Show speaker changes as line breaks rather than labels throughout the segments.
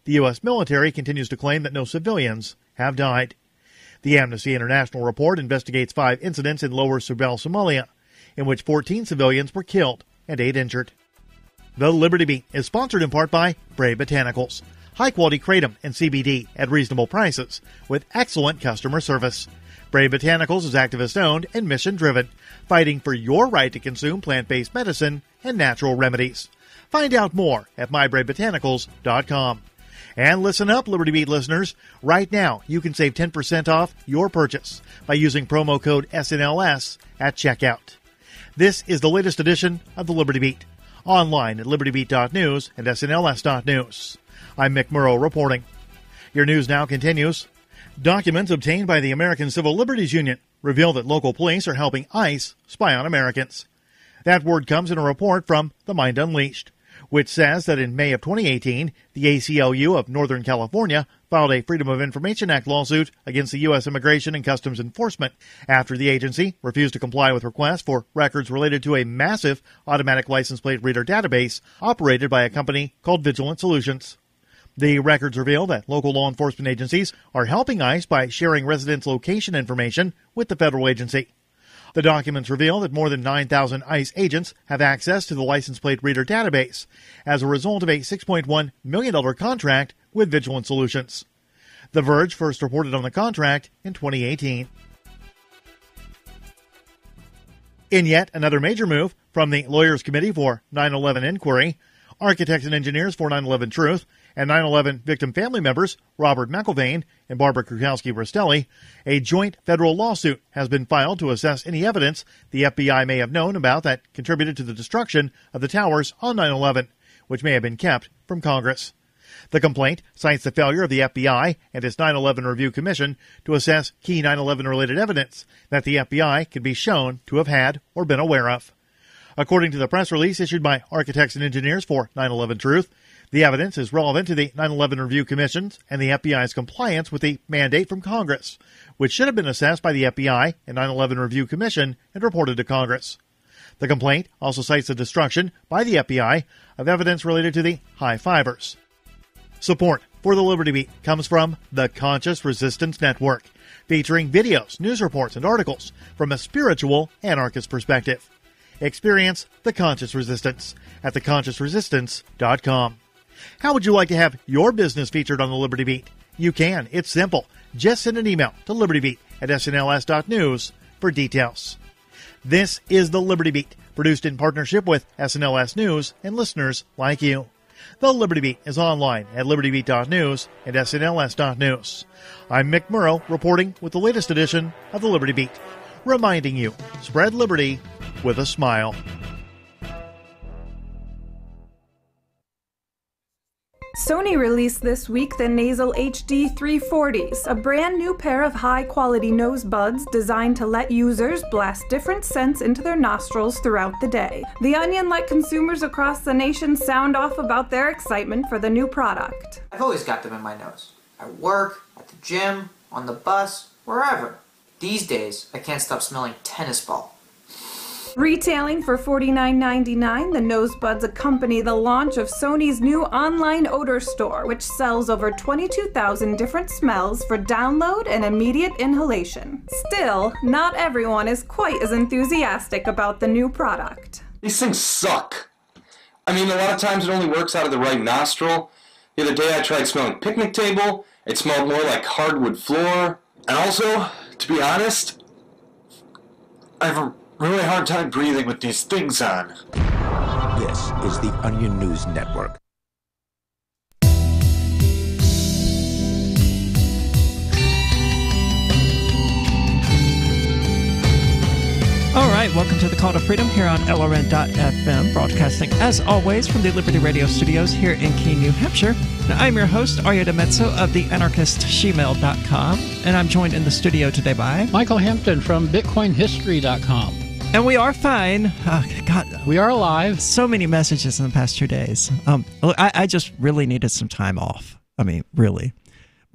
the U.S. military continues to claim that no civilians have died. The Amnesty International report investigates 5 incidents in Lower Subel, Somalia, in which 14 civilians were killed and 8 injured. The Liberty Beat is sponsored in part by Brave Botanicals, high-quality kratom and CBD at reasonable prices with excellent customer service. Brave Botanicals is activist-owned and mission-driven, fighting for your right to consume plant-based medicine and natural remedies. Find out more at mybravebotanicals.com. And listen up, Liberty Beat listeners. Right now, you can save 10% off your purchase by using promo code SNLS at checkout. This is the latest edition of the Liberty Beat, online at libertybeat.news and snls.news. I'm Mick Murrow reporting. Your news now continues. Documents obtained by the American Civil Liberties Union reveal that local police are helping ICE spy on Americans. That word comes in a report from The Mind Unleashed, which says that in May of 2018, the ACLU of Northern California filed a Freedom of Information Act lawsuit against the U.S. Immigration and Customs Enforcement after the agency refused to comply with requests for records related to a massive automatic license plate reader database operated by a company called Vigilant Solutions. The records reveal that local law enforcement agencies are helping ICE by sharing residents' location information with the federal agency. The documents reveal that more than 9,000 ICE agents have access to the license plate reader database as a result of a $6.1 million contract with Vigilant Solutions. The Verge first reported on the contract in 2018. In yet another major move from the Lawyers Committee for 9/11 Inquiry, architects and engineers for 9/11 Truth, and 9/11 victim family members Robert McIlvaine and Barbara Krukowski-Rastelli, a joint federal lawsuit has been filed to assess any evidence the FBI may have known about that contributed to the destruction of the towers on 9/11, which may have been kept from Congress. The complaint cites the failure of the FBI and its 9/11 Review Commission to assess key 9/11-related evidence that the FBI can be shown to have had or been aware of. According to the press release issued by architects and engineers for 9/11 Truth, the evidence is relevant to the 9/11 Review Commission's and the FBI's compliance with the mandate from Congress, which should have been assessed by the FBI and 9/11 Review Commission and reported to Congress. The complaint also cites the destruction by the FBI of evidence related to the high fibers. Support for the Liberty Beat comes from the Conscious Resistance Network, featuring videos, news reports, and articles from a spiritual anarchist perspective. Experience the Conscious Resistance at theconsciousresistance.com. How would you like to have your business featured on the Liberty Beat? You can. It's simple. Just send an email to libertybeat@snls.news for details. This is the Liberty Beat, produced in partnership with SNLS News and listeners like you. The Liberty Beat is online at libertybeat.news and snls.news. I'm Mick Murrow reporting with the latest edition of the Liberty Beat, reminding you, spread liberty with a smile.
Sony released this week the Nasal HD 340s, a brand new pair of high-quality nose buds designed to let users blast different scents into their nostrils throughout the day. The Onion let consumers across the nation sound off about their excitement for the new product.
I've always got them in my nose. At work, at the gym, on the bus, wherever. These days, I can't stop smelling tennis ball.
Retailing for $49.99, the nose buds accompany the launch of Sony's new online odor store, which sells over 22,000 different smells for download and immediate inhalation. Still, not everyone is quite as enthusiastic about the new product.
These things suck. I mean, a lot of times it only works out of the right nostril. The other day I tried smelling picnic table. It smelled more like hardwood floor. And also, to be honest, I have a really hard time breathing with these things on.
This is the Onion News Network.
All right, welcome to the Call to Freedom here on LRN.FM, broadcasting as always from the Liberty Radio studios here in Keene, New Hampshire. Now, I'm your host, Aria DiMezzo of the anarchistshemale.com, and I'm joined in the studio today by
Michael Hampton from BitcoinHistory.com.
And we are fine. God,
we are alive.
So many messages in the past 2 days. I just really needed some time off. I mean, really.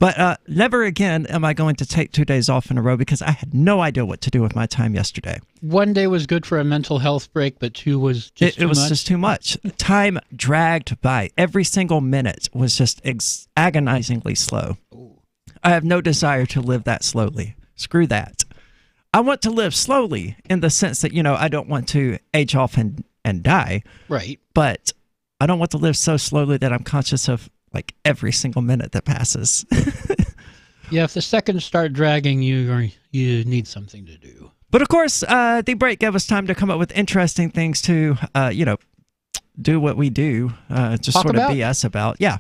But never again am I going to take 2 days off in a row because I had no idea what to do with my time yesterday.
One day was good for a mental health break, but 2 was just too much. It was
just too much. Time dragged by. Every single minute was just agonizingly slow. Ooh. I have no desire to live that slowly. Screw that. I want to live slowly in the sense that, I don't want to age off and die.
Right.
But I don't want to live so slowly that I'm conscious of like every single minute that passes.
Yeah, if the seconds start dragging, you need something to do.
But of course, the break gave us time to come up with interesting things to, do what we do, just
Talk
sort
about?
of BS about. Yeah.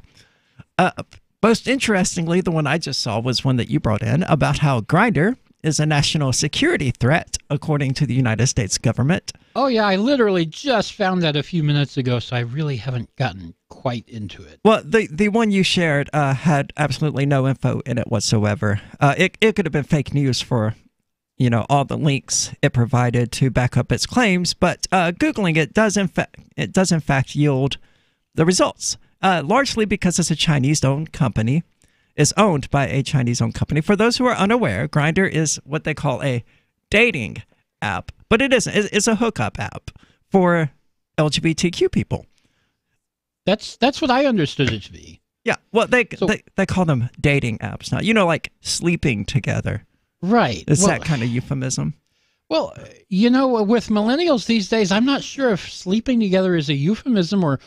Most interestingly, the one I just saw was one that you brought in about how Grindr is a national security threat, according to the United States government.
Oh, yeah, I literally just found that a few minutes ago, so I really haven't gotten quite into it.
Well, the one you shared had absolutely no info in it whatsoever. It could have been fake news for, all the links it provided to back up its claims, but Googling it does in fact yield the results, largely because it's a Chinese-owned company. Is owned by a Chinese-owned company. For those who are unaware, Grindr is what they call a dating app, but it isn't. It's a hookup app for LGBTQ people.
That's what I understood it to be.
Yeah, well, they call them dating apps now. Like sleeping together.
Right.
It's that kind of euphemism.
Well, with millennials these days, I'm not sure if sleeping together is a euphemism or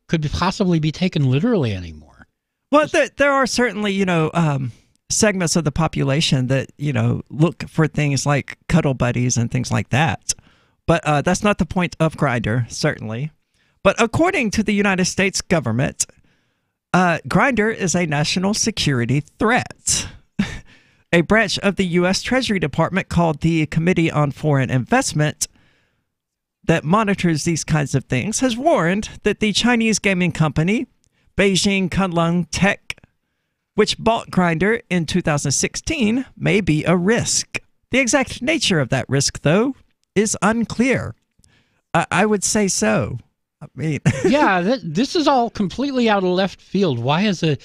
could possibly be taken literally anymore.
Well, there are certainly, segments of the population that, look for things like cuddle buddies and things like that. But that's not the point of Grindr, certainly. But according to the United States government, Grindr is a national security threat. A branch of the U.S. Treasury Department called the Committee on Foreign Investment that monitors these kinds of things has warned that the Chinese gaming company Beijing Kunlun Tech, which bought Grindr in 2016, may be a risk. The exact nature of that risk, though, is unclear. I would say so. I mean,
yeah, this is all completely out of left field. Why is a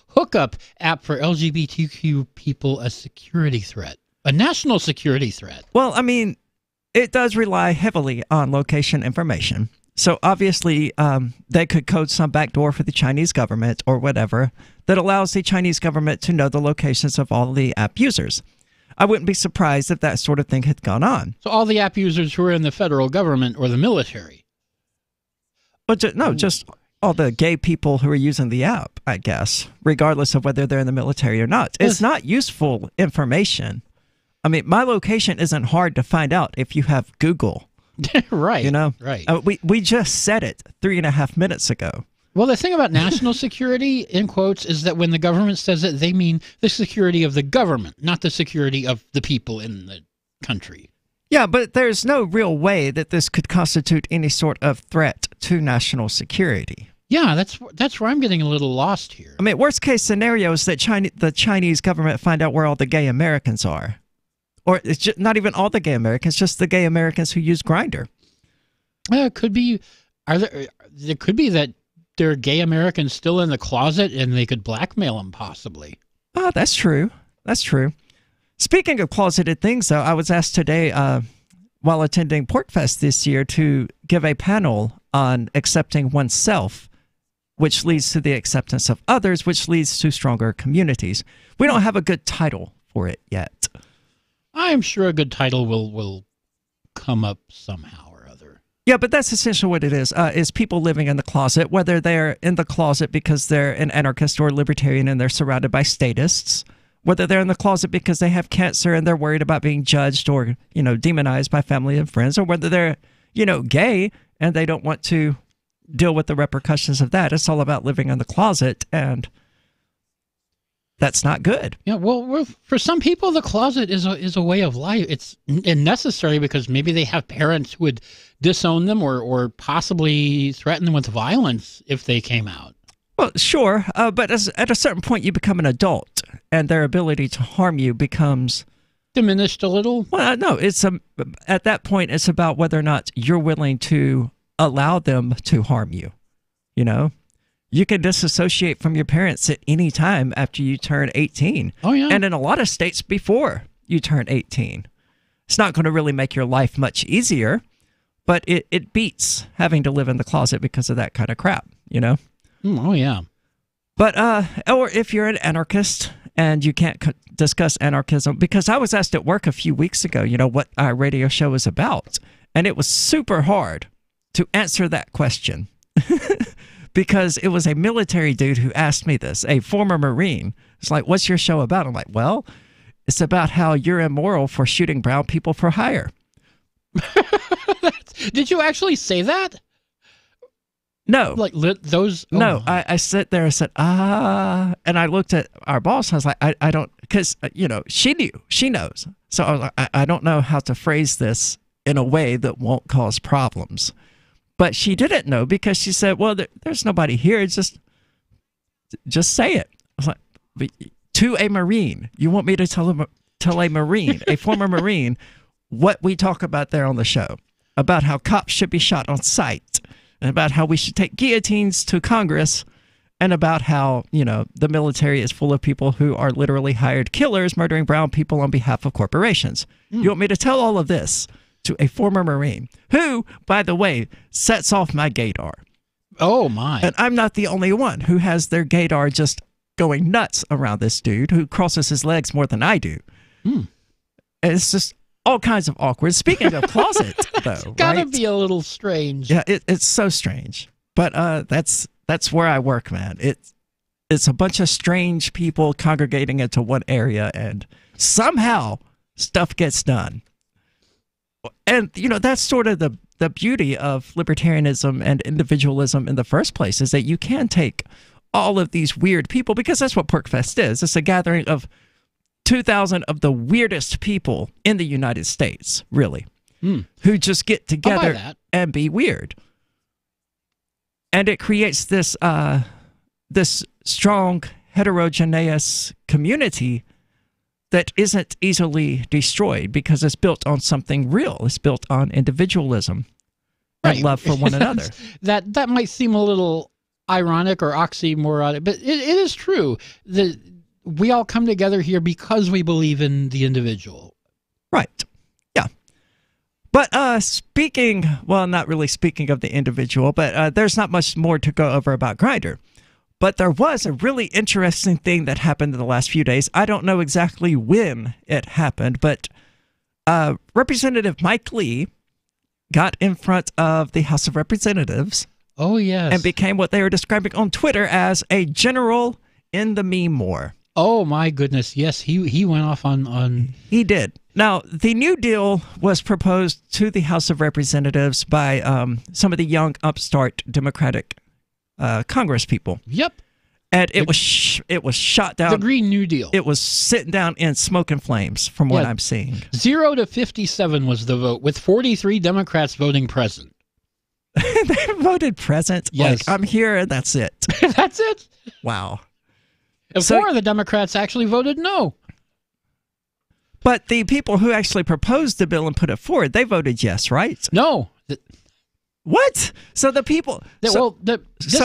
hookup app for LGBTQ people a security threat, a national security threat?
Well, I mean, it does rely heavily on location information. So obviously, they could code some backdoor for the Chinese government or whatever that allows the Chinese government to know the locations of all the app users. I wouldn't be surprised if that sort of thing had gone on.
So all the app users who are in the federal government or the military?
But just all the gay people who are using the app, I guess, regardless of whether they're in the military or not. It's not useful information. I mean, my location isn't hard to find out if you have Google.
Right. Right.
We just said it 3.5 minutes ago.
Well, the thing about national security, in quotes, is that when the government says it, they mean the security of the government, not the security of the people in the country.
Yeah, but there's no real way that this could constitute any sort of threat to national security.
Yeah, that's where I'm getting a little lost here.
I mean, worst case scenario is that the Chinese government find out where all the gay Americans are. Or it's just not even all the gay Americans, just the gay Americans who use Grindr.
Could be. There could be that there are gay Americans still in the closet, and they could blackmail them, possibly.
Oh, that's true. That's true. Speaking of closeted things, though, I was asked today, while attending PortFest this year, to give a panel on accepting oneself, which leads to the acceptance of others, which leads to stronger communities. We don't have a good title for it yet.
I'm sure a good title will come up somehow or other.
Yeah, but that's essentially what it is people living in the closet, whether they're in the closet because they're an anarchist or libertarian and they're surrounded by statists, whether they're in the closet because they have cancer and they're worried about being judged or, demonized by family and friends, or whether they're, gay and they don't want to deal with the repercussions of that. It's all about living in the closet, and that's not good.
Yeah, well, for some people, the closet is a way of life. It's necessary because maybe they have parents who would disown them or possibly threaten them with violence if they came out.
Well, sure, but at a certain point, you become an adult, and their ability to harm you becomes
diminished a little.
Well, no, at that point, it's about whether or not you're willing to allow them to harm you. You can disassociate from your parents at any time after you turn 18.
Oh, yeah.
And in a lot of states before you turn 18. It's not going to really make your life much easier, but it beats having to live in the closet because of that kind of crap, you know?
Oh, yeah.
But, or if you're an anarchist and you can't discuss anarchism, because I was asked at work a few weeks ago, you know, what our radio show is about. And it was super hard to answer that question. Because it was a military dude who asked me this, a former Marine. It's like, what's your show about? I'm like, well, it's about how you're immoral for shooting brown people for hire.
Did you actually say that?
No.
Like those? Oh.
No, I sat there and said, and I looked at our boss. I was like, I don't, because, you know, she knew, she knows. So I was like, I don't know how to phrase this in a way that won't cause problems. But she didn't know because she said, well, there's nobody here. Just say it. I was like, to a Marine. You want me to tell a Marine, a former Marine, what we talk about there on the show, about how cops should be shot on sight, and about how we should take guillotines to Congress, and about how, you know, the military is full of people who are literally hired killers murdering brown people on behalf of corporations. You want me to tell all of this to a former Marine who, by the way, sets off my gaydar.
Oh, my.
And I'm not the only one who has their gaydar just going nuts around this dude who crosses his legs more than I do. And it's just all kinds of awkward. Speaking of closet, though,
it's gotta
right?
be a little strange.
Yeah, it's so strange. But that's where I work, man. It's a bunch of strange people congregating into one area, and somehow stuff gets done. And, you know, that's sort of the beauty of libertarianism and individualism in the first place, is that you can take all of these weird people, because that's what PerkFest is. It's a gathering of 2,000 of the weirdest people in the United States, really, who just get together and be weird. And it creates this this strong, heterogeneous community that isn't easily destroyed because it's built on something real. It's built on individualism and love for one another.
That might seem a little ironic or oxymoronic, but it is true that we all come together here because we believe in the individual.
Right. Yeah. But not really speaking of the individual, but there's not much more to go over about Grindr. But there was a really interesting thing that happened in the last few days. I don't know exactly when it happened, but Representative Mike Lee got in front of the House of Representatives.
Oh, yes.
And became what they were describing on Twitter as a general in the meme war.
Oh, my goodness. Yes, he went off on...
He did. Now, the New Deal was proposed to the House of Representatives by some of the young upstart Democratic Congress people.
Yep.
And it was shot down.
The Green New Deal.
It was sitting down in smoke and flames from what I'm seeing.
0 to 57 was the vote, with 43 Democrats voting present.
They voted present?
Yes.
Like, I'm here and that's it.
That's it?
Wow.
And 4 of the Democrats actually voted no.
But the people who actually proposed the bill and put it forward, they voted yes, right?
No.
What? So the people... So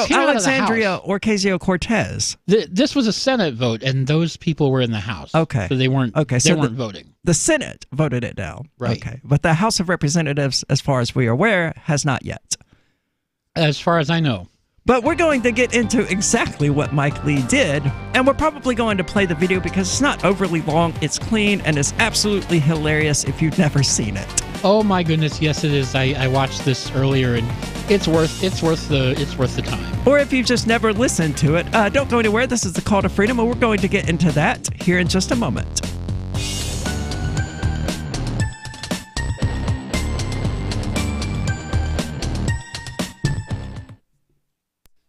Alexandria Ocasio-Cortez...
This was a Senate vote, and those people were in the House.
Okay.
So they weren't voting.
The Senate voted it down.
Right.
Okay. But the House of Representatives, as far as we are aware, has not yet.
As far as I know.
But we're going to get into exactly what Mike Lee did, and we're probably going to play the video because it's not overly long, it's clean, and it's absolutely hilarious if you've never seen it.
Oh my goodness, yes it is. I watched this earlier, and it's worth the time.
Or if you've just never listened to it, don't go anywhere. This is the Call to Freedom, and we're going to get into that here in just a moment.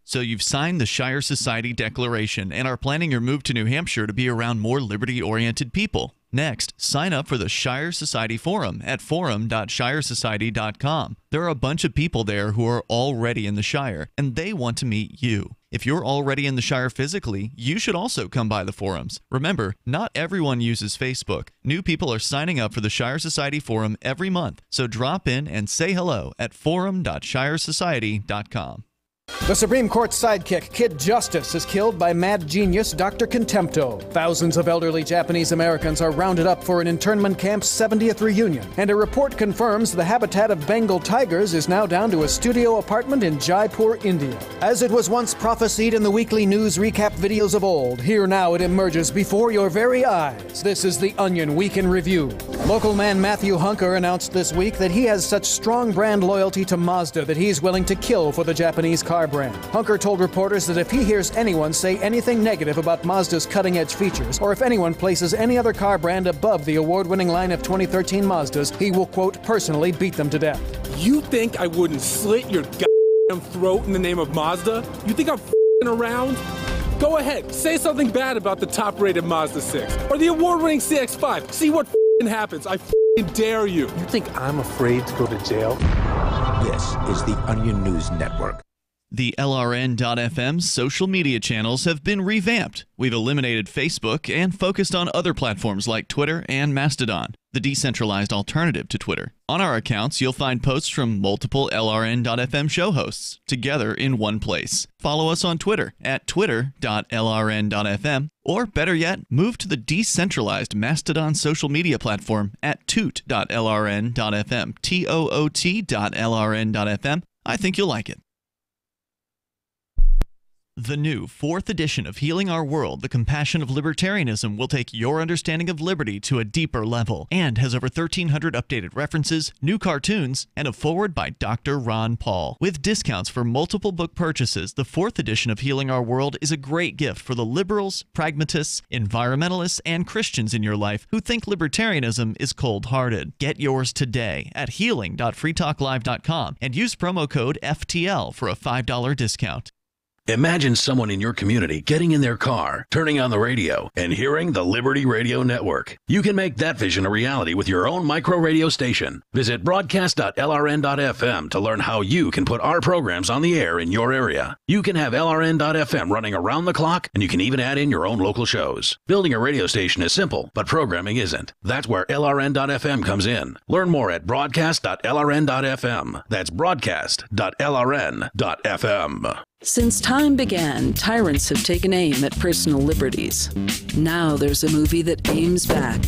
So you've signed the Shire Society Declaration and are planning your move to New Hampshire to be around more liberty-oriented people. Next, sign up for the Shire Society Forum at forum.shiresociety.com. There are a bunch of people there who are already in the Shire, and they want to meet you. If you're already in the Shire physically, you should also come by the forums. Remember, not everyone uses Facebook. New people are signing up for the Shire Society Forum every month, so drop in and say hello at forum.shiresociety.com.
The Supreme Court's sidekick, Kid Justice, is killed by mad genius Dr. Contempto. Thousands of elderly Japanese Americans are rounded up for an internment camp's 70th reunion, and a report confirms the habitat of Bengal tigers is now down to a studio apartment in Jaipur, India. As it was once prophesied in the weekly news recap videos of old, here now it emerges before your very eyes. This is the Onion Week in Review. Local man Matthew Hunker announced this week that he has such strong brand loyalty to Mazda that he's willing to kill for the Japanese car brand. Hunker told reporters that if he hears anyone say anything negative about Mazda's cutting-edge features, or if anyone places any other car brand above the award-winning line of 2013 Mazdas, he will, quote, personally beat them to death.
You think I wouldn't slit your goddamn throat in the name of Mazda? You think I'm f***ing around? Go ahead, say something bad about the top-rated Mazda 6, or the award-winning CX-5. See what f***ing happens. I f***ing dare you. You think I'm afraid to go to jail?
This is the Onion News Network.
The LRN.FM social media channels have been revamped. We've eliminated Facebook and focused on other platforms like Twitter and Mastodon, the decentralized alternative to Twitter. On our accounts, you'll find posts from multiple LRN.FM show hosts together in one place. Follow us on Twitter at twitter.lrn.fm, or better yet, move to the decentralized Mastodon social media platform at toot.lrn.fm, toot.lrn.fm. I think you'll like it. The new 4th edition of Healing Our World, The Compassion of Libertarianism, will take your understanding of liberty to a deeper level and has over 1,300 updated references, new cartoons, and a foreword by Dr. Ron Paul. With discounts for multiple book purchases, the 4th edition of Healing Our World is a great gift for the liberals, pragmatists, environmentalists, and Christians in your life who think libertarianism is cold-hearted. Get yours today at healing.freetalklive.com and use promo code FTL for a $5 discount.
Imagine someone in your community getting in their car, turning on the radio, and hearing the Liberty Radio Network. You can make that vision a reality with your own micro radio station. Visit broadcast.lrn.fm to learn how you can put our programs on the air in your area. You can have LRN.FM running around the clock, and you can even add in your own local shows. Building a radio station is simple, but programming isn't. That's where LRN.FM comes in. Learn more at broadcast.lrn.fm. That's broadcast.lrn.fm.
Since time began, tyrants have taken aim at personal liberties. Now there's a movie that aims back.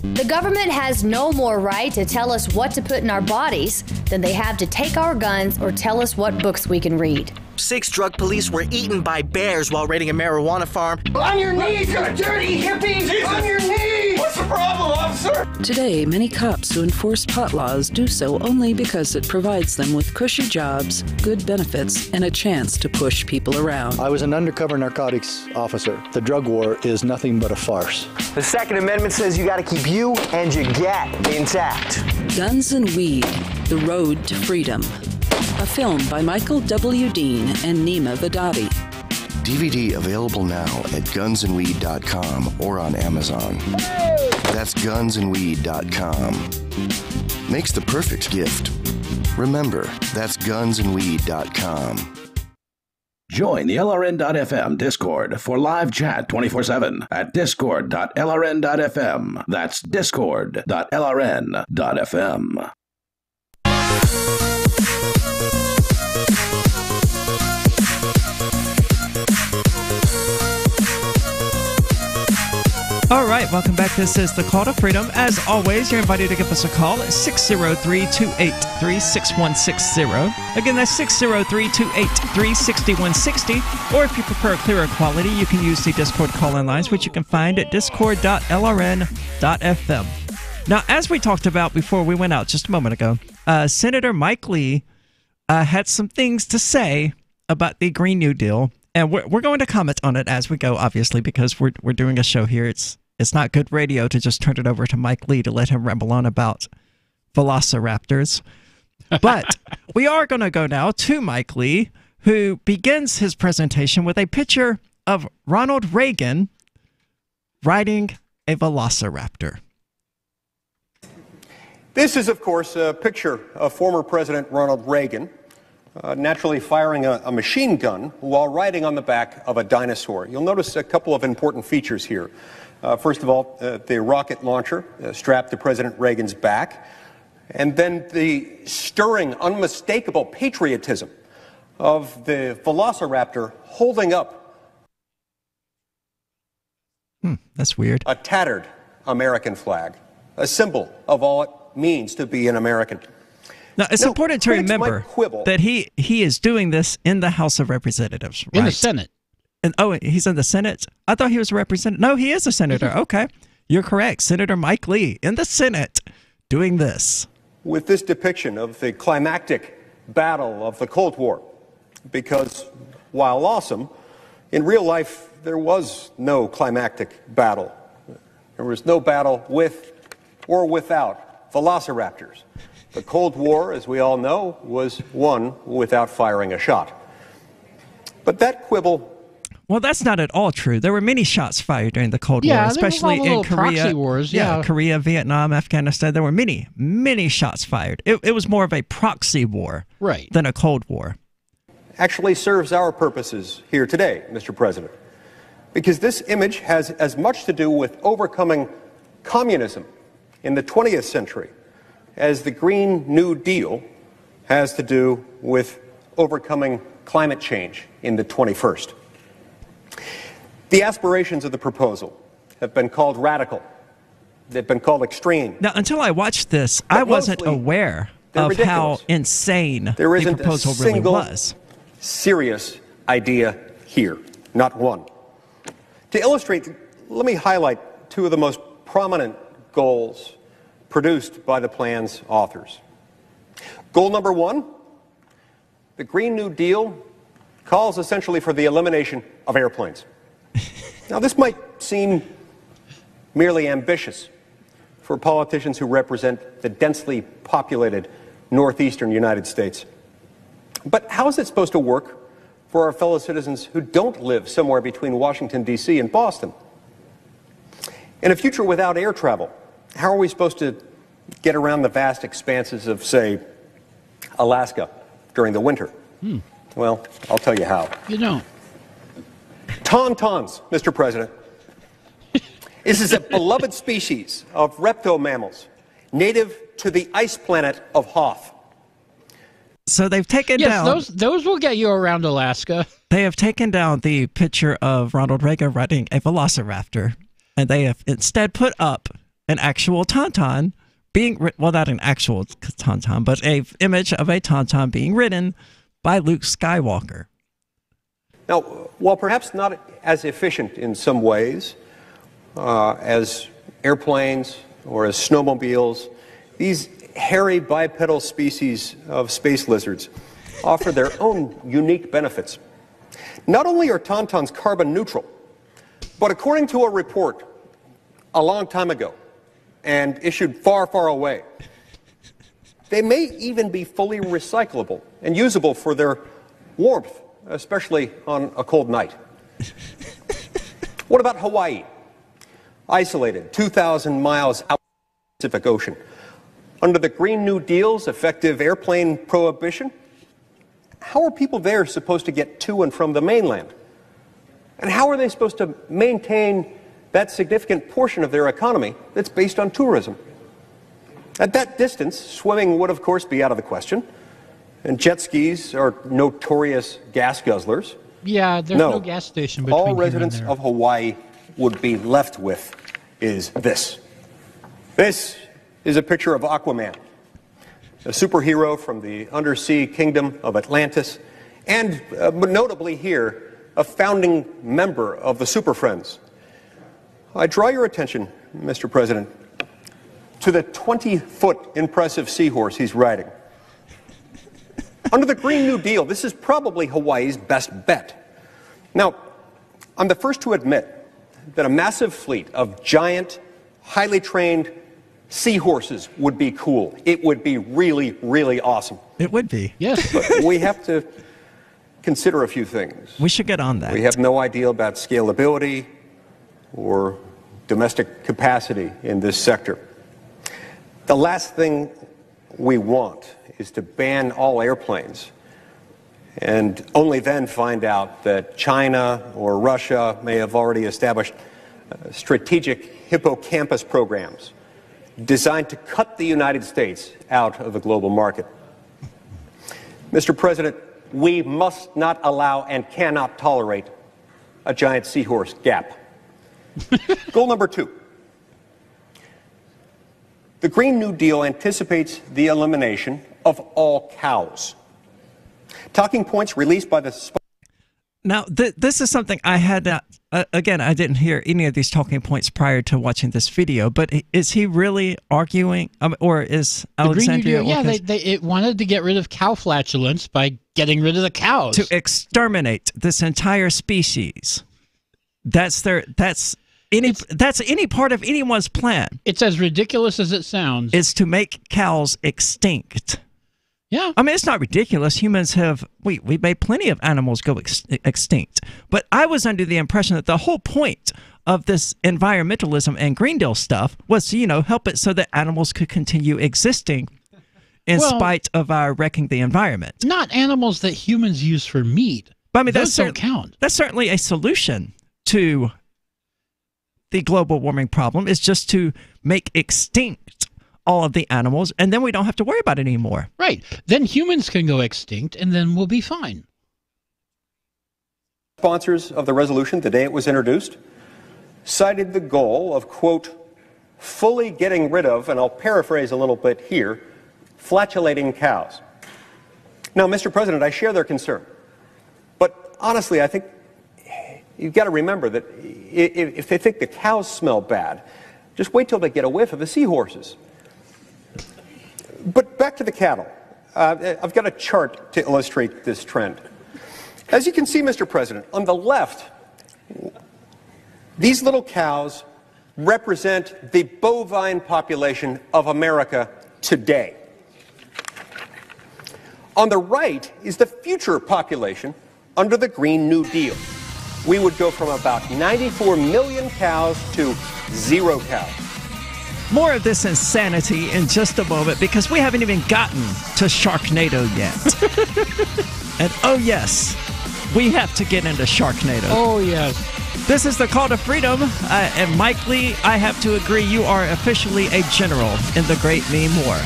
The government has no more right to tell us what to put in our bodies than they have to take our guns or tell us what books we can read.
6 drug police were eaten by bears while raiding a marijuana farm.
On your knees, you dirty hippies! Jesus. On your knees! What's the problem, officer?
Today, many cops who enforce pot laws do so only because it provides them with cushy jobs, good benefits, and a chance to push people around.
I was an undercover narcotics officer. The drug war is nothing but a farce.
The Second Amendment says you gotta keep you and your gat intact.
Guns and Weed, The Road to Freedom. A film by Michael W. Dean and Nima Vadadi.
DVD available now at gunsandweed.com or on Amazon. That's gunsandweed.com. Makes the perfect gift. Remember, that's gunsandweed.com.
Join the LRN.FM Discord for live chat 24/7 at discord.lrn.fm. That's discord.lrn.fm.
All right, welcome back. This is the Call to Freedom. As always, you're invited to give us a call at 603-283-6160. Again, that's 603-283-6160. Or if you prefer clearer quality, you can use the Discord call-in lines, which you can find at discord.lrn.fm. Now, as we talked about before we went out just a moment ago, Senator Mike Lee had some things to say about the Green New Deal. And we're going to comment on it as we go, obviously, because we're doing a show here. It's not good radio to just turn it over to Mike Lee to let him ramble on about velociraptors. But we are going to go now to Mike Lee, who begins his presentation with a picture of Ronald Reagan riding a velociraptor.
This is, of course, a picture of former President Ronald Reagan. Naturally firing a machine gun while riding on the back of a dinosaur. You'll notice a couple of important features here. First of all, the rocket launcher strapped to President Reagan's back, and then the stirring, unmistakable patriotism of the velociraptor holding up
That's weird.
a tattered American flag, a symbol of all it means to be an American.
Now, it's important to
critics
remember
might quibble.
that he is doing this in the House of Representatives, right?
In the Senate.
And he's in the Senate? I thought he was a representative. No, he is a senator. Okay. You're correct. Senator Mike Lee in the Senate doing this.
With this depiction of the climactic battle of the Cold War, because while awesome, in real life there was no climactic battle. There was no battle with or without velociraptors. The Cold War, as we all know, was won without firing a shot. But that quibble...
Well, that's not at all true. There were many shots fired during the Cold War,
there was
especially
all
in
little
Korea.
proxy wars, yeah.
Korea, Vietnam, Afghanistan. There were many, many shots fired. It was more of a proxy war than a Cold War.
Actually serves our purposes here today, Mr. President, because this image has as much to do with overcoming communism in the 20th century as the Green New Deal has to do with overcoming climate change in the 21st. The aspirations of the proposal have been called radical. They've been called extreme.
Now, until I watched this, I wasn't aware of how insane the proposal really was.
Serious idea here, not one. To illustrate, let me highlight two of the most prominent goals produced by the plan's authors. Goal number one, the Green New Deal calls essentially for the elimination of airplanes. Now, this might seem merely ambitious for politicians who represent the densely populated northeastern United States. But how is it supposed to work for our fellow citizens who don't live somewhere between Washington, D.C. and Boston? In a future without air travel, how are we supposed to get around the vast expanses of, say, Alaska during the winter? Well, I'll tell you how.
You don't.
Tauntauns, Mr. President. This is a beloved species of reptomammals, native to the ice planet of Hoth.
So they've taken down...
those will get you around Alaska.
They have taken down the picture of Ronald Reagan riding a velociraptor, and they have instead put up an actual tauntaun being... Well, not an actual tauntaun, but an image of a tauntaun being ridden by Luke Skywalker.
Now, while perhaps not as efficient in some ways as airplanes or as snowmobiles, these hairy bipedal species of space lizards offer their own unique benefits. Not only are tauntauns carbon neutral, but according to a report a long time ago and issued far, far away, they may even be fully recyclable and usable for their warmth, especially on a cold night. What about Hawaii? Isolated, 2,000 miles out of the Pacific Ocean. Under the Green New Deal's effective airplane prohibition, how are people there supposed to get to and from the mainland? And how are they supposed to maintain that significant portion of their economy that's based on tourism? At that distance, swimming would, of course, be out of the question. And jet skis are notorious gas guzzlers.
Yeah, there's no gas station between
all residents
here and there.
of Hawaii would be left with is this. This is a picture of Aquaman, a superhero from the undersea kingdom of Atlantis, and notably here, a founding member of the Super Friends. I draw your attention, Mr. President, to the 20-foot impressive seahorse he's riding. Under the Green New Deal, this is probably Hawaii's best bet. Now, I'm the first to admit that a massive fleet of giant, highly trained seahorses would be cool. It would be really, really awesome.
It would be.
Yes.
But we have to consider a few things.
We should get on that.
We have no idea about scalability or domestic capacity in this sector. The last thing we want is to ban all airplanes and only then find out that China or Russia may have already established strategic hippocampus programs designed to cut the United States out of the global market. Mr. President, we must not allow and cannot tolerate a giant seahorse gap. Goal number 2. The Green New Deal anticipates the elimination of all cows. Talking points released by the...
Now, this is something I had, again, I didn't hear any of these talking points prior to watching this video, but is he really arguing, or is Alexandria...
It wanted to get rid of cow flatulence by getting rid of the cows.
To exterminate this entire species. That's any part of anyone's plan.
It's as ridiculous as it sounds.
Is to make cows extinct.
Yeah.
I mean, it's not ridiculous. Humans we made plenty of animals go extinct. But I was under the impression that the whole point of this environmentalism and Green Deal stuff was to, help it so that animals could continue existing in spite of our wrecking the environment.
Not animals that humans use for meat.
But I mean,
those don't count.
That's certainly a solution to the global warming problem, is just to make extinct all of the animals, and then we don't have to worry about it anymore.
Right. Then humans can go extinct, and then we'll be fine.
Sponsors of the resolution, the day it was introduced, cited the goal of, quote, fully getting rid of, and I'll paraphrase a little bit here, flatulating cows. Now, Mr. President, I share their concern. But honestly, I think you've got to remember that if they think the cows smell bad, just wait till they get a whiff of the seahorses. But back to the cattle. I've got a chart to illustrate this trend. As you can see, Mr. President, on the left, these little cows represent the bovine population of America today. On the right is the future population under the Green New Deal. We would go from about 94 million cows to 0 cows.
More of this insanity in just a moment, because we haven't even gotten to Sharknado yet. And oh yes, we have to get into Sharknado.
Oh yes.
This is the Call to Freedom, and Mike Lee, I have to agree, you are officially a general in the Great Meme War.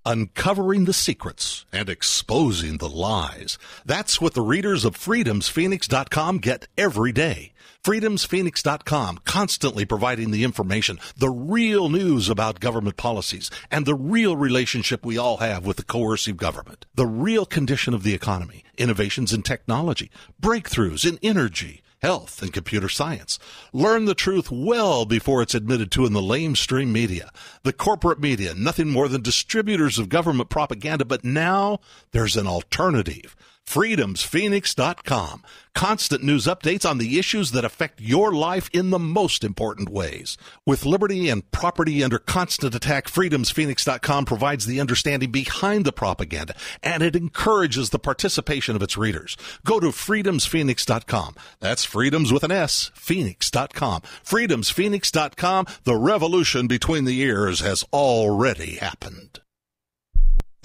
Uncovering the secrets and exposing the lies. That's what the readers of freedomsphoenix.com get every day. freedomsphoenix.com, constantly providing the information, the real news about government policies, and the real relationship we all have with the coercive government. The real condition of the economy, innovations in technology, breakthroughs in energy, health, and computer science. Learn the truth well before it's admitted to in the lamestream media. The corporate media, nothing more than distributors of government propaganda, but now there's an alternative. freedomsphoenix.com. Constant news updates on the issues that affect your life in the most important ways. With liberty and property under constant attack, freedomsphoenix.com provides the understanding behind the propaganda, and it encourages the participation of its readers. Go to freedomsphoenix.com. That's freedoms with an S, phoenix.com. freedomsphoenix.com. The revolution between the ears has already happened.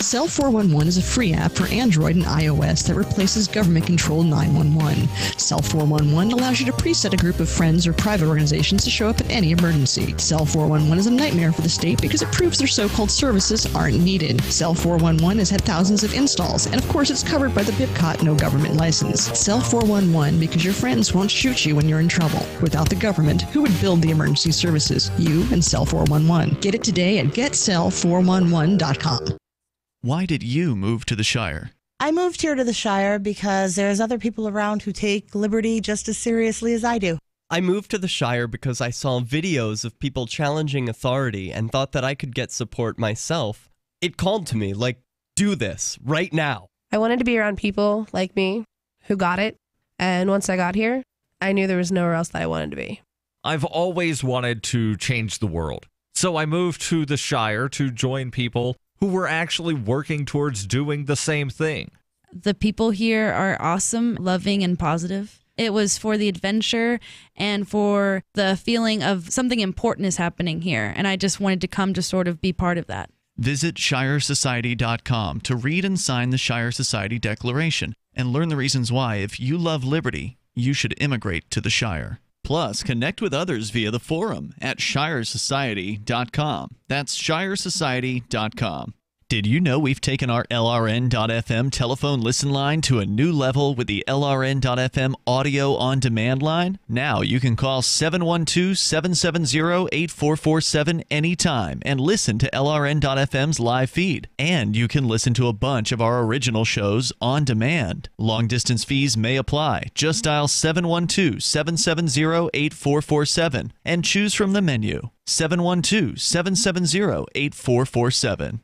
Cell 411 is a free app for Android and iOS that replaces government-controlled 911. Cell 411 allows you to preset a group of friends or private organizations to show up at any emergency. Cell 411 is a nightmare for the state because it proves their so-called services aren't needed. Cell 411 has had thousands of installs, and of course it's covered by the BIPCOT no government license. Cell 411 because your friends won't shoot you when you're in trouble. Without the government, who would build the emergency services? You and Cell 411. Get it today at getcell411.com.
Why did you move to the Shire?
I moved here to the Shire because there's other people around who take liberty just as seriously as I do.
I moved to the Shire because I saw videos of people challenging authority and thought that I could get support myself. It called to me, like, do this, right now.
I wanted to be around people like me who got it, and once I got here, I knew there was nowhere else that I wanted to be.
I've always wanted to change the world, so I moved to the Shire to join people who were actually working towards doing the same thing.
The people here are awesome, loving, and positive. It was for the adventure and for the feeling of something important is happening here, and I just wanted to come to sort of be part of that.
Visit ShireSociety.com to read and sign the Shire Society Declaration and learn the reasons why, if you love liberty, you should immigrate to the Shire. Plus, connect with others via the forum at shiresociety.com. That's shiresociety.com. Did you know we've taken our LRN.FM telephone listen line to a new level with the LRN.FM audio on demand line? Now you can call 712-770-8447 anytime and listen to LRN.FM's live feed. And you can listen to a bunch of our original shows on demand. Long distance fees may apply. Just dial 712-770-8447 and choose from the menu. 712-770-8447.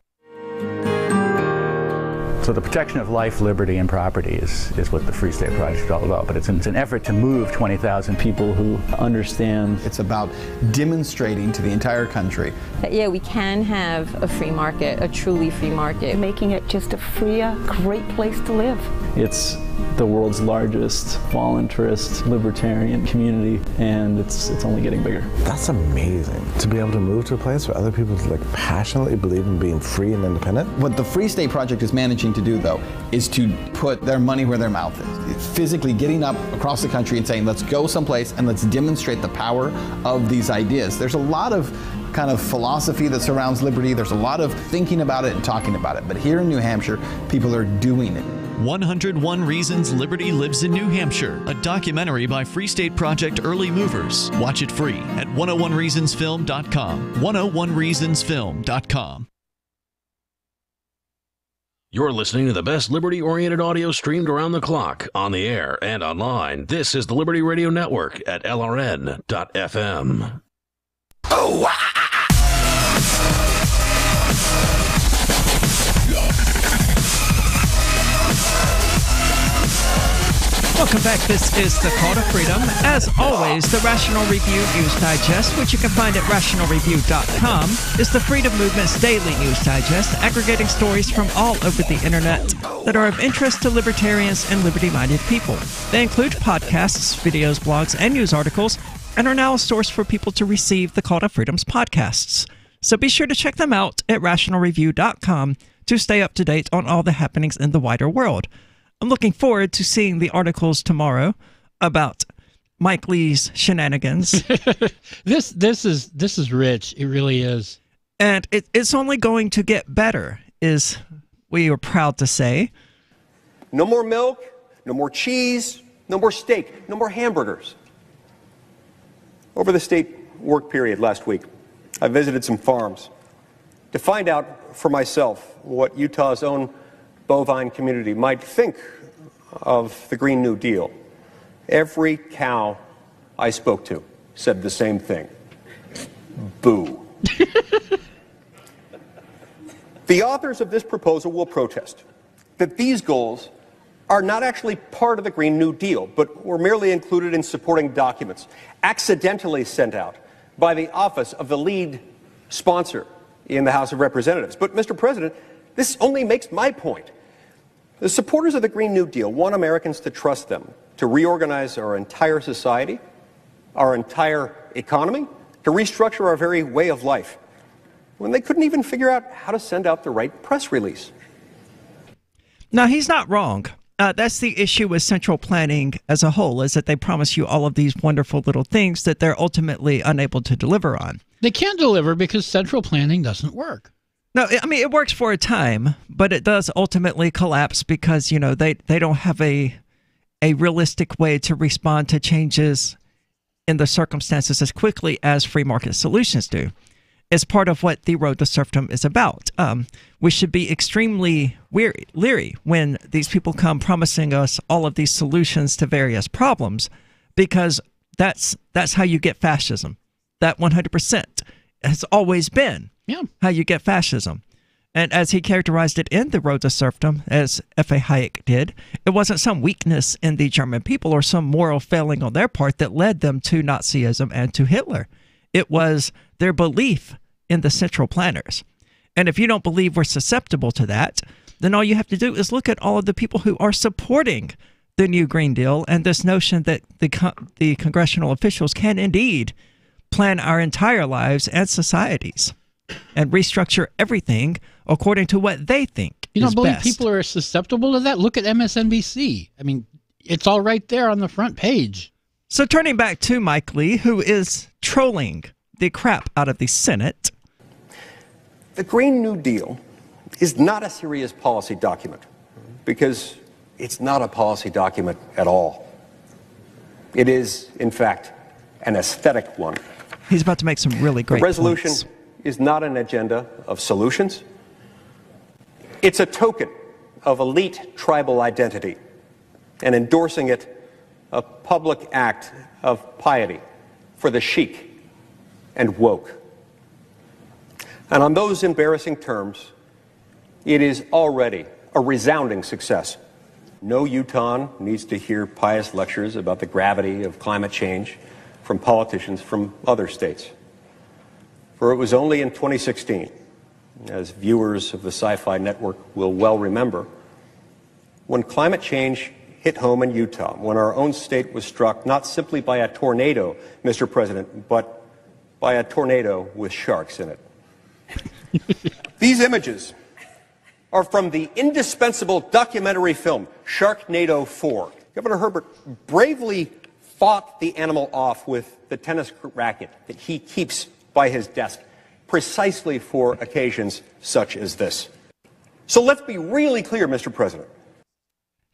So the protection of life, liberty, and property is what the Free State Project is all about. But it's an effort to move 20,000 people who understand.
It's about demonstrating to the entire country
that, yeah, we can have a free market, a truly free market.
Making it just a freer, great place to live.
It's the world's largest voluntarist libertarian community, and it's only getting bigger.
That's amazing, to be able to move to a place where other people passionately believe in being free and independent.
What the Free State Project is managing to do, though, is to put their money where their mouth is. It's physically getting up across the country and saying, let's go someplace and let's demonstrate the power of these ideas. There's a lot of kind of philosophy that surrounds liberty. There's a lot of thinking about it and talking about it. But here in New Hampshire, people are doing it.
101 Reasons Liberty Lives in New Hampshire, a documentary by Free State Project early movers. Watch it free at 101reasonsfilm.com. 101reasonsfilm.com.
You're listening to the best liberty-oriented audio streamed around the clock, on the air and online. This is the Liberty Radio Network at LRN.FM.
Oh,
Welcome back. This is the Call to Freedom. As always, the Rational Review News Digest, which you can find at rationalreview.com, is the Freedom Movement's daily news digest, aggregating stories from all over the internet that are of interest to libertarians and liberty-minded people. They include podcasts, videos, blogs, and news articles, and are now a source for people to receive the Call to Freedom's podcasts. So be sure to check them out at rationalreview.com to stay up to date on all the happenings in the wider world. I'm looking forward to seeing the articles tomorrow about Mike Lee's shenanigans.
This is rich. It really is.
And it's only going to get better, is we are proud to say.
No more milk, no more cheese, no more steak, no more hamburgers. Over the state work period last week, I visited some farms to find out for myself what Utah's own bovine community might think of the Green New Deal. Every cow I spoke to said the same thing. Boo. The authors of this proposal will protest that these goals are not actually part of the Green New Deal, but were merely included in supporting documents accidentally sent out by the office of the lead sponsor in the House of Representatives. But, Mr. President, this only makes my point. The supporters of the Green New Deal want Americans to trust them to reorganize our entire society, our entire economy, to restructure our very way of life, when they couldn't even figure out how to send out the right press release.
Now, he's not wrong. That's the issue with central planning as a whole, is that they promise you all of these wonderful little things that they're ultimately unable to deliver on.
They can't deliver because central planning doesn't work.
No, I mean, it works for a time, but it does ultimately collapse because, you know, they don't have a realistic way to respond to changes in the circumstances as quickly as free market solutions do. It's part of what the road to serfdom is about. We should be extremely leery when these people come promising us all of these solutions to various problems, because that's how you get fascism. That 100% has always been how you get fascism. And as he characterized it in The Road to Serfdom, as F.A. Hayek did, it wasn't some weakness in the German people or some moral failing on their part that led them to Nazism and to Hitler. It was their belief in the central planners. And if you don't believe we're susceptible to that, then all you have to do is look at all of the people who are supporting the new Green Deal and this notion that the congressional officials can indeed plan our entire lives and societies and restructure everything according to what they think
You don't
is
believe
best.
people are susceptible to that? Look at MSNBC. I mean, it's all right there on the front page.
So turning back to Mike Lee, who is trolling the crap out of the Senate.
The Green New Deal is not a serious policy document because it's not a policy document at all. It is, in fact, an aesthetic one.
He's about to make some really great
The resolution
points.
is not an agenda of solutions. It's a token of elite tribal identity, and endorsing it a public act of piety for the chic and woke. And on those embarrassing terms, it is already a resounding success. No Utahn needs to hear pious lectures about the gravity of climate change from politicians from other states. For it was only in 2016, as viewers of the Sci-Fi Network will well remember, when climate change hit home in Utah, when our own state was struck not simply by a tornado, Mr. President, but by a tornado with sharks in it. These images are from the indispensable documentary film Sharknado 4. Governor Herbert bravely fought the animal off with the tennis racket that he keeps by his desk, precisely for occasions such as this. So let's be really clear, Mr. President.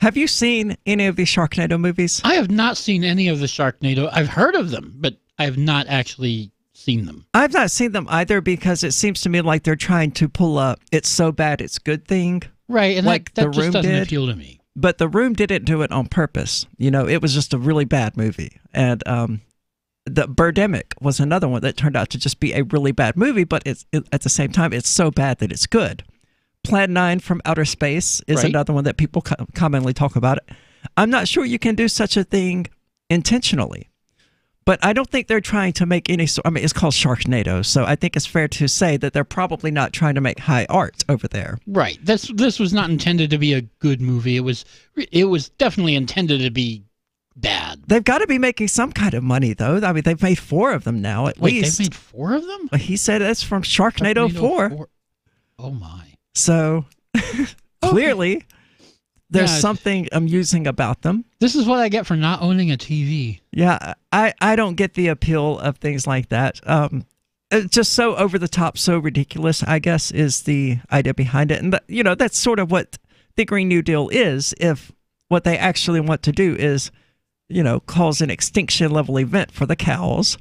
Have you seen any of these Sharknado movies?
I have not seen any of the Sharknado. I've heard of them, but I have not actually seen them.
I've not seen them either because it seems to me like they're trying to pull a "it's so bad it's good" thing.
Right, and
like
that
The
just
Room
doesn't
did.
appeal to me.
But The Room didn't do it on purpose. You know, it was just a really bad movie. And the Birdemic was another one that turned out to just be a really bad movie, but at the same time, it's so bad that it's good. Plan 9 from Outer Space is another one that people commonly talk about. I'm not sure you can do such a thing intentionally. But I don't think they're trying to make any sort. I mean, it's called Sharknado, so I think it's fair to say that they're probably not trying to make high art over there.
Right. This was not intended to be a good movie. It was definitely intended to be bad.
They've got to be making some kind of money, though. I mean, they've made 4 of them now, at least.
They've made 4 of them?
He said it's from Sharknado 4.
Oh, my.
So, clearly, there's something amusing about them.
This is what I get for not owning a TV.
Yeah, I don't get the appeal of things like that. It's just so over the top, so ridiculous, I guess, is the idea behind it. And, you know, that's sort of what the Green New Deal is, if what they actually want to do is, you know, cause an extinction level event for the cows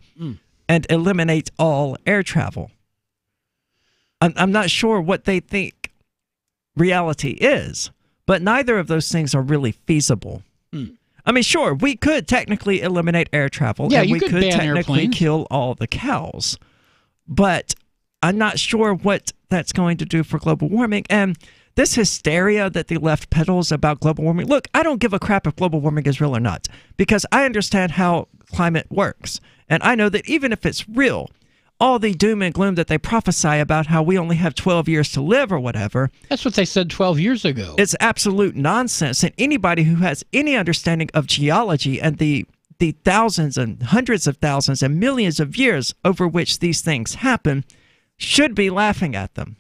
and eliminate all air travel. I'm not sure what they think reality is, but neither of those things are really feasible. I mean, sure, we could technically eliminate air travel,
yeah,
and we
could
could
ban
technically
airplanes.
kill all the cows, but I'm not sure what that's going to do for global warming. And this hysteria that the left peddles about global warming, look, I don't give a crap if global warming is real or not, because I understand how climate works, and I know that even if it's real, all the doom and gloom that they prophesy about how we only have 12 years to live or whatever.
That's what they said 12 years ago.
It's absolute nonsense. And anybody who has any understanding of geology and the thousands and hundreds of thousands and millions of years over which these things happen should be laughing at them.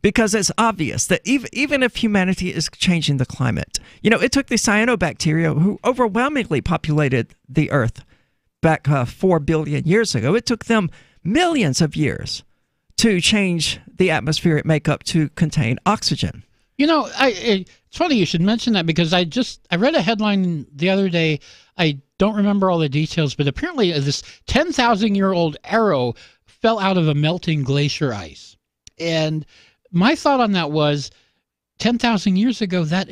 Because it's obvious that even if humanity is changing the climate, you know, it took the cyanobacteria who overwhelmingly populated the Earth back 4 billion years ago. It took them millions of years to change the atmospheric makeup to contain oxygen.
You know, it's funny you should mention that, because I read a headline the other day. I don't remember all the details, but apparently this 10,000-year-old arrow fell out of a melting glacier ice. And my thought on that was 10,000 years ago, that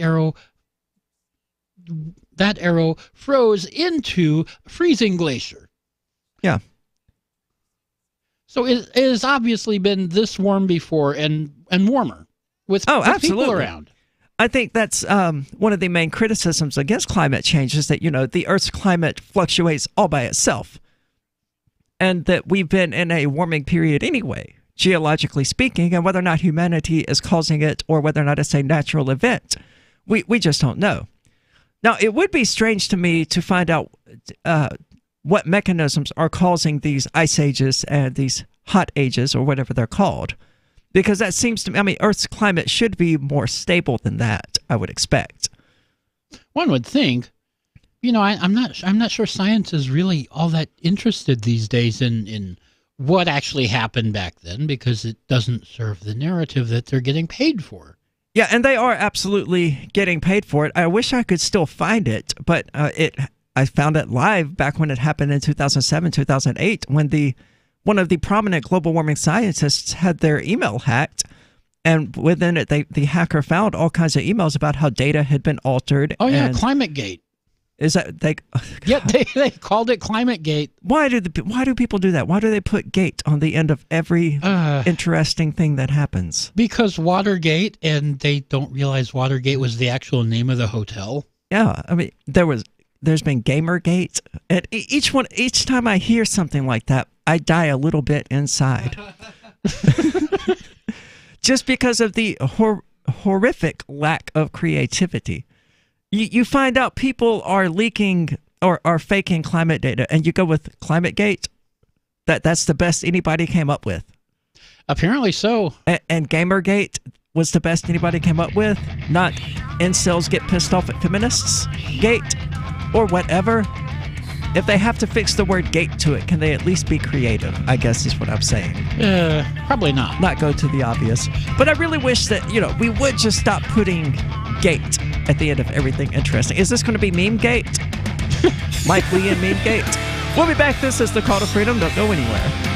arrow froze into a freezing glacier.
Yeah.
So it has obviously been this warm before and warmer with people around.
I think that's one of the main criticisms against climate change is that, you know, the Earth's climate fluctuates all by itself. And that we've been in a warming period anyway, geologically speaking, and whether or not humanity is causing it or whether or not it's a natural event, we just don't know. Now, it would be strange to me to find out what mechanisms are causing these ice ages and these hot ages, or whatever they're called, because that seems to me, I mean, Earth's climate should be more stable than that, I would expect.
One would think, I'm not sure science is really all that interested these days in what actually happened back then, because it doesn't serve the narrative that they're getting paid for.
Yeah, and they are absolutely getting paid for it. I wish I could still find it, but I found it live back when it happened in 2007, 2008, when one of the prominent global warming scientists had their email hacked, and within it, the hacker found all kinds of emails about how data had been altered.
Oh yeah, ClimateGate.
Is that they?
Yeah, they called it ClimateGate.
Why do people do that? Why do they put "gate" on the end of every interesting thing that happens?
Because Watergate, and they don't realize Watergate was the actual name of the hotel.
Yeah, I mean there's been Gamergate, and each time I hear something like that, I die a little bit inside, just because of the horrific lack of creativity. You find out people are leaking or are faking climate data, and you go with ClimateGate. That's the best anybody came up with.
Apparently so.
And Gamergate was the best anybody came up with. Not incels get pissed off at feminists gate or whatever. If they have to fix the word gate to it, can they at least be creative? I guess is what I'm saying.
Probably not.
Not go to the obvious. But I really wish that, we would just stop putting gate at the end of everything interesting. Is this going to be Meme Gate? Mike Lee and Meme Gate. We'll be back. This is the Call to Freedom. Don't go anywhere.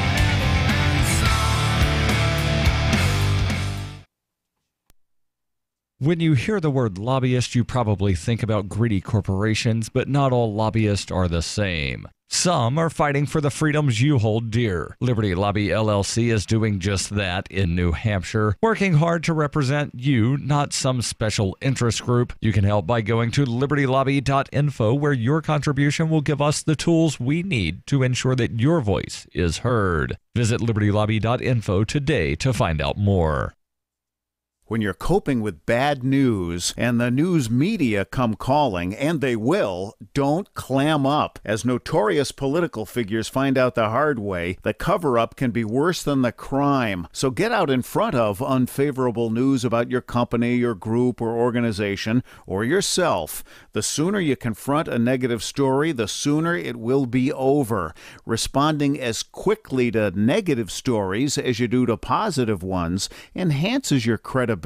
When you hear the word lobbyist, you probably think about greedy corporations, but not all lobbyists are the same. Some are fighting for the freedoms you hold dear. Liberty Lobby LLC is doing just that in New Hampshire, working hard to represent you, not some special interest group. You can help by going to libertylobby.info, where your contribution will give us the tools we need to ensure that your voice is heard. Visit libertylobby.info today to find out more.
When you're coping with bad news and the news media come calling, and they will, don't clam up. As notorious political figures find out the hard way, the cover-up can be worse than the crime. So get out in front of unfavorable news about your company, your group or organization, or yourself. The sooner you confront a negative story, the sooner it will be over. Responding as quickly to negative stories as you do to positive ones enhances your credibility.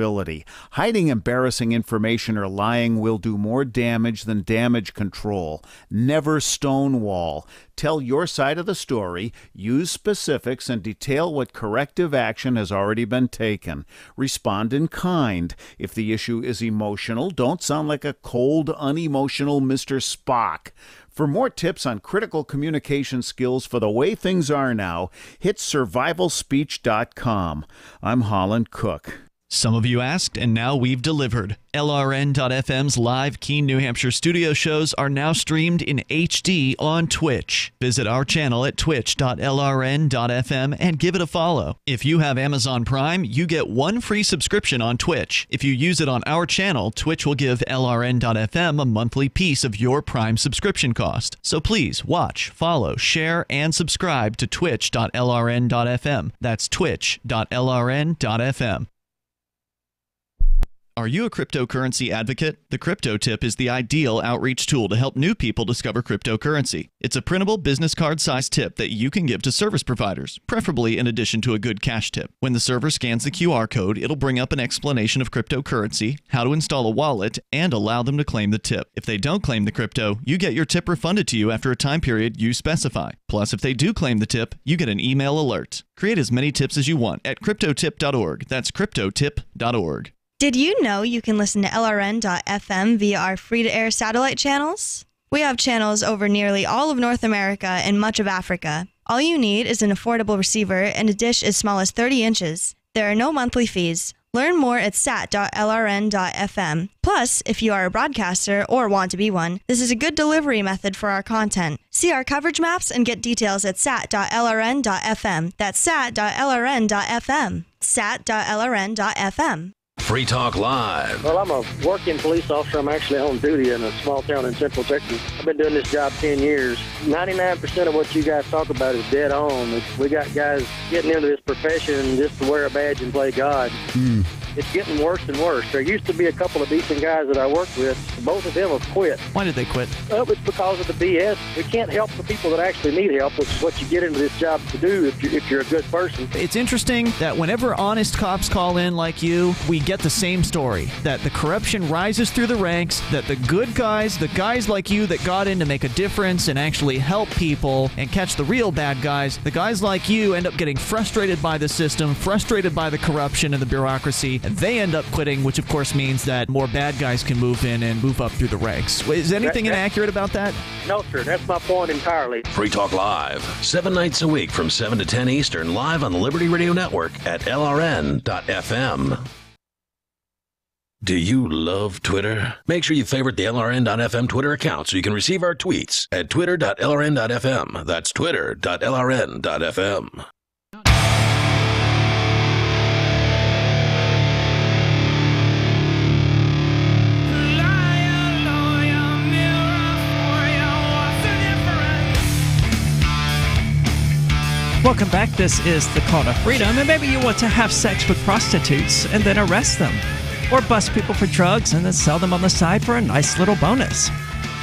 Hiding embarrassing information or lying will do more damage than damage control. Never stonewall. Tell your side of the story, use specifics, and detail what corrective action has already been taken. Respond in kind. If the issue is emotional, don't sound like a cold, unemotional Mr. Spock. For more tips on critical communication skills for the way things are now, hit survivalspeech.com. I'm Holland Cook.
Some of you asked, and now we've delivered. LRN.FM's live Keene, New Hampshire studio shows are now streamed in HD on Twitch. Visit our channel at twitch.lrn.fm and give it a follow. If you have Amazon Prime, you get one free subscription on Twitch. If you use it on our channel, Twitch will give LRN.FM a monthly piece of your Prime subscription cost. So please watch, follow, share, and subscribe to twitch.lrn.fm. That's twitch.lrn.fm. Are you a cryptocurrency advocate? The Crypto Tip is the ideal outreach tool to help new people discover cryptocurrency. It's a printable business card-sized tip that you can give to service providers, preferably in addition to a good cash tip. When the server scans the QR code, it'll bring up an explanation of cryptocurrency, how to install a wallet, and allow them to claim the tip. If they don't claim the crypto, you get your tip refunded to you after a time period you specify. Plus, if they do claim the tip, you get an email alert. Create as many tips as you want at cryptotip.org. That's cryptotip.org.
Did you know you can listen to LRN.FM via our free-to-air satellite channels? We have channels over nearly all of North America and much of Africa. All you need is an affordable receiver and a dish as small as 30 inches. There are no monthly fees. Learn more at sat.lrn.fm. Plus, if you are a broadcaster or want to be one, this is a good delivery method for our content. See our coverage maps and get details at sat.lrn.fm. That's sat.lrn.fm. sat.lrn.fm.
Free Talk Live.
Well, I'm a working police officer. I'm actually on duty in a small town in Central Texas. I've been doing this job 10 years. 99% of what you guys talk about is dead on. We got guys getting into this profession just to wear a badge and play God. It's getting worse and worse. There used to be a couple of decent guys that I worked with. Both of them have quit.
Why did they quit?
Well, it's because of the BS. We can't help the people that actually need help, which is what you get into this job to do if you're a good person.
It's interesting that whenever honest cops call in like you, we get the same story, that the corruption rises through the ranks, that the good guys, the guys like you that got in to make a difference and actually help people and catch the real bad guys, the guys like you end up getting frustrated by the system, frustrated by the corruption and the bureaucracy, and they end up quitting, which of course means that more bad guys can move in and move up through the ranks. Is anything inaccurate about that?
No, sir. That's my point entirely.
Free Talk Live, 7 nights a week from 7 to 10 Eastern, live on the Liberty Radio Network at LRN.FM. Do you love Twitter? Make sure you favorite the LRN.FM Twitter account so you can receive our tweets at twitter.lrn.fm. That's twitter.lrn.fm.
Welcome back. This is the Call to Freedom, and maybe you want to have sex with prostitutes and then arrest them, or bust people for drugs and then sell them on the side for a nice little bonus.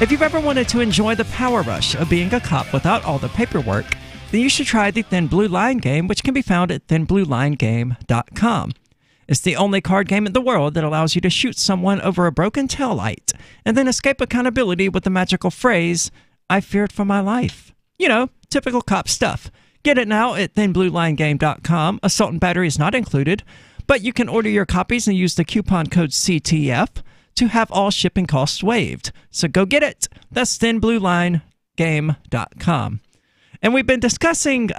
If you've ever wanted to enjoy the power rush of being a cop without all the paperwork, then you should try the Thin Blue Line game, which can be found at thinbluelinegame.com. It's the only card game in the world that allows you to shoot someone over a broken taillight and then escape accountability with the magical phrase, "I feared for my life." You know, typical cop stuff. Get it now at thinbluelinegame.com. Assault and battery is not included, but you can order your copies and use the coupon code CTF to have all shipping costs waived. So go get it. That's thinbluelinegame.com. And we've been discussing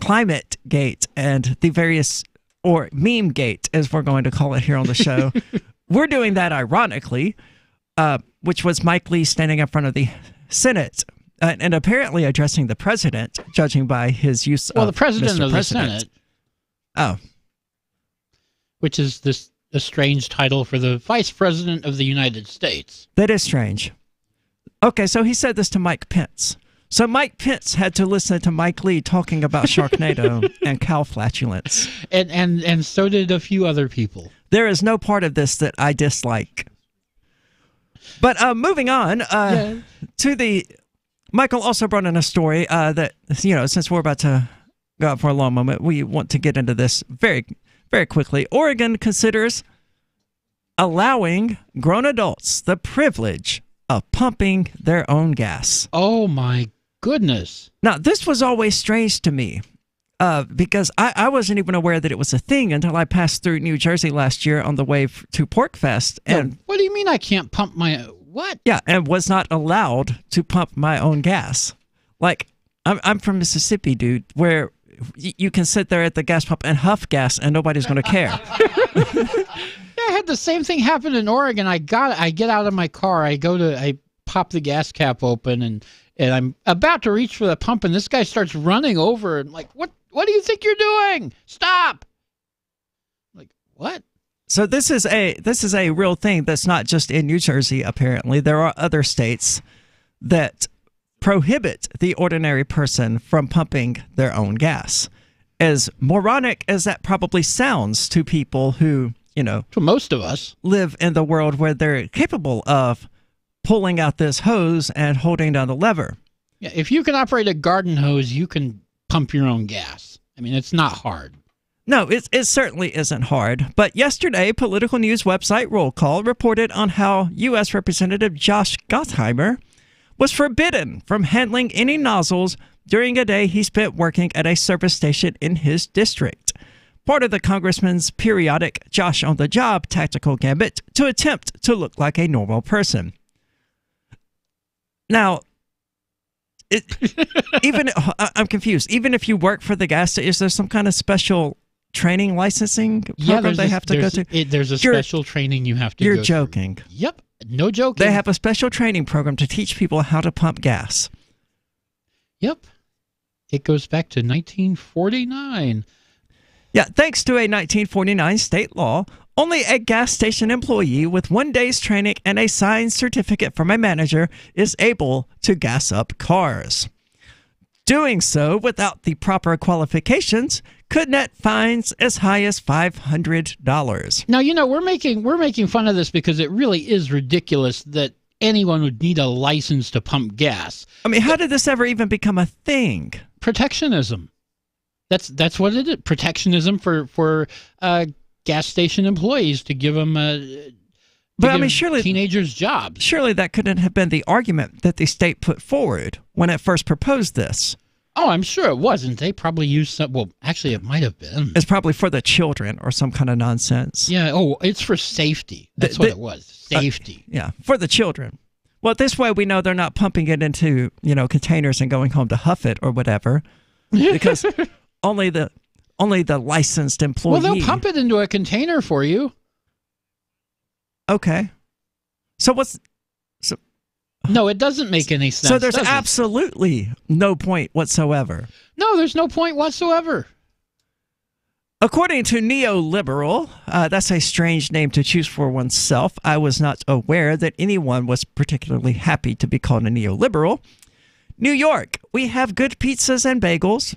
Climate Gate and the various, or Meme Gate, as we're going to call it here on the show. We're doing that ironically, which was Mike Lee standing in front of the Senate and apparently addressing the president, judging by his use of
the president
Mr.
of
President.
the Senate.
Oh.
Which is a strange title for the Vice President of the United States.
That is strange. Okay, so he said this to Mike Pence. So Mike Pence had to listen to Mike Lee talking about Sharknado and cow flatulence.
And so did a few other people.
There is no part of this that I dislike. But moving on to the... Michael also brought in a story that, you know, since we're about to go out for a long moment, we want to get into this very, very quickly. Oregon considers allowing grown adults the privilege of pumping their own gas.
Oh, my goodness.
Now, this was always strange to me because I wasn't even aware that it was a thing until I passed through New Jersey last year on the way to PorcFest. And
what do you mean I can't pump my... What?
Yeah, and was not allowed to pump my own gas. Like, I'm from Mississippi, dude, where you can sit there at the gas pump and huff gas and nobody's going to care.
I had the same thing happen in Oregon. I get out of my car, I pop the gas cap open, and I'm about to reach for the pump, and this guy starts running over and like, what do you think you're doing? Stop! Like, what?
So this is a real thing that's not just in New Jersey, apparently. There are other states that prohibit the ordinary person from pumping their own gas. As moronic as that probably sounds to people who, you know,
to most of us,
live in the world where they're capable of pulling out this hose and holding down the lever.
Yeah, if you can operate a garden hose, you can pump your own gas. I mean, it's not hard.
No, it certainly isn't hard. But yesterday, political news website Roll Call reported on how U.S. Representative Josh Gottheimer was forbidden from handling any nozzles during a day he spent working at a service station in his district. Part of the congressman's periodic Josh on the job tactical gambit to attempt to look like a normal person. Now, I'm confused. Even if you work for the gas station, is there some kind of special training licensing program they have to go to?
There's a special training you have to go
You're joking.
Through. Yep, no joking.
They have a special training program to teach people how to pump gas.
Yep. It goes back to 1949.
Yeah, thanks to a 1949 state law, only a gas station employee with 1 day's training and a signed certificate from a manager is able to gas up cars. Doing so without the proper qualifications could net fines as high as $500.
Now, we're making fun of this because it really is ridiculous that anyone would need a license to pump gas.
I mean, how did this ever even become a thing?
Protectionism. That's what it is. Protectionism for gas station employees to give them
surely
teenagers jobs.
Surely that couldn't have been the argument that the state put forward when it first proposed this.
Oh, I'm sure it wasn't. They probably used some. Well, actually, it might have been.
It's probably for the children or some kind of nonsense.
Yeah. Oh, it's for safety. That's what it was. Safety.
Yeah, for the children. Well, this way we know they're not pumping it into containers and going home to huff it or whatever, because only the licensed employee.
Well, they'll pump it into a container for you.
Okay. So
No, it doesn't make any sense.
So there's absolutely no point whatsoever.
No, there's no point whatsoever.
According to neoliberal, that's a strange name to choose for oneself. I was not aware that anyone was particularly happy to be called a neoliberal. New York, we have good pizzas and bagels.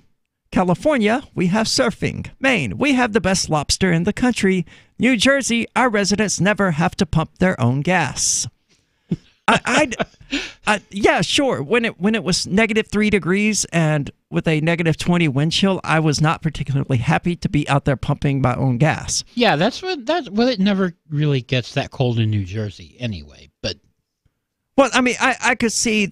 California, we have surfing. Maine, we have the best lobster in the country. New Jersey, our residents never have to pump their own gas. Yeah, sure. When it was -3 degrees and with a -20 wind chill, I was not particularly happy to be out there pumping my own gas.
Yeah, well, it never really gets that cold in New Jersey anyway. But
well, I mean, I could see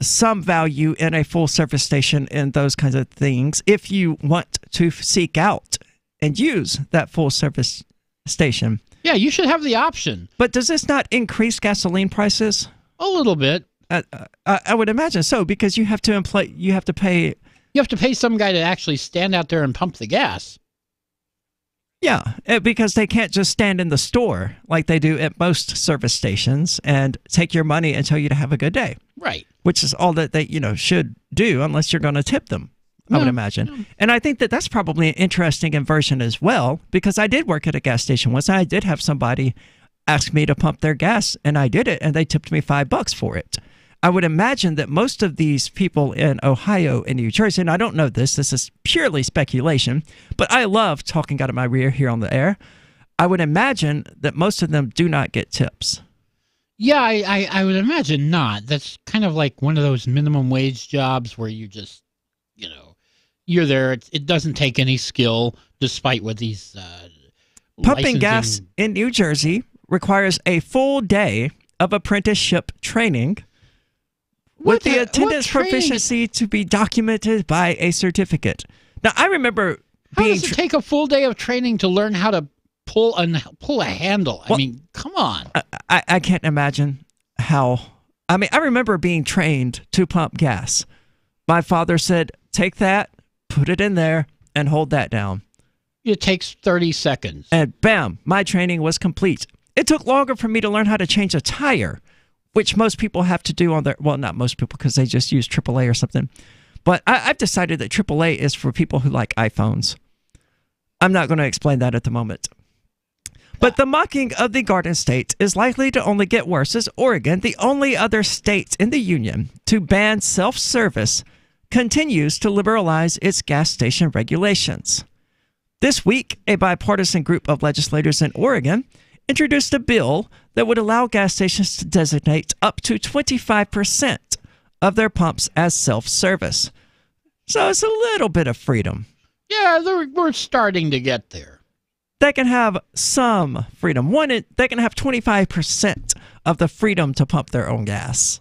some value in a full service station and those kinds of things if you want to seek out and use that full service station.
Yeah, you should have the option.
But does this not increase gasoline prices?
A little bit.
I would imagine so, because you have to pay
some guy to actually stand out there and pump the gas.
Yeah, because they can't just stand in the store like they do at most service stations and take your money and tell you to have a good day.
Right.
Which is all that they should do, unless you're going to tip them. I would imagine. No. And I think that that's probably an interesting inversion as well, because I did work at a gas station once. I did have somebody ask me to pump their gas, and I did it, and they tipped me $5 for it. I would imagine that most of these people in Ohio and New Jersey, and I don't know this is purely speculation, but I love talking out of my rear here on the air. I would imagine that most of them do not get tips.
Yeah, I would imagine not. That's kind of like one of those minimum wage jobs where you just, you're there. It doesn't take any skill, despite what these
pumping gas in New Jersey requires a full day of apprenticeship training with the attendance proficiency to be documented by a certificate. Now, I remember
How does it take a full day of training to learn how to pull a handle? I mean, come on.
I can't imagine how. I mean, I remember being trained to pump gas. My father said, take that, put it in there, and hold that down.
It takes 30 seconds.
And bam, my training was complete. It took longer for me to learn how to change a tire, which most people have to do on their, well, not most people because they just use AAA or something. But I've decided that AAA is for people who like iPhones. I'm not going to explain that at the moment. But the mocking of the Garden State is likely to only get worse as Oregon, the only other state in the union to ban self-service, continues to liberalize its gas station regulations. This week, a bipartisan group of legislators in Oregon introduced a bill that would allow gas stations to designate up to 25% of their pumps as self-service. So it's a little bit of freedom.
Yeah, we're starting to get there.
They can have some freedom. They can have 25% of the freedom to pump their own gas.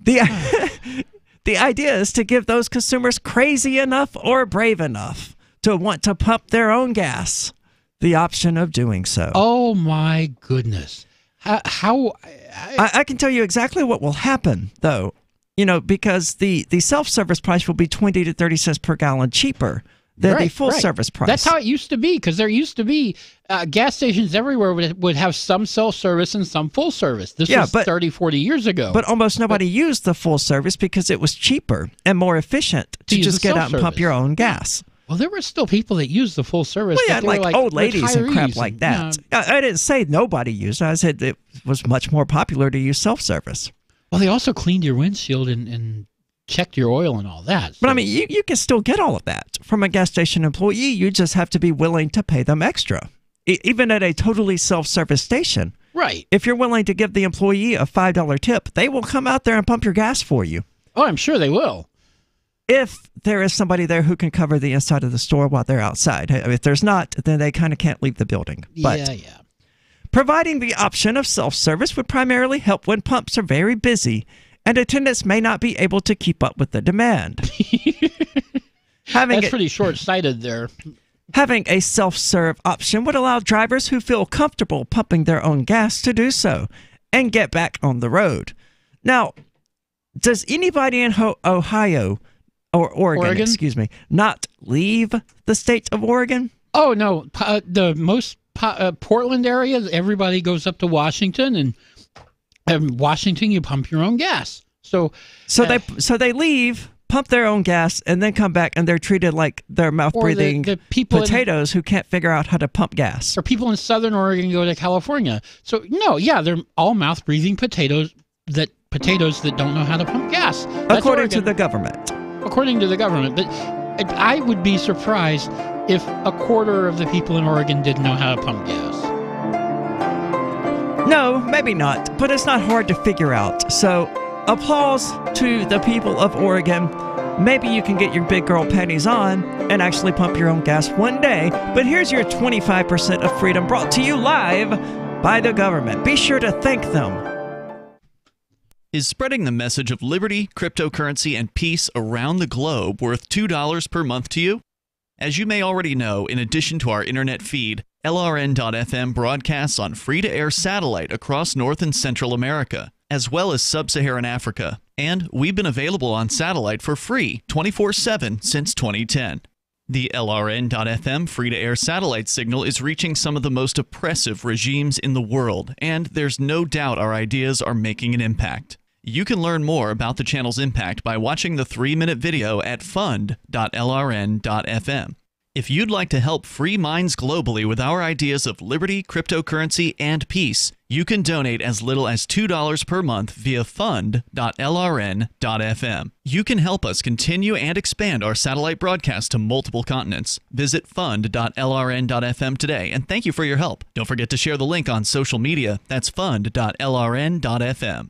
The idea is to give those consumers crazy enough or brave enough to want to pump their own gas the option of doing so.
Oh, my goodness.
I can tell you exactly what will happen, though, because the self-service price will be 20 to 30 cents per gallon cheaper than the full-service price.
That's how it used to be, because there used to be gas stations everywhere would have some self-service and some full-service. This was 30, 40 years ago.
But almost nobody used the full-service because it was cheaper and more efficient to just get out and pump your own gas.
Well, there were still people that used the full service.
Well, yeah, like old ladies and crap like that. I didn't say nobody used it. I said it was much more popular to use self-service.
Well, they also cleaned your windshield and checked your oil and all that.
But I mean, you can still get all of that from a gas station employee. You just have to be willing to pay them extra. Even at a totally self-service station.
Right.
If you're willing to give the employee a $5 tip, they will come out there and pump your gas for you.
Oh, I'm sure they will.
If there is somebody there who can cover the inside of the store while they're outside. If there's not, then they kind of can't leave the building. But
yeah.
Providing the option of self-service would primarily help when pumps are very busy and attendants may not be able to keep up with the demand.
That's pretty short-sighted there.
Having a self-serve option would allow drivers who feel comfortable pumping their own gas to do so and get back on the road. Now, does anybody in Ohio or Oregon, not leave the state of Oregon?
Oh, no. The most Portland area, everybody goes up to Washington, and in Washington, you pump your own gas. So they leave, pump their own gas, and then come back, and they're treated like they're mouth-breathing potatoes who can't figure out how to pump gas. Or people in Southern Oregon go to California. So, no, yeah, they're all mouth-breathing potatoes that don't know how to pump gas.
According to the government.
According to the government. But I would be surprised if a quarter of the people in Oregon didn't know how to pump gas.
No, maybe not, but it's not hard to figure out. So, applause to the people of Oregon. Maybe you can get your big girl panties on and actually pump your own gas one day. But here's your 25% of freedom brought to you live by the government. Be sure to thank them.
Is spreading the message of liberty, cryptocurrency, and peace around the globe worth $2 per month to you? As you may already know, in addition to our internet feed, LRN.FM broadcasts on free-to-air satellite across North and Central America, as well as Sub-Saharan Africa. And we've been available on satellite for free 24/7 since 2010. The LRN.FM free-to-air satellite signal is reaching some of the most oppressive regimes in the world, and there's no doubt our ideas are making an impact. You can learn more about the channel's impact by watching the 3-minute video at fund.lrn.fm. If you'd like to help free minds globally with our ideas of liberty, cryptocurrency, and peace, you can donate as little as $2 per month via fund.lrn.fm. You can help us continue and expand our satellite broadcast to multiple continents. Visit fund.lrn.fm today, and thank you for your help. Don't forget to share the link on social media. That's fund.lrn.fm.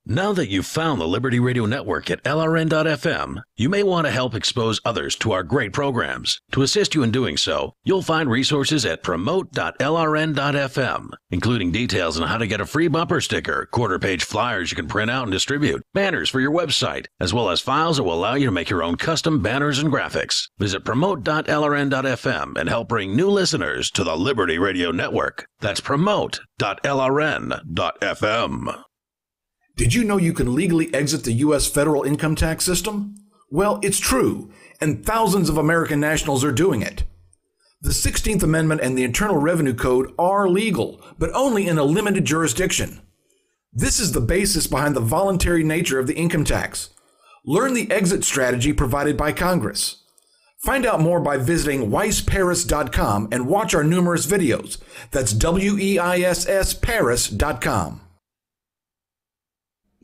Now that you've found the Liberty Radio Network at LRN.FM, you may want to help expose others to our great programs. To assist you in doing so, you'll find resources at promote.lrn.fm, including details on how to get a free bumper sticker, quarter-page flyers you can print out and distribute, banners for your website, as well as files that will allow you to make your own custom banners and graphics. Visit promote.lrn.fm and help bring new listeners to the Liberty Radio Network. That's promote.lrn.fm.
Did you know you can legally exit the U.S. federal income tax system? Well, it's true, and thousands of American nationals are doing it. The 16th Amendment and the Internal Revenue Code are legal, but only in a limited jurisdiction. This is the basis behind the voluntary nature of the income tax. Learn the exit strategy provided by Congress. Find out more by visiting weissparis.com and watch our numerous videos. That's WEISSparis.com.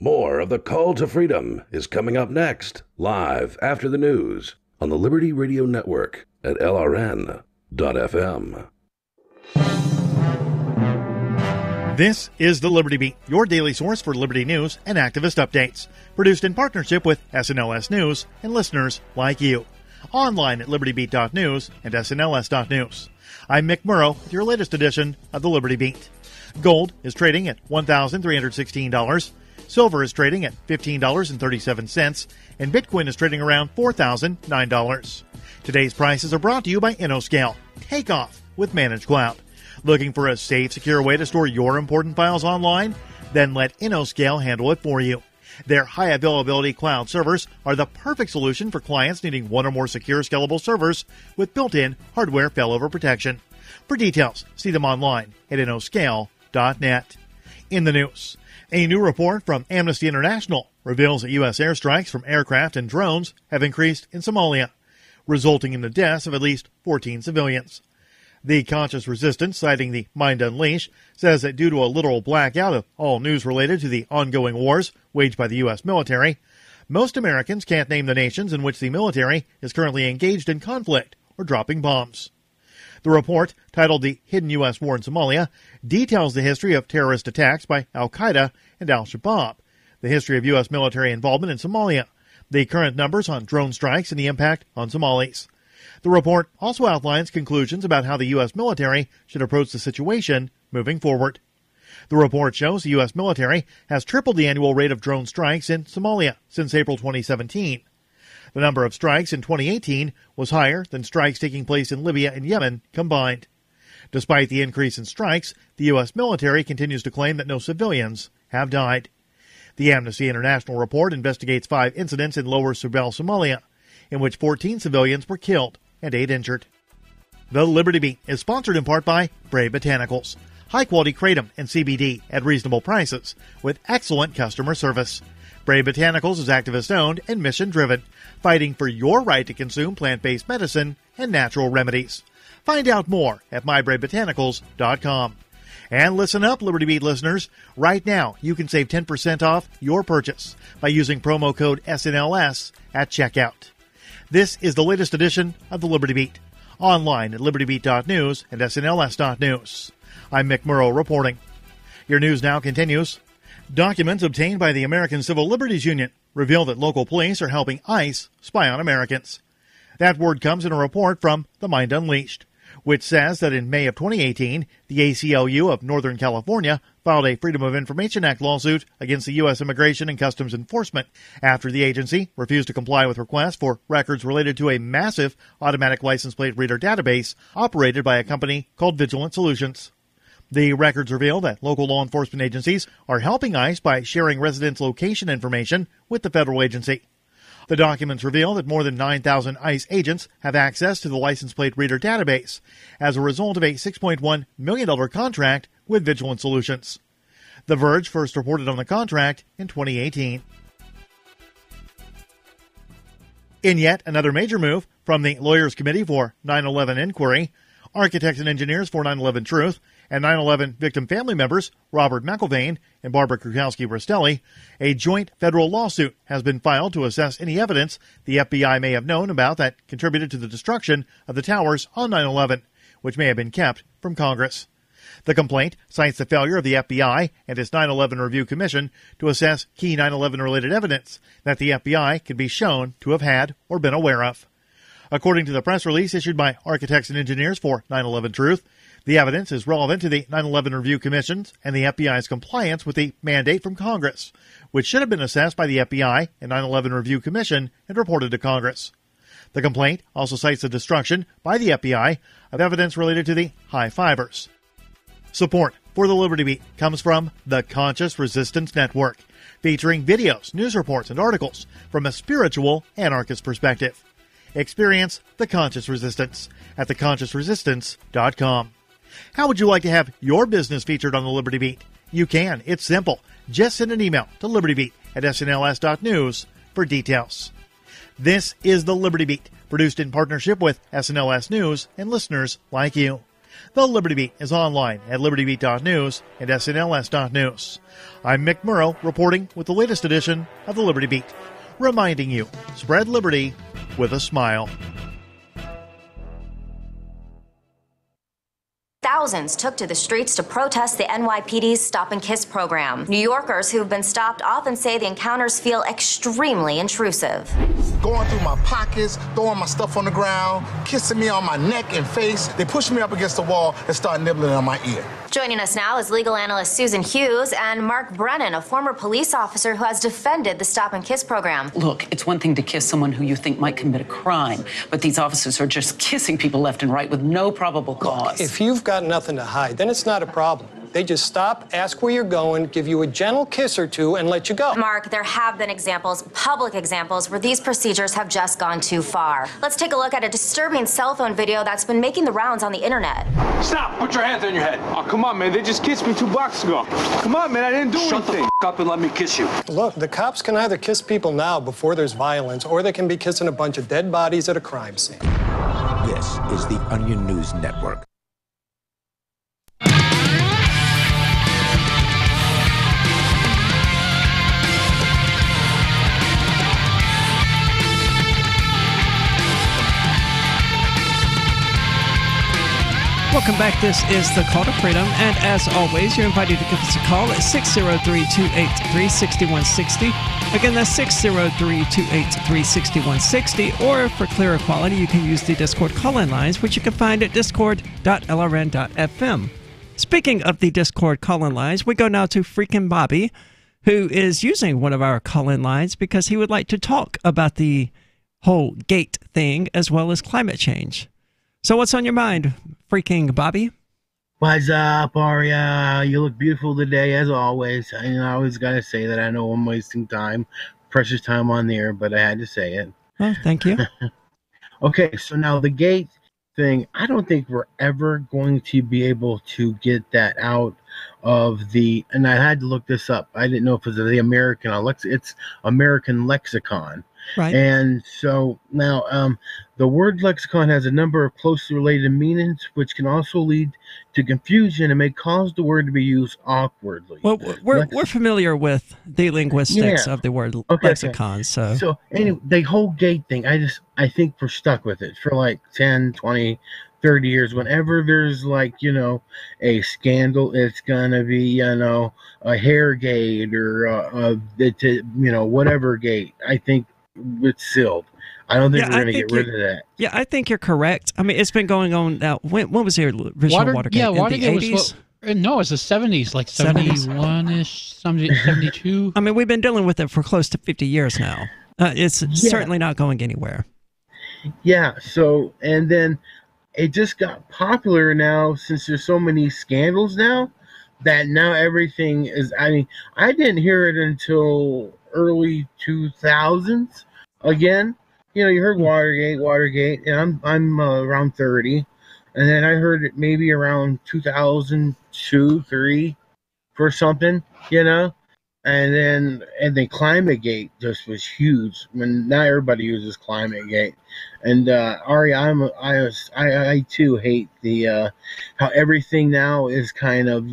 More of the Call to Freedom is coming up next, live after the news on the Liberty Radio Network at LRN.FM.
This is the Liberty Beat, your daily source for liberty news and activist updates. Produced in partnership with SNLS News and listeners like you. Online at libertybeat.news and snls.news. I'm Mick Murrow with your latest edition of the Liberty Beat. Gold is trading at $1,316. Silver is trading at $15.37, and Bitcoin is trading around $4,009. Today's prices are brought to you by InnoScale. Take off with Managed Cloud. Looking for a safe, secure way to store your important files online? Then let InnoScale handle it for you. Their high availability cloud servers are the perfect solution for clients needing one or more secure, scalable servers with built-in hardware failover protection. For details, see them online at InnoScale.net. In the news, a new report from Amnesty International reveals that U.S. airstrikes from aircraft and drones have increased in Somalia, resulting in the deaths of at least 14 civilians. The Conscious Resistance, citing the Mind Unleashed, says that due to a literal blackout of all news related to the ongoing wars waged by the U.S. military, most Americans can't name the nations in which the military is currently engaged in conflict or dropping bombs. The report, titled The Hidden U.S. War in Somalia, details the history of terrorist attacks by al-Qaeda and al-Shabaab, the history of U.S. military involvement in Somalia, the current numbers on drone strikes and the impact on Somalis. The report also outlines conclusions about how the U.S. military should approach the situation moving forward. The report shows the U.S. military has tripled the annual rate of drone strikes in Somalia since April 2017. The number of strikes in 2018 was higher than strikes taking place in Libya and Yemen combined. Despite the increase in strikes, the U.S. military continues to claim that no civilians have died. The Amnesty International report investigates 5 incidents in Lower Subel, Somalia, in which 14 civilians were killed and 8 injured. The Liberty Beat is sponsored in part by Brave Botanicals, high-quality kratom and CBD at reasonable prices with excellent customer service. Brave Botanicals is activist-owned and mission-driven, fighting for your right to consume plant-based medicine and natural remedies. Find out more at mybravebotanicals.com. And listen up, Liberty Beat listeners. Right now, you can save 10% off your purchase by using promo code SNLS at checkout. This is the latest edition of the Liberty Beat, online at libertybeat.news and snls.news. I'm Mick Murrow reporting. Your news now continues. Documents obtained by the American Civil Liberties Union reveal that local police are helping ICE spy on Americans. That word comes in a report from The Mind Unleashed, which says that in May of 2018, the ACLU of Northern California filed a Freedom of Information Act lawsuit against the U.S. Immigration and Customs Enforcement after the agency refused to comply with requests for records related to a massive automatic license plate reader database operated by a company called Vigilant Solutions. The records reveal that local law enforcement agencies are helping ICE by sharing residents' location information with the federal agency. The documents reveal that more than 9,000 ICE agents have access to the license plate reader database as a result of a $6.1 million contract with Vigilant Solutions. The Verge first reported on the contract in 2018. In yet another major move from the Lawyers Committee for 9/11 Inquiry, architects and engineers for 9/11 Truth, and 9/11 victim family members Robert McIlvaine and Barbara Krukowski-Rastelli, a joint federal lawsuit has been filed to assess any evidence the FBI may have known about that contributed to the destruction of the towers on 9/11, which may have been kept from Congress. The complaint cites the failure of the FBI and its 9/11 Review Commission to assess key 9/11-related evidence that the FBI can be shown to have had or been aware of. According to the press release issued by architects and engineers for 9/11 Truth, the evidence is relevant to the 9/11 Review Commission's and the FBI's compliance with the mandate from Congress, which should have been assessed by the FBI and 9/11 Review Commission and reported to Congress. The complaint also cites the destruction by the FBI of evidence related to the high fivers. Support for the Liberty Beat comes from the Conscious Resistance Network, featuring videos, news reports, and articles from a spiritual anarchist perspective. Experience the Conscious Resistance at theconsciousresistance.com. How would you like to have your business featured on the Liberty Beat? You can. It's simple. Just send an email to libertybeat@snls.news for details. This is the Liberty Beat, produced in partnership with SNLS News and listeners like you. The Liberty Beat is online at libertybeat.news and snls.news. I'm Mick Murrow reporting with the latest edition of the Liberty Beat, reminding you, spread liberty with a smile.
Thousands took to the streets to protest the NYPD's Stop and Kiss program. New Yorkers who've been stopped often say the encounters feel extremely intrusive.
Going through my pockets, throwing my stuff on the ground, kissing me on my neck and face. They push me up against the wall and start nibbling on my ear.
Joining us now is legal analyst Susan Hughes and Mark Brennan, a former police officer who has defended the Stop and Kiss program.
Look, it's one thing to kiss someone who you think might commit a crime, but these officers are just kissing people left and right with no probable cause.
If you've got nothing to hide, then it's not a problem. They just stop, ask where you're going, give you a gentle kiss or two, and let you go.
Mark, there have been examples, public examples, where these procedures have just gone too far. Let's take a look at a disturbing cell phone video that's been making the rounds on the internet.
Stop! Put your hands on your head. Oh, come on, man. They just kissed me 2 blocks ago. Come on, man. I didn't do anything. Shut the f*** up and let me kiss you.
Look, the cops can either kiss people now before there's violence, or they can be kissing a bunch of dead bodies at a crime scene.
This is the Onion News Network.
Welcome back. This is the Call to Freedom, and as always, you're invited to give us a call at 603-283-6160. Again, that's 603-283-6160, or for clearer quality, you can use the Discord call-in lines, which you can find at discord.lrn.fm. Speaking of the Discord call-in lines, we go now to freaking Bobby, who is using one of our call-in lines because he would like to talk about the whole gate thing as well as climate change. So what's on your mind, freaking Bobby?
What's up, Aria? You look beautiful today, as always. I always got to say that. I know I'm wasting time, precious time on the air, but I had to say it.
Oh, thank you.
Okay, so now the gate thing, I don't think we're ever going to be able to get that out of the, and I had to look this up. I didn't know if it was the American, it's American Lexicon.
Right.
And so now the word lexicon has a number of closely related meanings, which can also lead to confusion and may cause the word to be used awkwardly.
Well, we're familiar with the linguistics of the word lexicon.
Okay.
So
anyway, the whole gate thing, I think we're stuck with it for like 10, 20, 30 years. Whenever there's like, a scandal, it's going to be, a hair gate or, whatever gate. I think it's sealed. I don't think we're going to get rid of that.
Yeah, I think you're correct. I mean, it's been going on now. When was the original Watergate?
Yeah,
Watergate
in the 80s? No, it's the 70s, like 71-ish, 72.
I mean, we've been dealing with it for close to 50 years now. It's certainly not going anywhere.
Yeah, so, and then it just got popular now since there's so many scandals now, that now everything is, I mean, I didn't hear it until early 2000s again. You heard Watergate, and I'm around 30, and then I heard it maybe around 2002, 3 for something, and then ClimateGate just was huge. I mean, now everybody uses ClimateGate, and Ari, I too hate the how everything now is kind of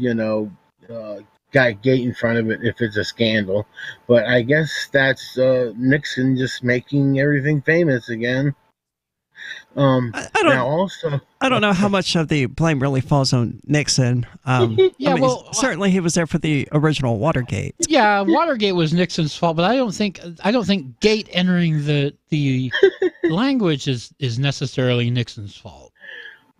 got a gate in front of it if it's a scandal. But I guess that's Nixon just making everything famous again.
I don't know how much of the blame really falls on Nixon. Certainly he was there for the original Watergate.
Yeah, Watergate was Nixon's fault, but I don't think gate entering the language is necessarily Nixon's fault.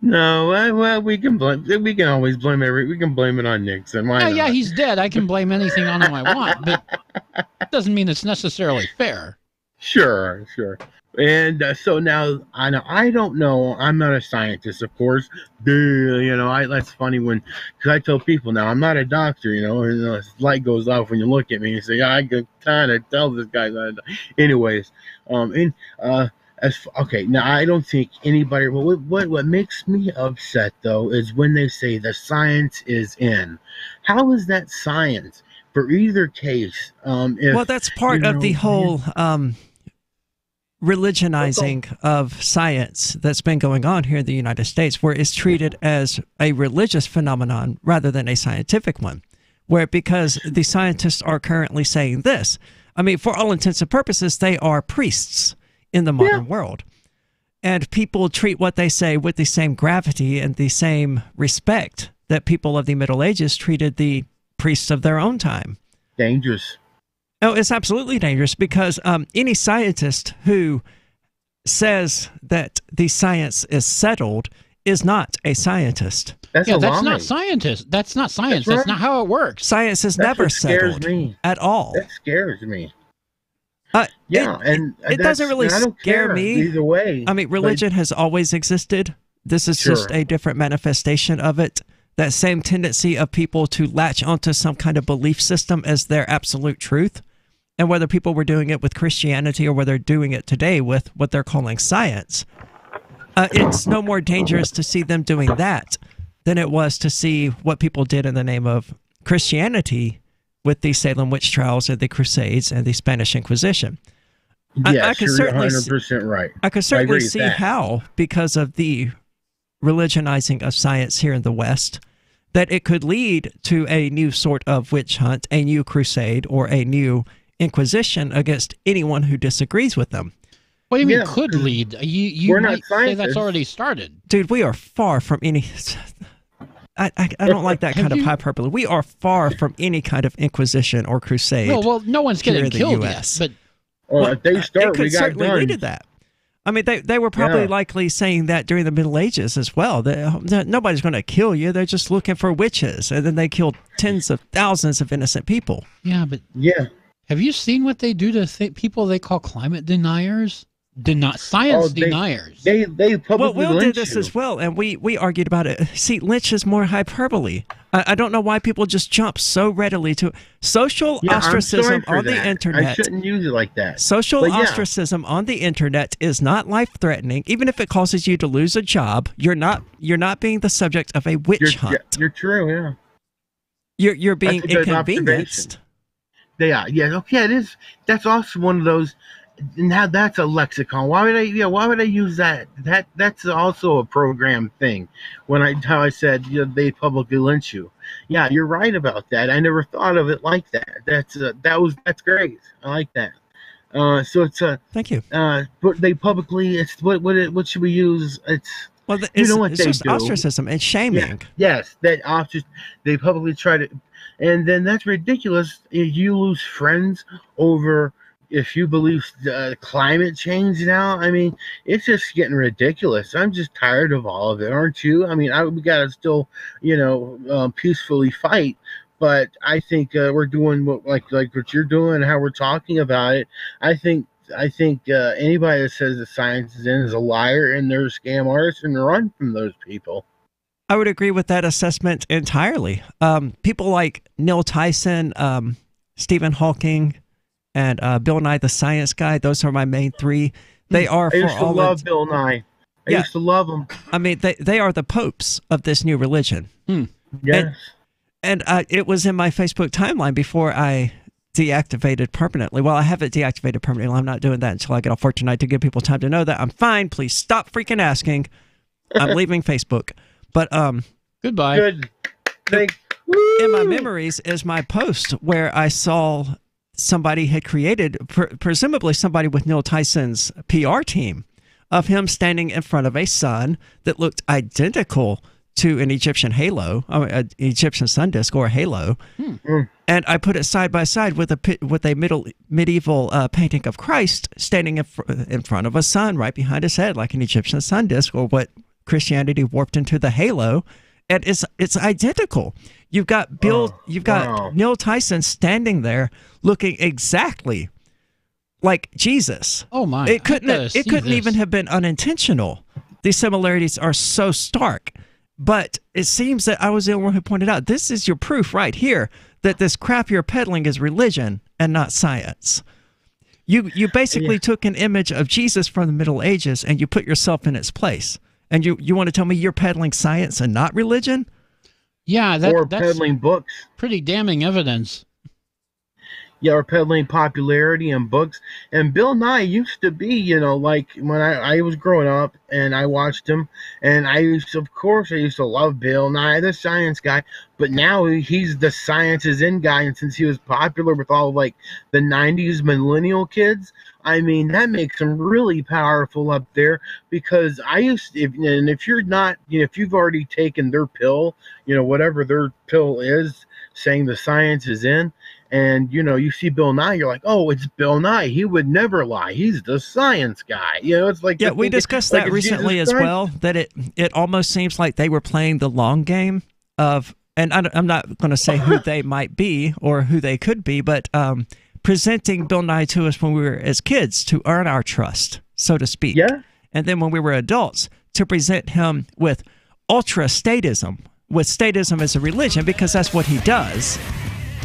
No, well, we can always blame we can blame it on Nixon. Why not?
Yeah, he's dead. I can blame anything on him I want, but it doesn't mean it's necessarily fair.
Sure. And so now, I don't know. I'm not a scientist, of course. That's funny because I tell people now, I'm not a doctor, and the light goes off when you look at me and say, yeah, I can kind of tell this guy's not a doctor. Anyways, now I don't think anybody. What makes me upset though is when they say the science is in. How is that science for either case?
Well, that's part of the whole religionizing of science that's been going on here in the United States, where it's treated as a religious phenomenon rather than a scientific one. Where because the scientists are currently saying this, I mean, for all intents and purposes, they are priests in the modern world. And people treat what they say with the same gravity and the same respect that people of the Middle Ages treated the priests of their own time.
Dangerous.
Oh, it's absolutely dangerous because any scientist who says that the science is settled is not a scientist.
That's not scientist. That's not science. That's not how it works.
Science is never settled at all.
That scares me.
It doesn't really scare me
either way.
I mean, religion has always existed. This is just a different manifestation of it. That same tendency of people to latch onto some kind of belief system as their absolute truth. And whether people were doing it with Christianity or whether they're doing it today with what they're calling science, it's no more dangerous to see them doing that than it was to see what people did in the name of Christianity with the Salem witch trials and the Crusades and the Spanish Inquisition.
Yes,
I can
you're
certainly
100% right.
I can certainly see how, because of the religionizing of science here in the West, that it could lead to a new sort of witch hunt, a new crusade, or a new inquisition against anyone who disagrees with them.
What do you mean could lead? You
We're
might
not
say that's already started.
dude, we are far from any. I don't like that kind of hyperbole. We are far from any kind of inquisition or crusade.
Well, no one's getting killed yet, but
if they start,
it could
we got
certainly
guns.
lead to that. I mean, they were probably likely saying that during the Middle Ages as well. That nobody's going to kill you. They're just looking for witches. And then they killed tens of thousands of innocent people.
Yeah, but have you seen what they do to people they call climate deniers? Science deniers.
They publicly
Will did
lynch
this
you.
as well, and we argued about it. See, lynch is more hyperbole. I don't know why people just jump so readily to social ostracism on the internet.
I shouldn't use it like that.
Social ostracism on the internet is not life-threatening. Even if it causes you to lose a job, you're not being the subject of a witch hunt.
You're true, yeah.
You're being inconvenienced.
Yeah, okay, it is. That's also one of those. Now that's a lexicon. Why would I use that? That's also a program thing. How I said they publicly lynch you. Yeah, you're right about that. I never thought of it like that. That's great. I like that. So it's
thank you.
But they publicly. It's what should we use? It's
it's just ostracism and shaming.
Yes, that they publicly try to, and then that's ridiculous. If you lose friends over. If you believe climate change now, I mean, it's just getting ridiculous. I'm just tired of all of it, aren't you? I mean, we gotta still, peacefully fight. But I think we're doing like what you're doing, how we're talking about it. I think anybody that says the science is in is a liar and they're scam artists, and run from those people.
I would agree with that assessment entirely. People like Neil Tyson, Stephen Hawking, and Bill Nye the Science Guy. Those are my main three. They are.
I used to love Bill Nye. I used to love him.
I mean, they are the popes of this new religion.
Yes.
And it was in my Facebook timeline before I deactivated permanently. Well, I have it deactivated permanently. I'm not doing that until I get off work tonight to give people time to know that I'm fine. Please stop freaking asking. I'm leaving Facebook. But
goodbye.
Good.
In my memories is my post where I saw somebody had created, presumably somebody with Neil Tyson's PR team, of him standing in front of a sun that looked identical to an Egyptian halo, an Egyptian sun disk or a halo. And I put it side by side with a medieval painting of Christ standing in front of a sun right behind his head, like an Egyptian sun disk, or what Christianity warped into the halo. And it's identical. You've got Neil Tyson standing there looking exactly like Jesus.
Oh my!
It couldn't even have been unintentional. These similarities are so stark. But it seems that I was the only one who pointed out, this is your proof right here that this crap you're peddling is religion and not science. You basically took an image of Jesus from the Middle Ages and you put yourself in its place. And you want to tell me you're peddling science and not religion?
Yeah,
or
that's
peddling books.
Pretty damning evidence.
Yeah, or peddling popularity and books. And Bill Nye used to be, like when I was growing up and I watched him, and I used to love Bill Nye, the science guy. But now he's the science is in guy, and since he was popular with all like the 90s millennial kids, I mean, that makes him really powerful up there, because if you're not, if you've already taken their pill, whatever their pill is, saying the science is in, and you see Bill Nye, you're like, oh, it's Bill Nye. He would never lie. He's the science guy. It's like,
yeah, we discussed that recently as well. That it almost seems like they were playing the long game of, and I'm not going to say who they might be or who they could be, but presenting Bill Nye to us when we were as kids to earn our trust, so to speak.
Yeah.
And then when we were adults, to present him with ultra statism, with statism as a religion, because that's what he does.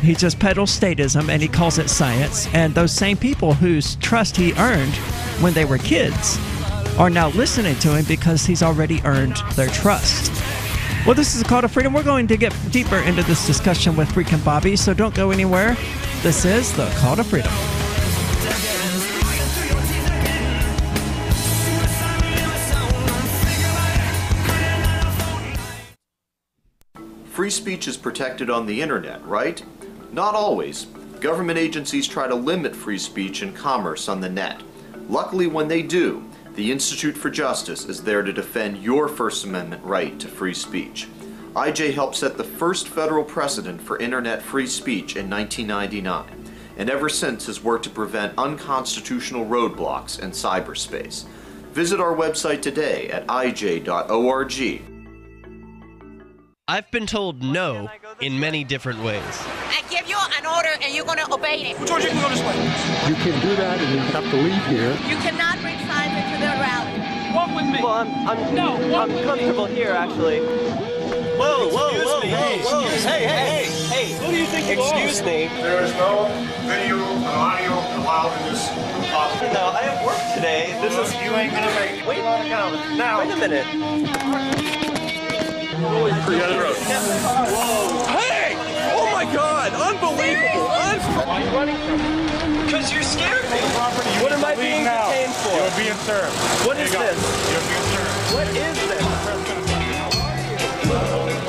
He just peddles statism and he calls it science. And those same people whose trust he earned when they were kids are now listening to him because he's already earned their trust. Well, this is a Call to Freedom. We're going to get deeper into this discussion with Freakin' Bobby, so don't go anywhere. This is the Call to Freedom.
Free speech is protected on the internet, right? Not always. Government agencies try to limit free speech and commerce on the net. Luckily, when they do, The Institute for Justice is there to defend your First Amendment right to free speech. IJ helped set the first federal precedent for internet free speech in 1999, and ever since has worked to prevent unconstitutional roadblocks in cyberspace. Visit our website today at ij.org.
I've been told no in many different ways.
I give you an order and you're going to obey it.
George, you can go this way. You can do that and you have to leave here.
You cannot bring signs into the rally.
Walk with me. Well, I'm comfortable here, actually. Whoa, hey, who do you think you are? Excuse me.
There is no video and audio allowed in this office.
No, I have work today.
You ain't gonna make it.
Wait a minute.
Whoa.
Hey! Oh my God! Unbelievable! Why are you running from me? Because you're scared me. What am I being detained for?
You're being served.
What is this?
You're being served.
What is this?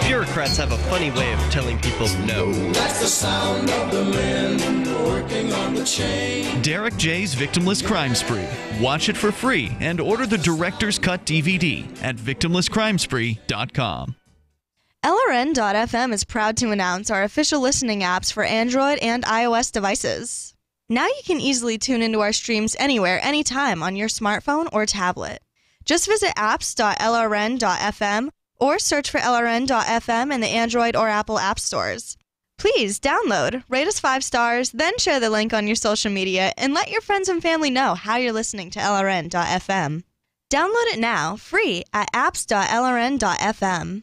Bureaucrats have a funny way of telling people no.
That's the sound of the men working on the chain.
Derek J's Victimless Crime Spree. Watch it for free and order the Director's Cut DVD at victimlesscrimespree.com.
LRN.FM is proud to announce our official listening apps for Android and iOS devices. Now you can easily tune into our streams anywhere, anytime on your smartphone or tablet. Just visit apps.lrn.fm or search for LRN.FM in the Android or Apple app stores. Please download, rate us 5 stars, then share the link on your social media and let your friends and family know how you're listening to LRN.FM. Download it now, free at apps.lrn.fm.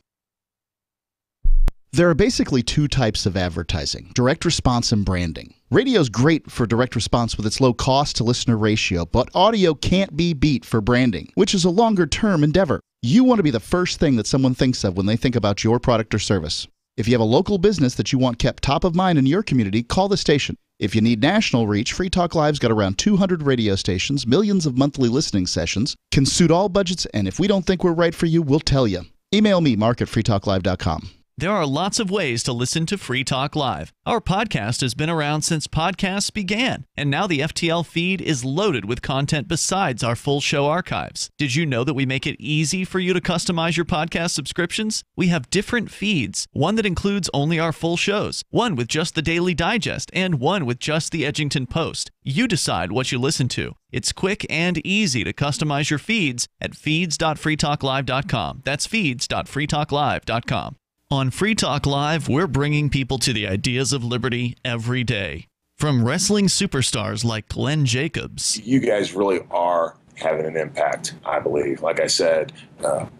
There are basically 2 types of advertising, direct response and branding. Radio's great for direct response with its low cost to listener ratio, but audio can't be beat for branding, which is a longer-term endeavor. You want to be the first thing that someone thinks of when they think about your product or service. If you have a local business that you want kept top of mind in your community, call the station. If you need national reach, Free Talk Live's got around 200 radio stations, millions of monthly listening sessions, can suit all budgets, and if we don't think we're right for you, we'll tell you. Email me, mark@freetalklive.com.
There are lots of ways to listen to Free Talk Live. Our podcast has been around since podcasts began, and now the FTL feed is loaded with content besides our full show archives. Did you know that we make it easy for you to customize your podcast subscriptions? We have different feeds, one that includes only our full shows, one with just the Daily Digest, and one with just the Edgington Post. You decide what you listen to. It's quick and easy to customize your feeds at feeds.freetalklive.com. That's feeds.freetalklive.com. On Free Talk Live, we're bringing people to the ideas of liberty every day. From wrestling superstars like Glenn Jacobs.
You guys really are having an impact, I believe. Like I said,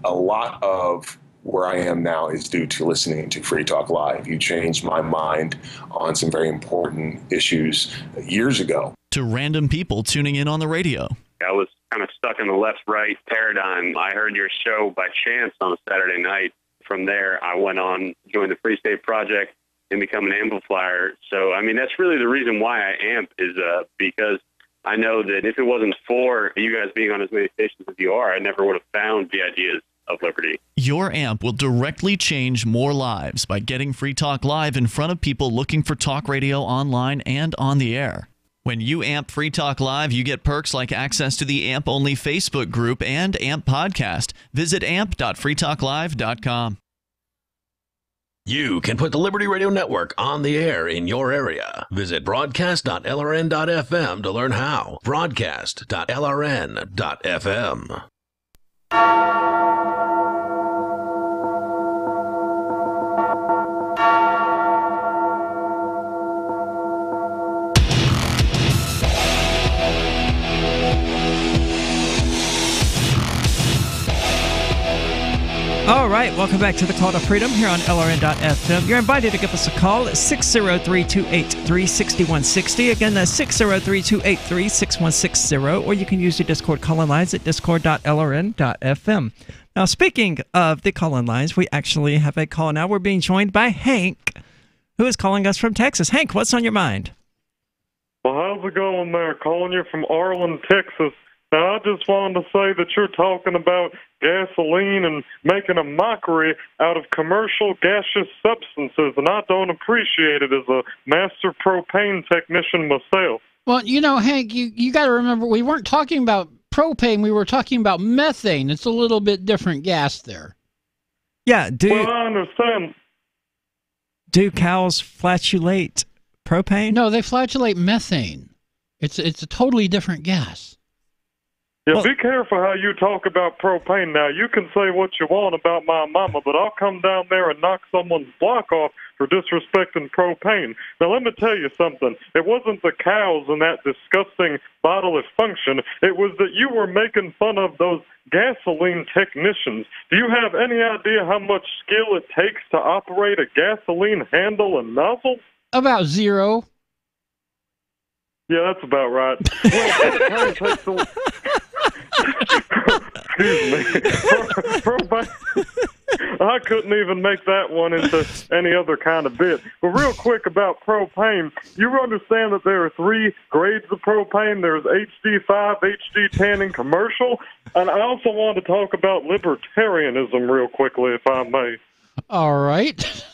a lot of where I am now is due to listening to Free Talk Live. You changed my mind on some very important issues years ago.
To random people tuning in on the radio.
I was kind of stuck in the left-right paradigm. I heard your show by chance on a Saturday night. From there, I went on, joined the Free State Project, and become an amplifier. So, I mean, that's really the reason why I amp is because I know that if it wasn't for you guys being on as many stations as you are, I never would have found the ideas of liberty.
Your amp will directly change more lives by getting Free Talk Live in front of people looking for talk radio online and on the air. When you amp Free Talk Live, you get perks like access to the AMP-only Facebook group and AMP podcast. Visit amp.freetalklive.com.
You can put the Liberty Radio Network on the air in your area. Visit broadcast.lrn.fm to learn how. Broadcast.lrn.fm.
All right, welcome back to the Call to Freedom here on LRN.FM. You're invited to give us a call at 603-283-6160. Again, that's 603-283-6160. Or you can use your Discord call-in lines at discord.lrn.fm. Now, speaking of the call-in lines, we actually have a call now. We're being joined by Hank, who is calling us from Texas. Hank, what's on your mind?
Well, how's it going there? Calling you from Arlen, Texas. Now, I just wanted to say that you're talking about gasoline and making a mockery out of commercial gaseous substances, and I don't appreciate it as a master propane technician myself.
Well, Hank, you got to remember, we weren't talking about propane. We were talking about methane. It's a little bit different gas there.
Yeah.
Well, I understand.
Do cows flatulate propane?
No, they flatulate methane. It's a totally different gas.
Yeah, be careful how you talk about propane now. You can say what you want about my mama, but I'll come down there and knock someone's block off for disrespecting propane. Now, let me tell you something. It wasn't the cows and that disgusting bodily function. It was that you were making fun of those gasoline technicians. Do you have any idea how much skill it takes to operate a gasoline handle and nozzle?
About 0.
Yeah, that's about right. Well, excuse me. I couldn't even make that one into any other kind of bit. But real quick about propane, you understand that there are 3 grades of propane. There's HD5, HD10, and commercial. And I also want to talk about libertarianism real quickly, if I may.
All right.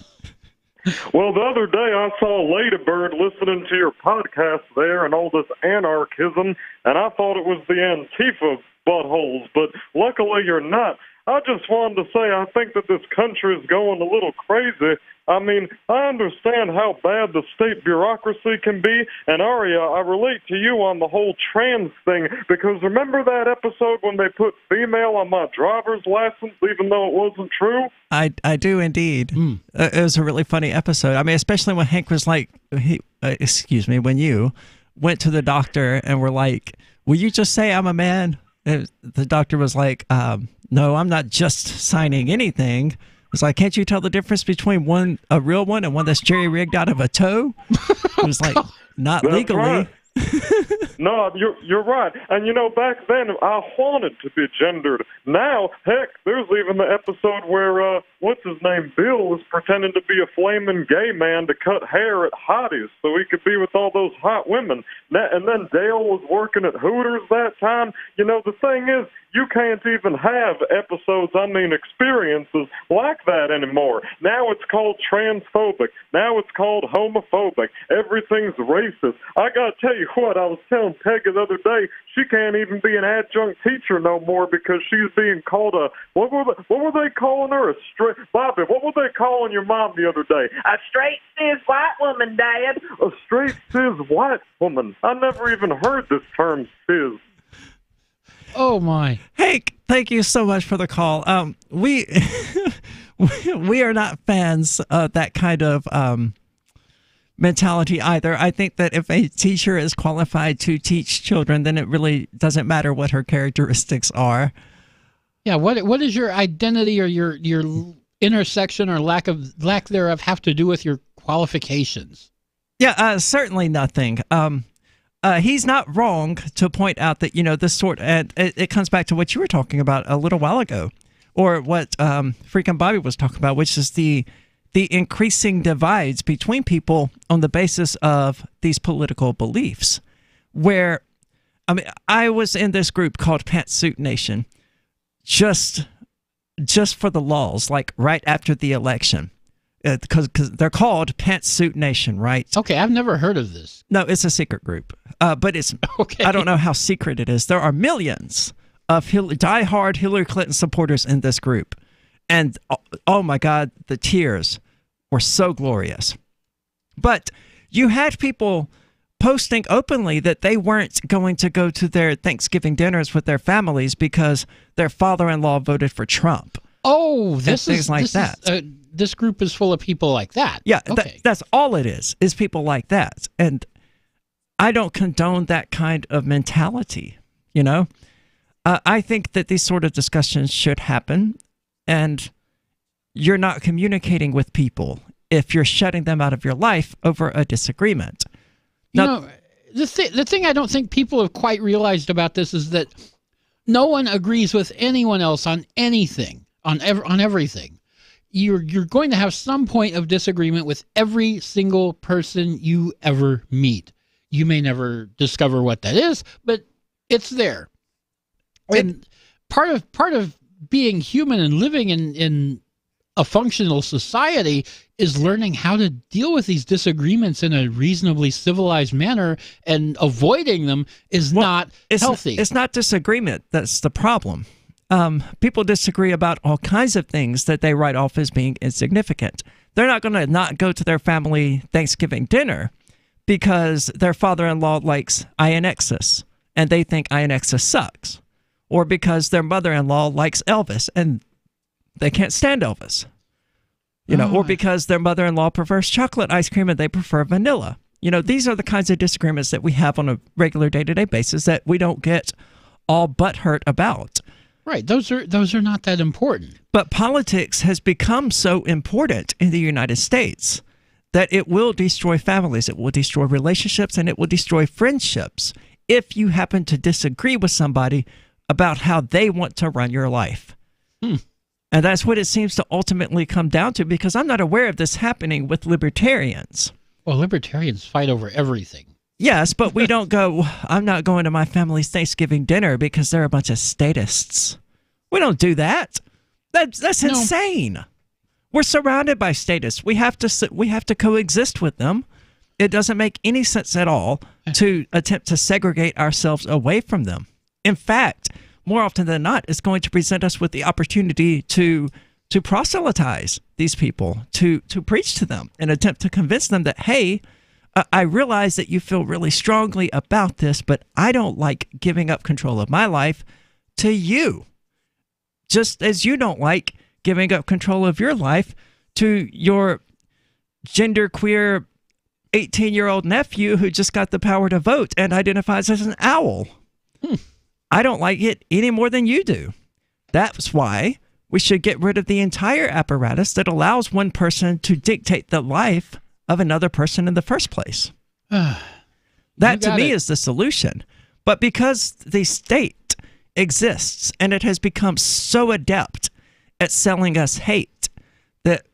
Well, the other day I saw Ladybird listening to your podcast there and all this anarchism, and I thought it was the Antifa buttholes, but luckily you're not. I just wanted to say I think that this country is going a little crazy. I mean, I understand how bad the state bureaucracy can be, and Aria, I relate to you on the whole trans thing, because remember that episode when they put female on my driver's license, even though it wasn't true?
I do indeed. It was a really funny episode. I mean, especially when Hank was like, when you went to the doctor and were like, will you just say I'm a man? And the doctor was like, no, I'm not just signing anything. It's like, can't you tell the difference between a real one and one that's jerry-rigged out of a toe? It was like, not
That's
legally.
Right. No, you're right. And back then I wanted to be gendered. Now, heck, there's even the episode where what's his name, Bill, was pretending to be a flaming gay man to cut hair at Hottie's so he could be with all those hot women. And then Dale was working at Hooters that time. The thing is, you can't even have experiences like that anymore. Now it's called transphobic. Now it's called homophobic. Everything's racist. I gotta tell you what, I was telling Peggy the other day, she can't even be an adjunct teacher no more because she's being called what were they calling her? Bobby, what were they calling your mom the other day?
A straight cis white woman, Dad.
A straight cis white woman. I never even heard this term, cis.
Oh my!
Hank, thank you so much for the call. We are not fans of that kind of mentality either. I think that if a teacher is qualified to teach children, then it really doesn't matter what her characteristics are.
Yeah. What is your identity or your intersection or lack thereof have to do with your qualifications?
Yeah, certainly nothing. He's not wrong to point out that, this sort, and it comes back to what you were talking about a little while ago, or what freaking Bobby was talking about, which is the increasing divides between people on the basis of these political beliefs. Where, I was in this group called Pantsuit Nation, just for the lulz, like right after the election. Because they're called Pantsuit Nation, right?
Okay, I've never heard of this.
No, it's a secret group, but it's okay. I don't know how secret it is. There are millions of diehard Hillary Clinton supporters in this group, and oh my God, the tears were so glorious. But you had people posting openly that they weren't going to go to their Thanksgiving dinners with their families because their father-in-law voted for Trump.
Oh,
things like that.
This group is full of people like that.
Yeah,
okay.
That's all it is people like that. And I don't condone that kind of mentality, I think that these sort of discussions should happen, and you're not communicating with people if you're shutting them out of your life over a disagreement. Now,
the thing I don't think people have quite realized about this is that no one agrees with anyone else on anything, on everything. You're going to have some point of disagreement with every single person you ever meet. You may never discover what that is, but it's there. And part of being human and living in a functional society is learning how to deal with these disagreements in a reasonably civilized manner, and avoiding them is not healthy.
It's not disagreement that's the problem. People disagree about all kinds of things that they write off as being insignificant. They're not going to not go to their family Thanksgiving dinner because their father-in-law likes INXS and they think INXS sucks, or because their mother-in-law likes Elvis and they can't stand Elvis, or because their mother-in-law prefers chocolate ice cream and they prefer vanilla. These are the kinds of disagreements that we have on a regular day-to-day basis that we don't get all butthurt about.
Right. Those are not that important.
But politics has become so important in the United States that it will destroy families, it will destroy relationships, and it will destroy friendships if you happen to disagree with somebody about how they want to run your life. And that's what it seems to ultimately come down to, because I'm not aware of this happening with libertarians.
Well, libertarians fight over everything.
Yes, but we don't go, I'm not going to my family's Thanksgiving dinner because they're a bunch of statists. We don't do that. That's insane. We're surrounded by statists. We have to coexist with them. It doesn't make any sense at all to attempt to segregate ourselves away from them. In fact, more often than not, it's going to present us with the opportunity to proselytize these people, to preach to them and attempt to convince them that, hey, I realize that you feel really strongly about this, but I don't like giving up control of my life to you. Just as you don't like giving up control of your life to your genderqueer 18-year-old nephew who just got the power to vote and identifies as an owl. I don't like it any more than you do. That's why we should get rid of the entire apparatus that allows one person to dictate the life of another person in the first place. That to me is the solution. But because the state exists and it has become so adept at selling us hate that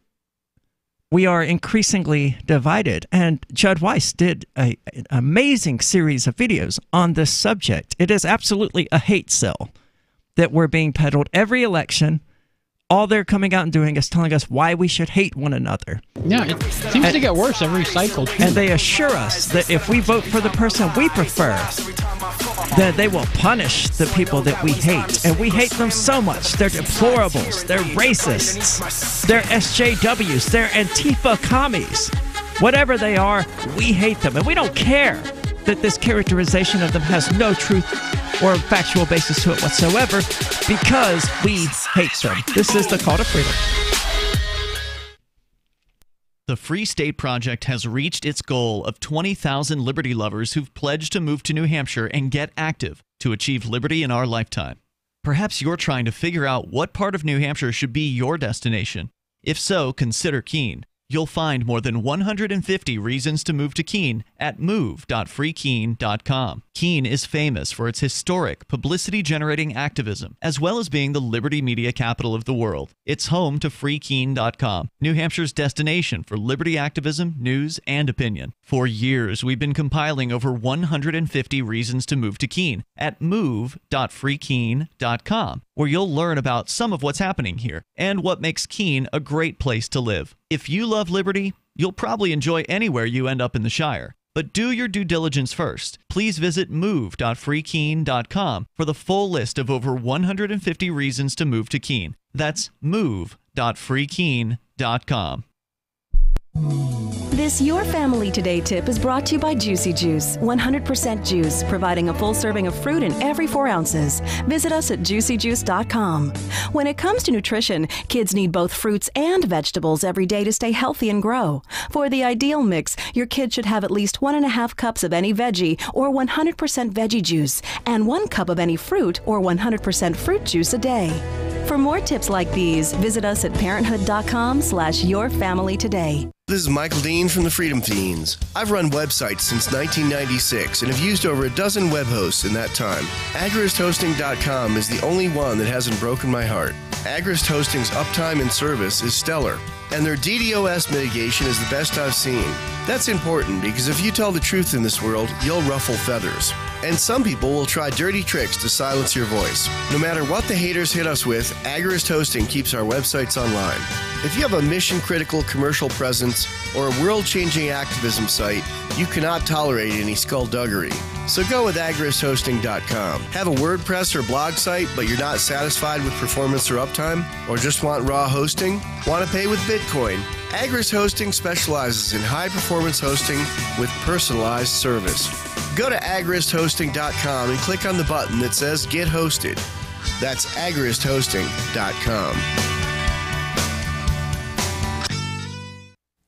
we are increasingly divided. And Judd Weiss did an amazing series of videos on this subject. It is absolutely a hate sell that we're being peddled every election. All they're coming out and doing is telling us why we should hate one another.
Yeah, it seems to get worse every cycle, too.
And they assure us that if we vote for the person we prefer, then they will punish the people that we hate. And we hate them so much. They're deplorables. They're racists. They're SJWs. They're Antifa commies. Whatever they are, we hate them. And we don't care that this characterization of them has no truth or factual basis to it whatsoever, because we hate them. This is the Call to Freedom.
The Free State Project has reached its goal of 20,000 liberty lovers who've pledged to move to New Hampshire and get active to achieve liberty in our lifetime. Perhaps you're trying to figure out what part of New Hampshire should be your destination. If so, consider Keene. You'll find more than 150 reasons to move to Keene at move.freekeene.com. Keene is famous for its historic, publicity-generating activism, as well as being the liberty media capital of the world. It's home to freekeene.com, New Hampshire's destination for liberty activism, news, and opinion. For years, we've been compiling over 150 reasons to move to Keene at move.freekeene.com, where you'll learn about some of what's happening here and what makes Keene a great place to live. If you love liberty, you'll probably enjoy anywhere you end up in the Shire. But do your due diligence first. Please visit move.freekeene.com for the full list of over 150 reasons to move to Keene. That's move.freekeene.com.
This Your Family Today tip is brought to you by Juicy Juice, 100% juice, providing a full serving of fruit in every 4 ounces. Visit us at juicyjuice.com. When it comes to nutrition, kids need both fruits and vegetables every day to stay healthy and grow. For the ideal mix, your kid should have at least 1.5 cups of any veggie or 100% veggie juice, and 1 cup of any fruit or 100% fruit juice a day. For more tips like these, visit us at parenthood.com/yourfamilytoday.
This is Michael Dean from the Freedom Fiends. I've run websites since 1996 and have used over a dozen web hosts in that time. AgristHosting.com is the only one that hasn't broken my heart. Agrist Hosting's uptime and service is stellar, and their DDoS mitigation is the best I've seen. That's important because if you tell the truth in this world, you'll ruffle feathers. And some people will try dirty tricks to silence your voice. No matter what the haters hit us with, Agrist Hosting keeps our websites online. If you have a mission-critical commercial presence or a world-changing activism site, you cannot tolerate any skullduggery. So go with agrishosting.com. Have a WordPress or blog site, but you're not satisfied with performance or uptime? Or just want raw hosting? Want to pay with Bitcoin? Agris Hosting specializes in high-performance hosting with personalized service. Go to agrishosting.com and click on the button that says Get Hosted. That's agrishosting.com.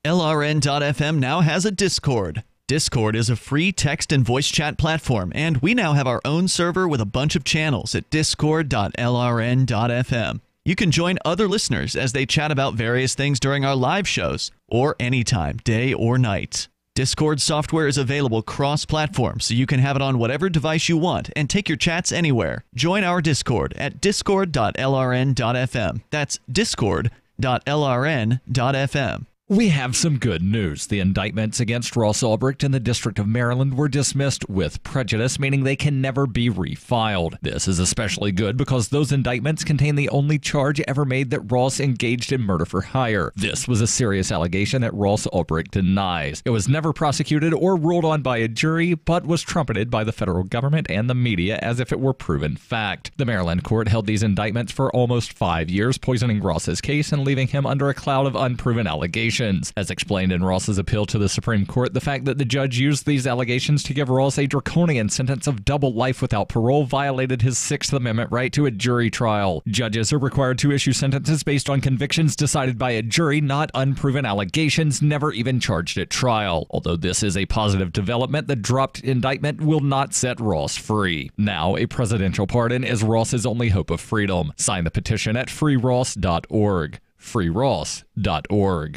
LRN.FM now has a Discord. Discord is a free text and voice chat platform, and we now have our own server with a bunch of channels at discord.lrn.fm. You can join other listeners as they chat about various things during our live shows, or anytime, day or night. Discord software is available cross-platform, so you can have it on whatever device you want and take your chats anywhere. Join our Discord at discord.lrn.fm. That's discord.lrn.fm.
We have some good news. The indictments against Ross Ulbricht in the District of Maryland were dismissed with prejudice, meaning they can never be refiled. This is especially good because those indictments contain the only charge ever made that Ross engaged in murder for hire. This was a serious allegation that Ross Ulbricht denies. It was never prosecuted or ruled on by a jury, but was trumpeted by the federal government and the media as if it were proven fact. The Maryland court held these indictments for almost 5 years, poisoning Ross's case and leaving him under a cloud of unproven allegations. As explained in Ross's appeal to the Supreme Court, the fact that the judge used these allegations to give Ross a draconian sentence of double life without parole violated his Sixth Amendment right to a jury trial. Judges are required to issue sentences based on convictions decided by a jury, not unproven allegations never even charged at trial. Although this is a positive development, the dropped indictment will not set Ross free. Now, a presidential pardon is Ross's only hope of freedom. Sign the petition at freeross.org. freeross.org.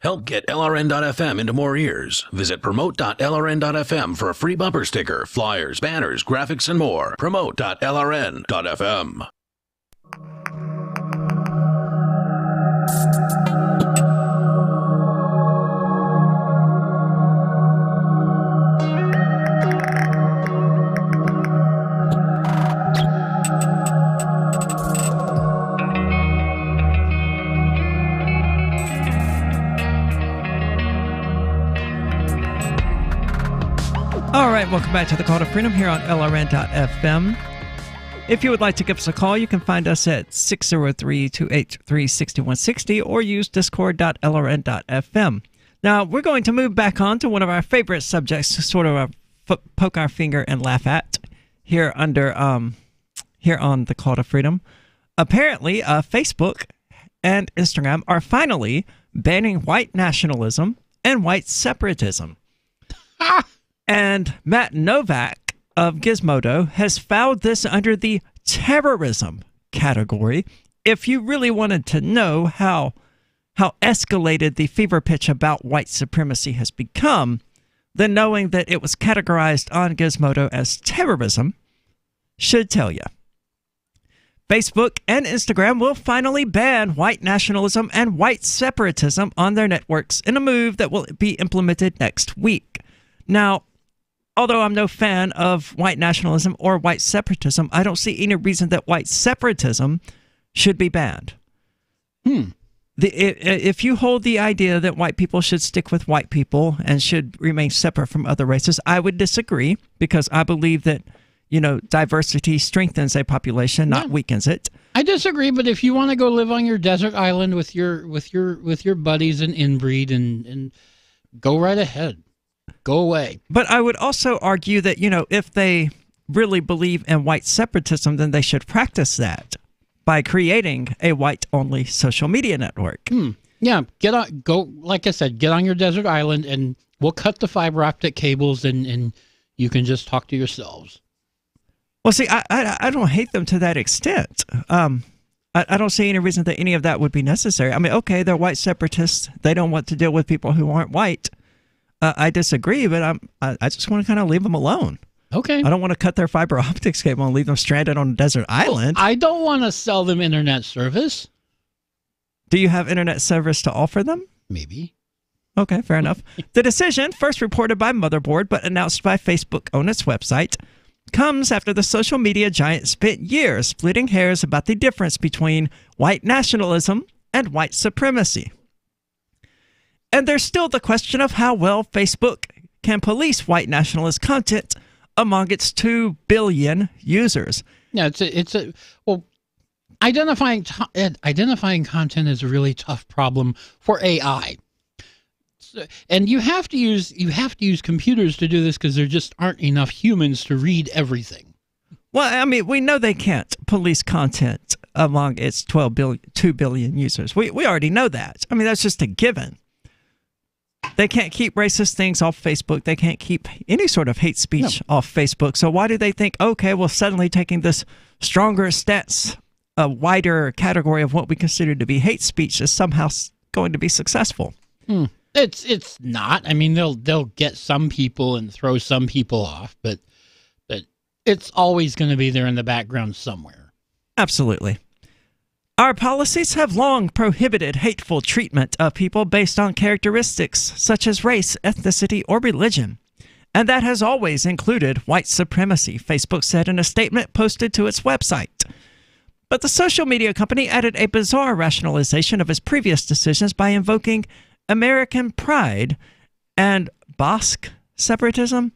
Help get LRN.FM into more ears. Visit promote.lrn.fm for a free bumper sticker, flyers, banners, graphics, and more. Promote.lrn.fm.
All right, welcome back to the Call to Freedom here on LRN.FM. If you would like to give us a call, you can find us at 603-283-6160 or use discord.lrn.fm. Now, we're going to move back on to one of our favorite subjects to sort of poke our finger and laugh at here here on the Call to Freedom. Apparently, Facebook and Instagram are finally banning white nationalism and white separatism. And Matt Novak of Gizmodo has filed this under the terrorism category. If you really wanted to know how escalated the fever pitch about white supremacy has become, then knowing that it was categorized on Gizmodo as terrorism should tell you. Facebook and Instagram will finally ban white nationalism and white separatism on their networks in a move that will be implemented next week. Now, although I'm no fan of white nationalism or white separatism, I don't see any reason that white separatism should be banned. If you hold the idea that white people should stick with white people and should remain separate from other races, I would disagree, because I believe that, diversity strengthens a population, not weakens it.
I disagree, but if you want to go live on your desert island with your buddies and inbreed and go right ahead. Go away.
But I would also argue that, if they really believe in white separatism, then they should practice that by creating a white-only social media network.
Yeah, like I said, get on your desert island and we'll cut the fiber optic cables and you can just talk to yourselves.
Well, see, I don't hate them to that extent. I don't see any reason that any of that would be necessary. I mean, okay, they're white separatists. They don't want to deal with people who aren't white. I disagree, but I just want to kind of leave them alone.
Okay.
I don't want to cut their fiber optics cable and leave them stranded on a desert island.
I don't want to sell them internet service.
Do you have internet service to offer them?
Maybe.
Okay, fair enough. The decision, first reported by Motherboard but announced by Facebook on its website, comes after the social media giant spent years splitting hairs about the difference between white nationalism and white supremacy. And there's still the question of how well Facebook can police white nationalist content among its 2 billion users.
Yeah, well, identifying content is a really tough problem for AI. And you have to use computers to do this because there just aren't enough humans to read everything.
Well, I mean, we know they can't police content among its 2 billion users. We already know that. I mean, that's just a given. They can't keep racist things off Facebook. They can't keep any sort of hate speech off Facebook. So why do they think, okay, well, suddenly taking this stronger stance, a wider category of what we consider to be hate speech is somehow going to be successful?
It's not. I mean, they'll get some people and throw some people off, but it's always going to be there in the background somewhere.
Absolutely. Our policies have long prohibited hateful treatment of people based on characteristics such as race, ethnicity, or religion. And that has always included white supremacy, Facebook said in a statement posted to its website. But the social media company added a bizarre rationalization of its previous decisions by invoking American pride and Basque separatism,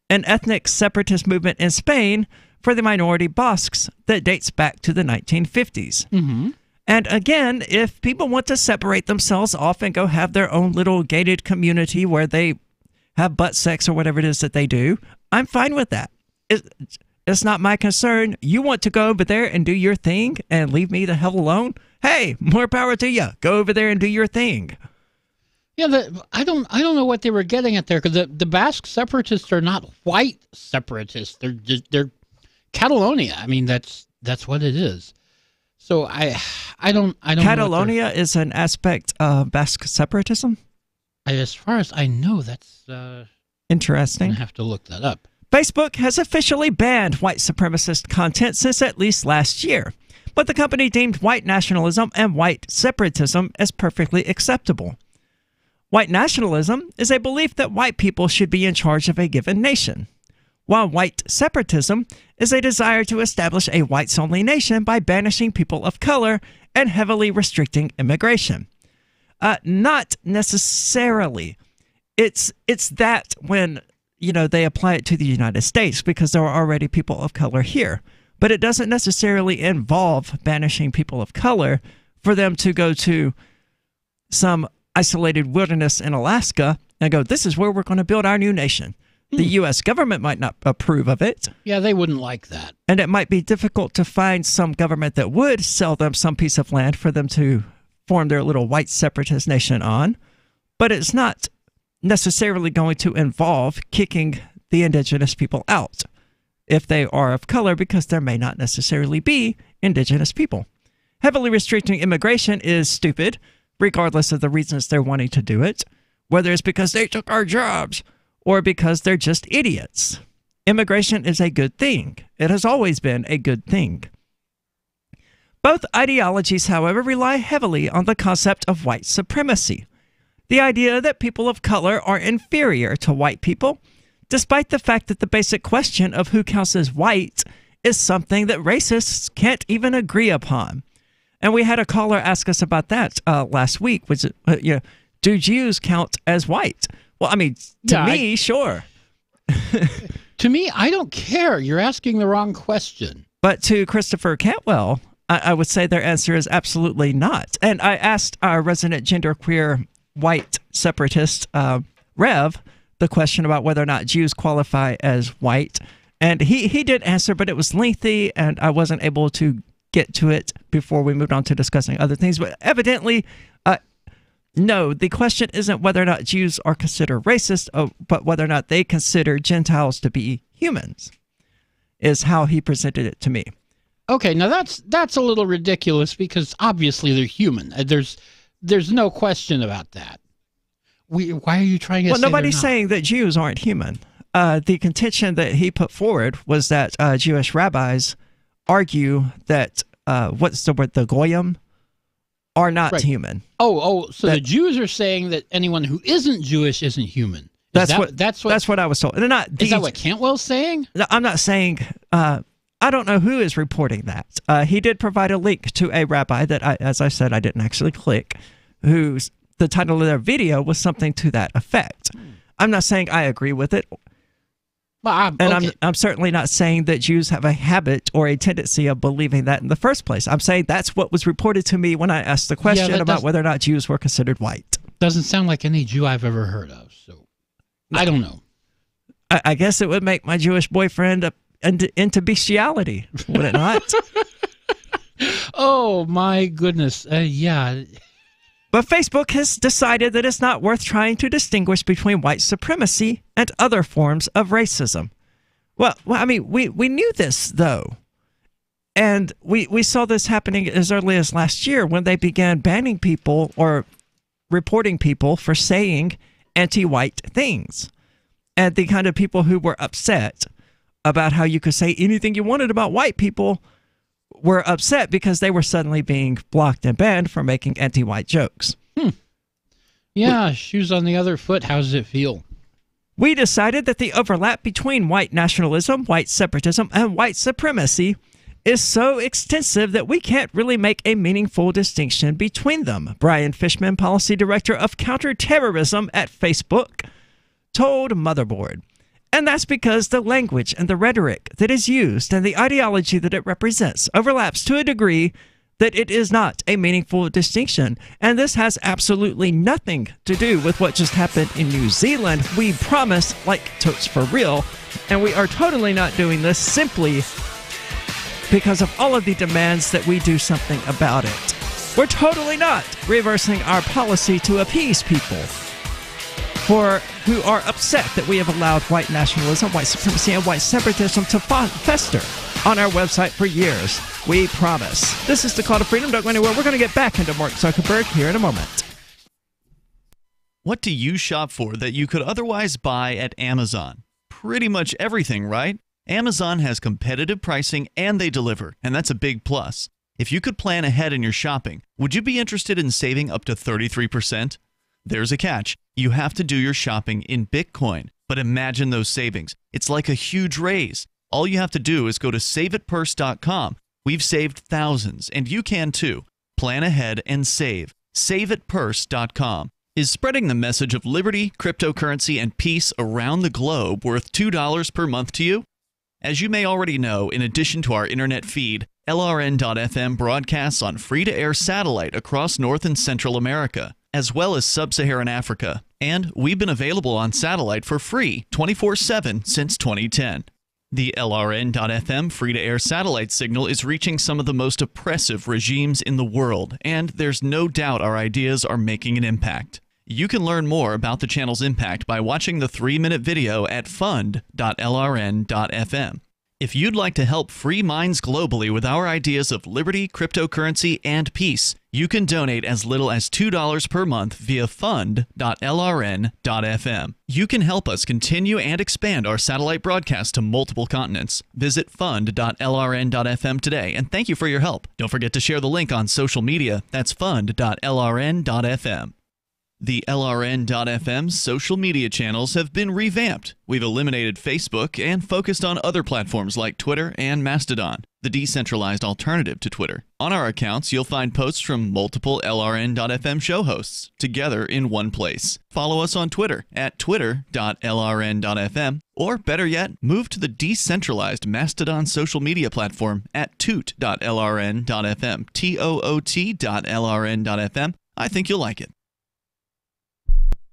an ethnic separatist movement in Spain for the minority Basques that dates back to the 1950s.
Mm-hmm.
And again, if people want to separate themselves off and go have their own little gated community where they have butt sex or whatever it is that they do, I'm fine with that. It's not my concern. You want to go over there and do your thing and leave me the hell alone? Hey, more power to you. Go over there and do your thing.
Yeah, I don't know what they were getting at there, because the Basque separatists are not white separatists. They're Catalonia. I mean, that's what it is. So I don't.
Catalonia is an aspect of Basque separatism.
As far as I know, that's
interesting.
I have to look that up.
Facebook has officially banned white supremacist content since at least last year, but the company deemed white nationalism and white separatism as perfectly acceptable. White nationalism is a belief that white people should be in charge of a given nation, while white separatism is a desire to establish a whites-only nation by banishing people of color and heavily restricting immigration. Not necessarily. It's that when, they apply it to the United States because there are already people of color here. But it doesn't necessarily involve banishing people of color for them to go to some isolated wilderness in Alaska and go, this is where we're going to build our new nation. The U.S. government might not approve of it.
Yeah, they wouldn't like that.
And it might be difficult to find some government that would sell them some piece of land for them to form their little white separatist nation on. But it's not necessarily going to involve kicking the indigenous people out if they are of color, because there may not necessarily be indigenous people. Heavily restricting immigration is stupid, regardless of the reasons they're wanting to do it, whether it's because they took our jobs or because they're just idiots. Immigration is a good thing. It has always been a good thing. Both ideologies, however, rely heavily on the concept of white supremacy, the idea that people of color are inferior to white people, despite the fact that the basic question of who counts as white is something that racists can't even agree upon. And we had a caller ask us about that last week. Do Jews count as white? Well, I mean, to me, sure.
To me, I don't care. You're asking the wrong question.
But to Christopher Cantwell, I would say their answer is absolutely not. And I asked our resident genderqueer white separatist, Rev, the question about whether or not Jews qualify as white. And he did answer, but it was lengthy, and I wasn't able to get to it before we moved on to discussing other things. But evidently, no, the question isn't whether or not Jews are considered racist, but whether or not they consider Gentiles to be humans, is how he presented it to me.
Okay, now that's a little ridiculous, because obviously they're human. There's no question about that. Why are you trying to say
nobody's saying that Jews aren't human. The contention that he put forward was that Jewish rabbis argue that what's the word, the goyim, are not human.
So the Jews are saying that anyone who isn't Jewish isn't human. That's what I was told. They're not.
Is
that what Cantwell's saying?
I'm not saying I don't know who is reporting that. He did provide a link to a rabbi that, as I said, I didn't actually click, whose the title of their video was something to that effect. I'm not saying I agree with it. I'm certainly not saying that Jews have a habit or a tendency of believing that in the first place. I'm saying that's what was reported to me when I asked the question about whether or not Jews were considered white.
Doesn't sound like any Jew I've ever heard of, so I don't know.
I guess it would make my Jewish boyfriend into bestiality, would it not?
Oh, my goodness. Yeah.
But Facebook has decided that it's not worth trying to distinguish between white supremacy and other forms of racism. Well, I mean, we knew this, though. And we saw this happening as early as last year when they began banning people or reporting people for saying anti-white things. And the kind of people who were upset about how you could say anything you wanted about white people were upset because they were suddenly being blocked and banned for making anti-white jokes.
Yeah, shoes on the other foot. How does it feel?
We decided that the overlap between white nationalism, white separatism, and white supremacy is so extensive that we can't really make a meaningful distinction between them. Brian Fishman, Policy Director of Counterterrorism at Facebook, told Motherboard. And that's because the language and the rhetoric that is used and the ideology that it represents overlaps to a degree that it is not a meaningful distinction. And this has absolutely nothing to do with what just happened in New Zealand. We promise, like totes for real, and we are totally not doing this simply because of all of the demands that we do something about it. We're totally not reversing our policy to appease people who are upset that we have allowed white nationalism, white supremacy, and white separatism to fester on our website for years. We promise. This is the Call to Freedom. Don't go anywhere. We're going to get back into Mark Zuckerberg here in a moment.
What do you shop for that you could otherwise buy at Amazon? Pretty much everything, right? Amazon has competitive pricing and they deliver, and that's a big plus. If you could plan ahead in your shopping, would you be interested in saving up to 33%? There's a catch. You have to do your shopping in Bitcoin. But imagine those savings. It's like a huge raise. All you have to do is go to saveitpurse.com. We've saved thousands, and you can too. Plan ahead and save. Saveitpurse.com. Is spreading the message of liberty, cryptocurrency, and peace around the globe worth $2 per month to you? As you may already know, in addition to our internet feed, LRN.FM broadcasts on free-to-air satellite across North and Central America, as well as Sub-Saharan Africa. And we've been available on satellite for free 24/7 since 2010. The LRN.FM free-to-air satellite signal is reaching some of the most oppressive regimes in the world, and there's no doubt our ideas are making an impact. You can learn more about the channel's impact by watching the 3-minute video at fund.lrn.fm. If you'd like to help free minds globally with our ideas of liberty, cryptocurrency, and peace, you can donate as little as $2 per month via fund.lrn.fm. You can help us continue and expand our satellite broadcast to multiple continents. Visit fund.lrn.fm today, and thank you for your help. Don't forget to share the link on social media. That's fund.lrn.fm. The LRN.FM social media channels have been revamped. We've eliminated Facebook and focused on other platforms like Twitter and Mastodon, the decentralized alternative to Twitter. On our accounts, you'll find posts from multiple LRN.FM show hosts together in one place. Follow us on Twitter at twitter.lrn.fm, or better yet, move to the decentralized Mastodon social media platform at toot.lrn.fm, toot.lrn.fm. I think you'll like it.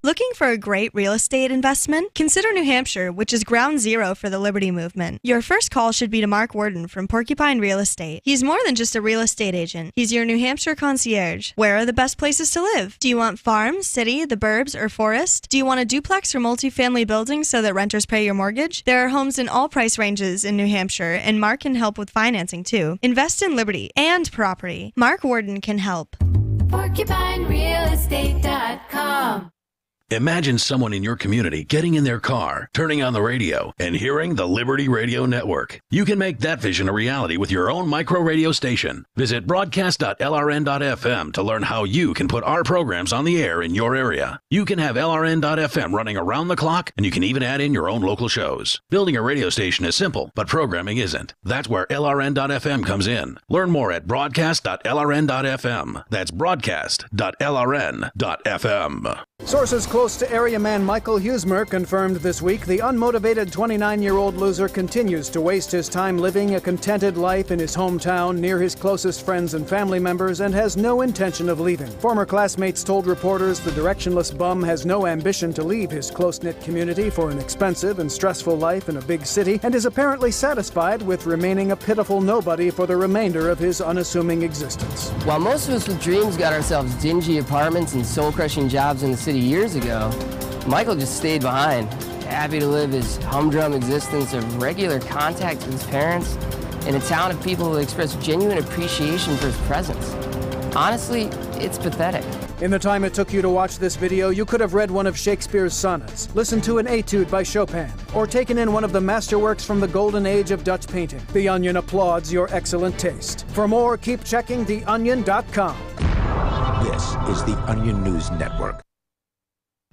Looking for a great real estate investment? Consider New Hampshire, which is ground zero for the Liberty Movement. Your first call should be to Mark Worden from Porcupine Real Estate. He's more than just a real estate agent. He's your New Hampshire concierge. Where are the best places to live? Do you want farm, city, the burbs, or forest? Do you want a duplex or multifamily building so that renters pay your mortgage? There are homes in all price ranges in New Hampshire, and Mark can help with financing too. Invest in liberty and property. Mark Worden can help.
PorcupineRealestate.com.
Imagine someone in your community getting in their car, turning on the radio, and hearing the Liberty Radio Network. You can make that vision a reality with your own micro radio station. Visit broadcast.lrn.fm to learn how you can put our programs on the air in your area. You can have LRN.FM running around the clock, and you can even add in your own local shows. Building a radio station is simple, but programming isn't. That's where LRN.FM comes in. Learn more at broadcast.lrn.fm. That's broadcast.lrn.fm.
Sources close to area man Michael Huesmer confirmed this week the unmotivated 29-year-old loser continues to waste his time living a contented life in his hometown near his closest friends and family members and has no intention of leaving. Former classmates told reporters the directionless bum has no ambition to leave his close-knit community for an expensive and stressful life in a big city and is apparently satisfied with remaining a pitiful nobody for the remainder of his unassuming existence.
While most of us with dreams got ourselves dingy apartments and soul-crushing jobs in the city years ago, Michael just stayed behind, happy to live his humdrum existence of regular contact with his parents in a town of people who express genuine appreciation for his presence. Honestly, it's pathetic.
In the time it took you to watch this video, you could have read one of Shakespeare's sonnets, listened to an etude by Chopin, or taken in one of the masterworks from the golden age of Dutch painting. The Onion applauds your excellent taste. For more, keep checking theonion.com.
This is the Onion News Network.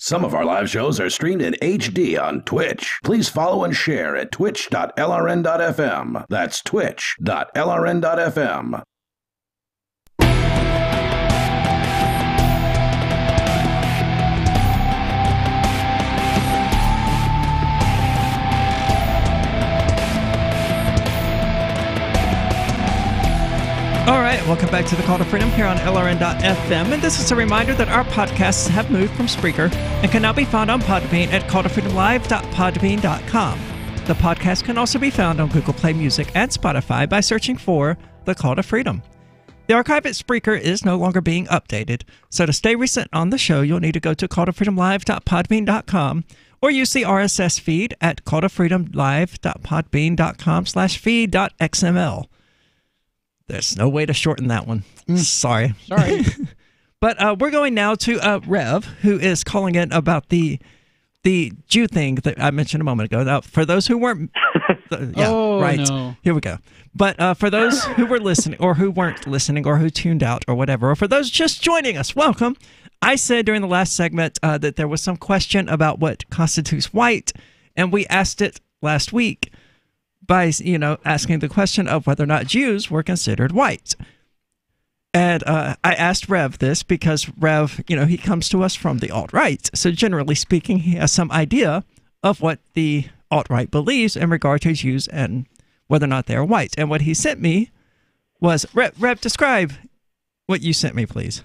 Some of our live shows are streamed in HD on Twitch. Please follow and share at twitch.lrn.fm. That's twitch.lrn.fm.
All right, welcome back to the Call to Freedom here on LRN.FM, and this is a reminder that our podcasts have moved from Spreaker and can now be found on Podbean at calltofreedomlive.podbean.com. The podcast can also be found on Google Play Music and Spotify by searching for The Call to Freedom. The archive at Spreaker is no longer being updated, so to stay recent on the show, you'll need to go to calltofreedomlive.podbean.com or use the RSS feed at calltofreedomlive.podbean.com/feed.xml. There's no way to shorten that one. Sorry. But we're going now to Rev, who is calling in about the Jew thing that I mentioned a moment ago. Now, for those who weren't... No. Here we go. But for those who were listening, or who weren't listening, or who tuned out, or whatever, or for those just joining us, welcome. I said during the last segment that there was some question about what constitutes white, and we asked it last week by, asking the question of whether or not Jews were considered white. And I asked Rev this because Rev, he comes to us from the alt-right. So generally speaking, he has some idea of what the alt-right believes in regard to Jews and whether or not they're white. And what he sent me was, Rev, describe what you sent me, please.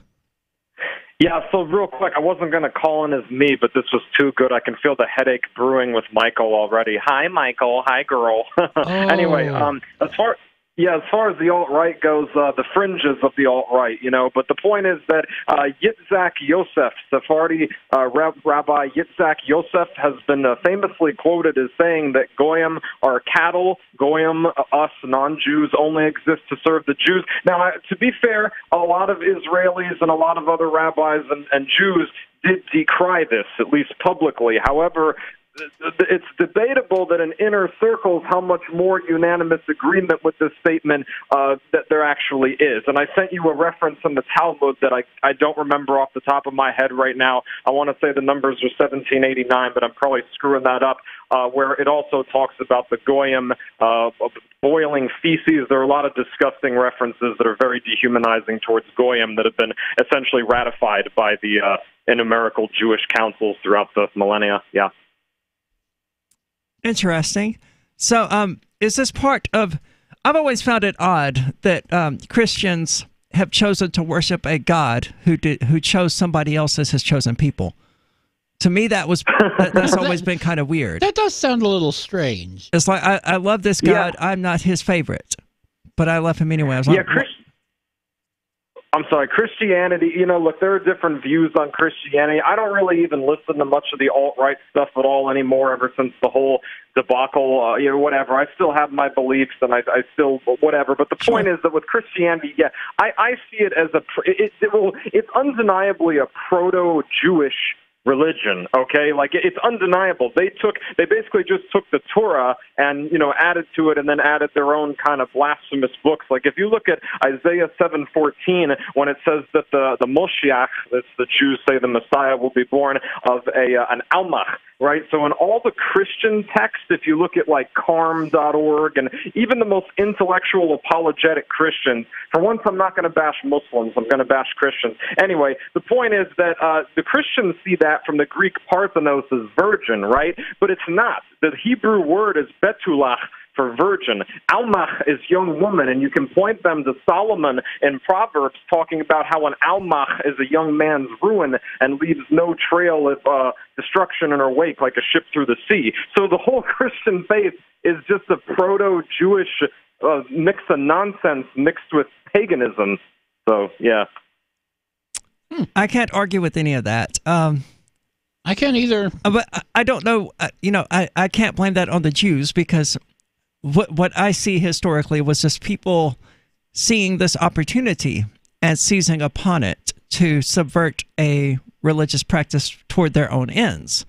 Yeah, so real quick, I wasn't going to call in as me, but this was too good. I can feel the headache brewing with Michael already. Hi, Michael. Hi, girl. Anyway, as far as the alt-right goes, the fringes of the alt-right, but the point is that Yitzhak Yosef, Sephardi Rabbi Yitzhak Yosef, has been famously quoted as saying that Goyim are cattle, Goyim, us non-Jews, only exist to serve the Jews. Now, to be fair, a lot of Israelis and a lot of other rabbis and Jews did decry this, at least publicly. However, it's debatable that in inner circles how much more unanimous agreement with this statement that there actually is. And I sent you a reference in the Talmud that I don't remember off the top of my head right now. I want to say the numbers are 1789, but I'm probably screwing that up, where it also talks about the Goyim boiling feces. There are a lot of disgusting references that are very dehumanizing towards Goyim that have been essentially ratified by the innumerable Jewish councils throughout the millennia. Yeah.
Interesting. So, is this part of... I've always found it odd that Christians have chosen to worship a God who chose somebody else as his chosen people. To me, that's always been kind of weird.
That does sound a little strange.
It's like, I love this God. Yeah. I'm not his favorite, but I love him anyway. I was like,
I'm sorry, Christianity, look, there are different views on Christianity. I don't really even listen to much of the alt-right stuff at all anymore ever since the whole debacle, whatever. I still have my beliefs and I still, whatever. But the point is that with Christianity, I see it as it's undeniably a proto-Jewish religion, okay? Like, it's undeniable. They basically just took the Torah and, added to it and then added their own kind of blasphemous books. Like, if you look at Isaiah 7:14, when it says that the Moshiach, that's the Jews say the Messiah will be born of an Almach, right? So in all the Christian texts, if you look at like carm.org and even the most intellectual apologetic Christians, for once I'm not going to bash Muslims, I'm going to bash Christians. Anyway, the point is that the Christians see that from the Greek Parthenos as virgin, right? But it's not. The Hebrew word is betulach, for virgin. Almach is young woman, and you can point them to Solomon in Proverbs talking about how an almach is a young man's ruin and leaves no trail of destruction in her wake like a ship through the sea. So the whole Christian faith is just a proto-Jewish mix of nonsense mixed with paganism. So, yeah.
I can't argue with any of that.
I can't either.
But I don't know. I can't blame that on the Jews because what I see historically was just people seeing this opportunity and seizing upon it to subvert a religious practice toward their own ends,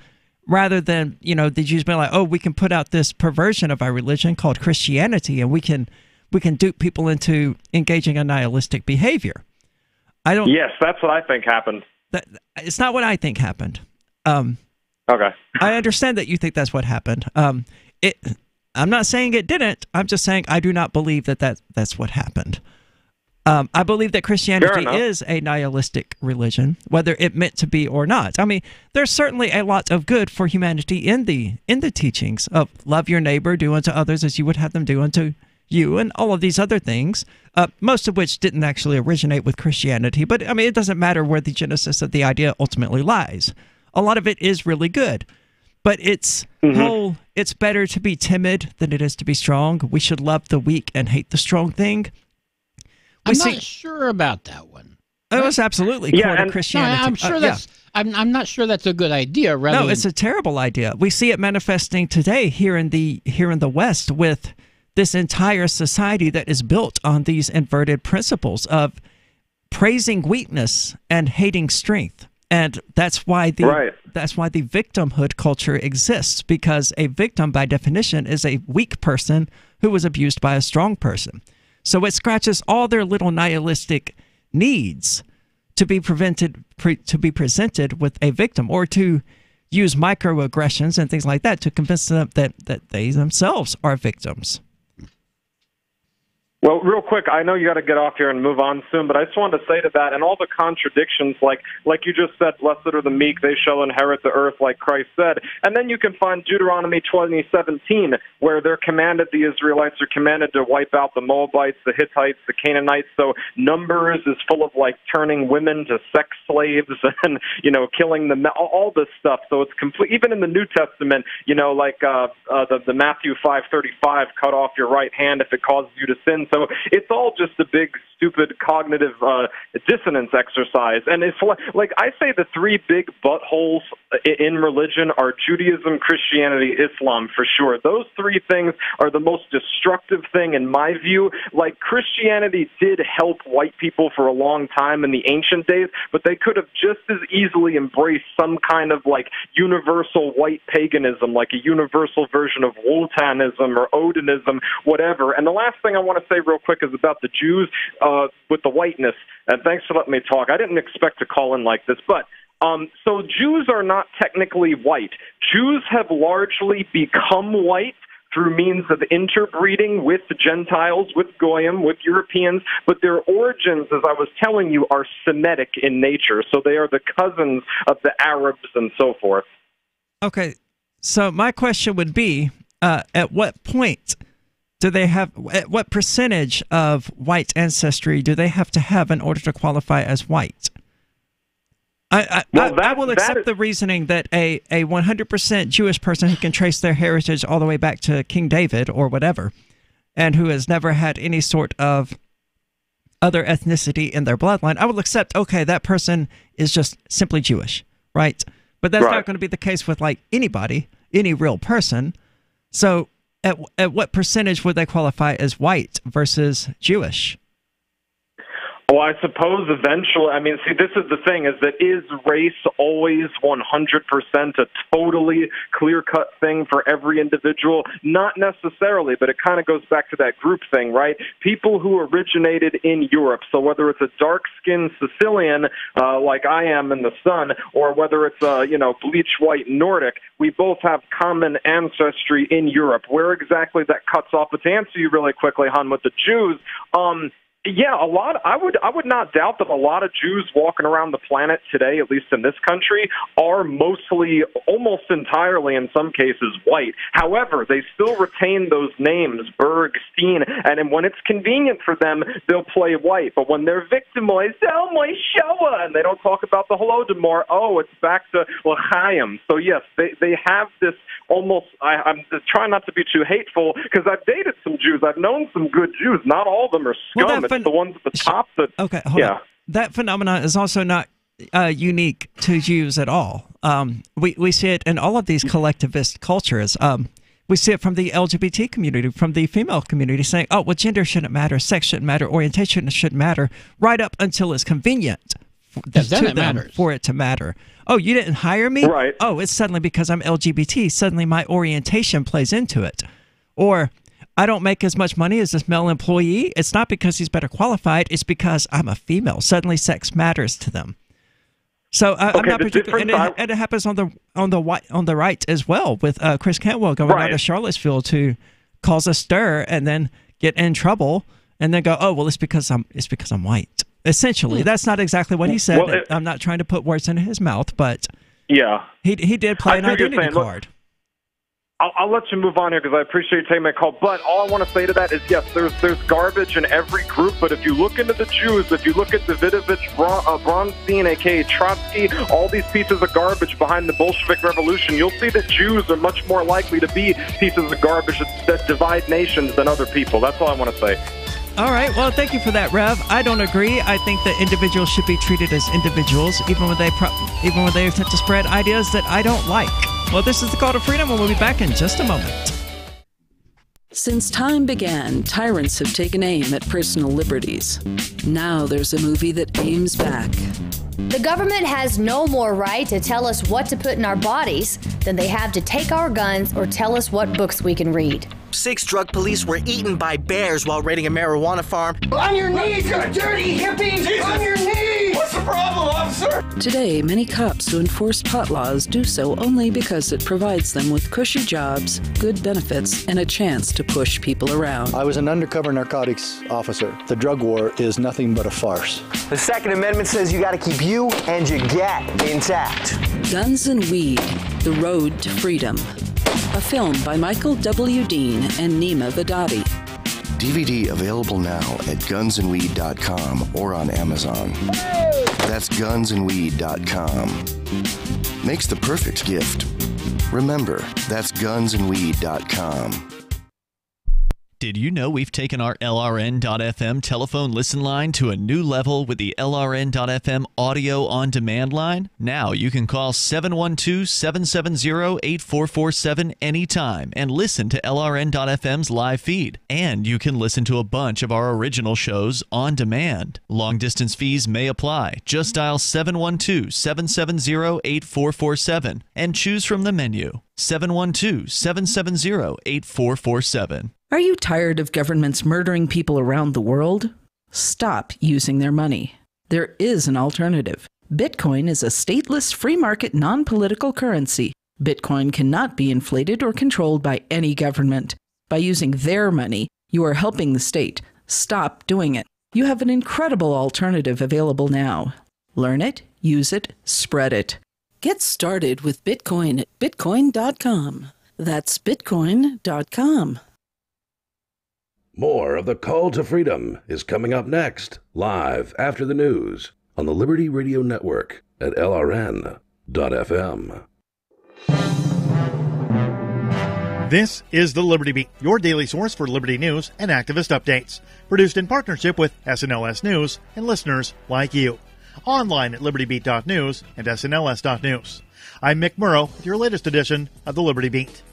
rather than, the Jews being like, oh, we can put out this perversion of our religion called Christianity, and we can dupe people into engaging in nihilistic behavior.
Yes, that's what I think happened.
It's not what I think happened.
Okay.
I understand that you think that's what happened. I'm not saying it didn't. I'm just saying I do not believe that's what happened. I believe that Christianity is a nihilistic religion, whether it meant to be or not. I mean, there's certainly a lot of good for humanity in the teachings of love your neighbor, do unto others as you would have them do unto you, and all of these other things, most of which didn't actually originate with Christianity. But, I mean, it doesn't matter where the genesis of the idea ultimately lies. A lot of it is really good. But it's it's better to be timid than it is to be strong. We should love the weak and hate the strong thing.
I'm not sure about that one.
It was absolutely core to Christianity.
No, I'm sure that's. I'm not sure that's a good idea.
No, it's a terrible idea. We see it manifesting today here in the West with this entire society that is built on these inverted principles of praising weakness and hating strength. And that's why the victimhood culture exists, because a victim, by definition, is a weak person who was abused by a strong person. So it scratches all their little nihilistic needs to be presented with a victim, or to use microaggressions and things like that to convince them that they themselves are victims.
Well, real quick, I know you got to get off here and move on soon, but I just wanted to say to that, and all the contradictions, like you just said, blessed are the meek, they shall inherit the earth, like Christ said. And then you can find Deuteronomy 20:17, where they're commanded, the Israelites are commanded to wipe out the Moabites, the Hittites, the Canaanites. So Numbers is full of like turning women to sex slaves and, killing them, all this stuff. So it's complete. Even in the New Testament, like the Matthew 5:35, cut off your right hand if it causes you to sin. So it's all just a big, stupid cognitive dissonance exercise. And it's like I say the three big buttholes in religion are Judaism, Christianity, Islam, for sure. Those three things are the most destructive thing in my view. Like, Christianity did help white people for a long time in the ancient days, but they could have just as easily embraced some kind of like universal white paganism, like a universal version of Wotanism or Odinism, whatever. And the last thing I want to say real quick is about the Jews with the whiteness. And thanks for letting me talk. I didn't expect to call in like this, but so Jews are not technically white. Jews have largely become white through means of interbreeding with Gentiles, with Goyim, with Europeans, but their origins, as I was telling you, are Semitic in nature. So they are the cousins of the Arabs and so forth.
Okay, so my question would be, at what point do they have, at what percentage of white ancestry do they have to have in order to qualify as white? I will accept the reasoning that a 100% Jewish person who can trace their heritage all the way back to King David or whatever, and who has never had any sort of other ethnicity in their bloodline, I will accept, okay, that person is just simply Jewish, right? But that's not going to be the case with like anybody, any real person. So at what percentage would they qualify as white versus Jewish?
Well, I suppose eventually, I mean, see, this is the thing, is that is race always 100% a totally clear-cut thing for every individual? Not necessarily, but it kind of goes back to that group thing, right? People who originated in Europe, so whether it's a dark-skinned Sicilian like I am in the sun, or whether it's a, bleach-white Nordic, we both have common ancestry in Europe. Where exactly that cuts off, but to answer you really quickly, Han, with the Jews, yeah, a lot. I would not doubt that a lot of Jews walking around the planet today, at least in this country, are mostly, almost entirely in some cases, white. However, they still retain those names, Berg, Steen, and when it's convenient for them, they'll play white. But when they're victimized, oh, my Shoah, and they don't talk about the Holodomor, oh, it's back to L'chaim. So, yes, they have this almost, I'm trying not to be too hateful, because I've dated some Jews. I've known some good Jews. Not all of them are scum. It's the ones at the top that... Okay, hold on.
That phenomenon is also not unique to Jews at all. We see it in all of these collectivist cultures. We see it from the LGBT community, from the female community, saying, oh, well, gender shouldn't matter, sex shouldn't matter, orientation shouldn't matter, right up until it's convenient to them for it to matter. Oh, you didn't hire me? Right. Oh, it's suddenly because I'm LGBT. Suddenly my orientation plays into it. Or I don't make as much money as this male employee. It's not because he's better qualified. It's because I'm a female. Suddenly sex matters to them. So I'm not particular, and it happens on the right as well, with Chris Cantwell going out to Charlottesville to cause a stir and then get in trouble and then go, oh, well, it's because I'm white. Essentially, that's not exactly what he said. Well, I'm not trying to put words into his mouth, but
yeah,
he did play an identity card.
I'll let you move on here because I appreciate you taking my call. But all I want to say to that is, yes, there's garbage in every group. But if you look into the Jews, if you look at Davidovich, Bronstein, a.k.a. Trotsky, all these pieces of garbage behind the Bolshevik Revolution, you'll see that Jews are much more likely to be pieces of garbage that divide nations than other people. That's all I want to say.
All right. Well, thank you for that, Rev. I don't agree. I think that individuals should be treated as individuals, even when they attempt to spread ideas that I don't like. Well, this is the Call to Freedom, and we'll be back in just a moment.
Since time began, tyrants have taken aim at personal liberties. Now there's a movie that aims back.
The government has no more right to tell us what to put in our bodies than they have to take our guns or tell us what books we can read.
6 drug police were eaten by bears while raiding a marijuana farm.
On your knees, you dirty hippie! Jesus. On your knees! What's the problem, officer?
Today, many cops who enforce pot laws do so only because it provides them with cushy jobs, good benefits, and a chance to push people around.
I was an undercover narcotics officer. The drug war is nothing but a farce.
The Second Amendment says you gotta keep you and your gat intact.
Guns and Weed, The Road to Freedom. A film by Michael W. Dean and Nima Vadadi.
DVD available now at gunsandweed.com or on Amazon. That's gunsandweed.com. Makes the perfect gift. Remember, that's gunsandweed.com.
Did you know we've taken our LRN.FM telephone listen line to a new level with the LRN.FM audio on demand line? Now you can call 712-770-8447 anytime and listen to LRN.FM's live feed. And you can listen to a bunch of our original shows on demand. Long distance fees may apply. Just dial 712-770-8447 and choose from the menu. 712-770-8447.
Are you tired of governments murdering people around the world? Stop using their money. There is an alternative. Bitcoin is a stateless, free market, non-political currency. Bitcoin cannot be inflated or controlled by any government. By using their money, you are helping the state. Stop doing it. You have an incredible alternative available now. Learn it, use it, spread it. Get started with Bitcoin at bitcoin.com. That's bitcoin.com.
More of the Call to Freedom is coming up next, live after the news on the Liberty Radio Network at LRN.FM.
This is the Liberty Beat, your daily source for liberty news and activist updates. Produced in partnership with SNLS News and listeners like you. Online at libertybeat.news and snls.news. I'm Mick Murrow with your latest edition of the Liberty Beat.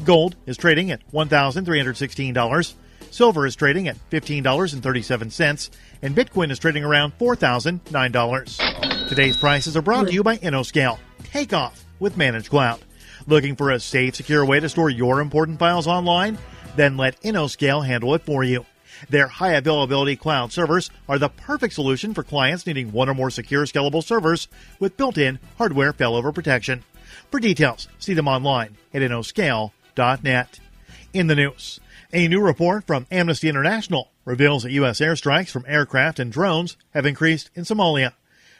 Gold is trading at $1,316. Silver is trading at $15.37, and Bitcoin is trading around $4,009. Today's prices are brought to you by InnoScale. Take off with Managed Cloud. Looking for a safe, secure way to store your important files online? Then let InnoScale handle it for you. Their high-availability cloud servers are the perfect solution for clients needing one or more secure, scalable servers with built-in hardware failover protection. For details, see them online at InnoScale.net. In the news, a new report from Amnesty International reveals that U.S. airstrikes from aircraft and drones have increased in Somalia,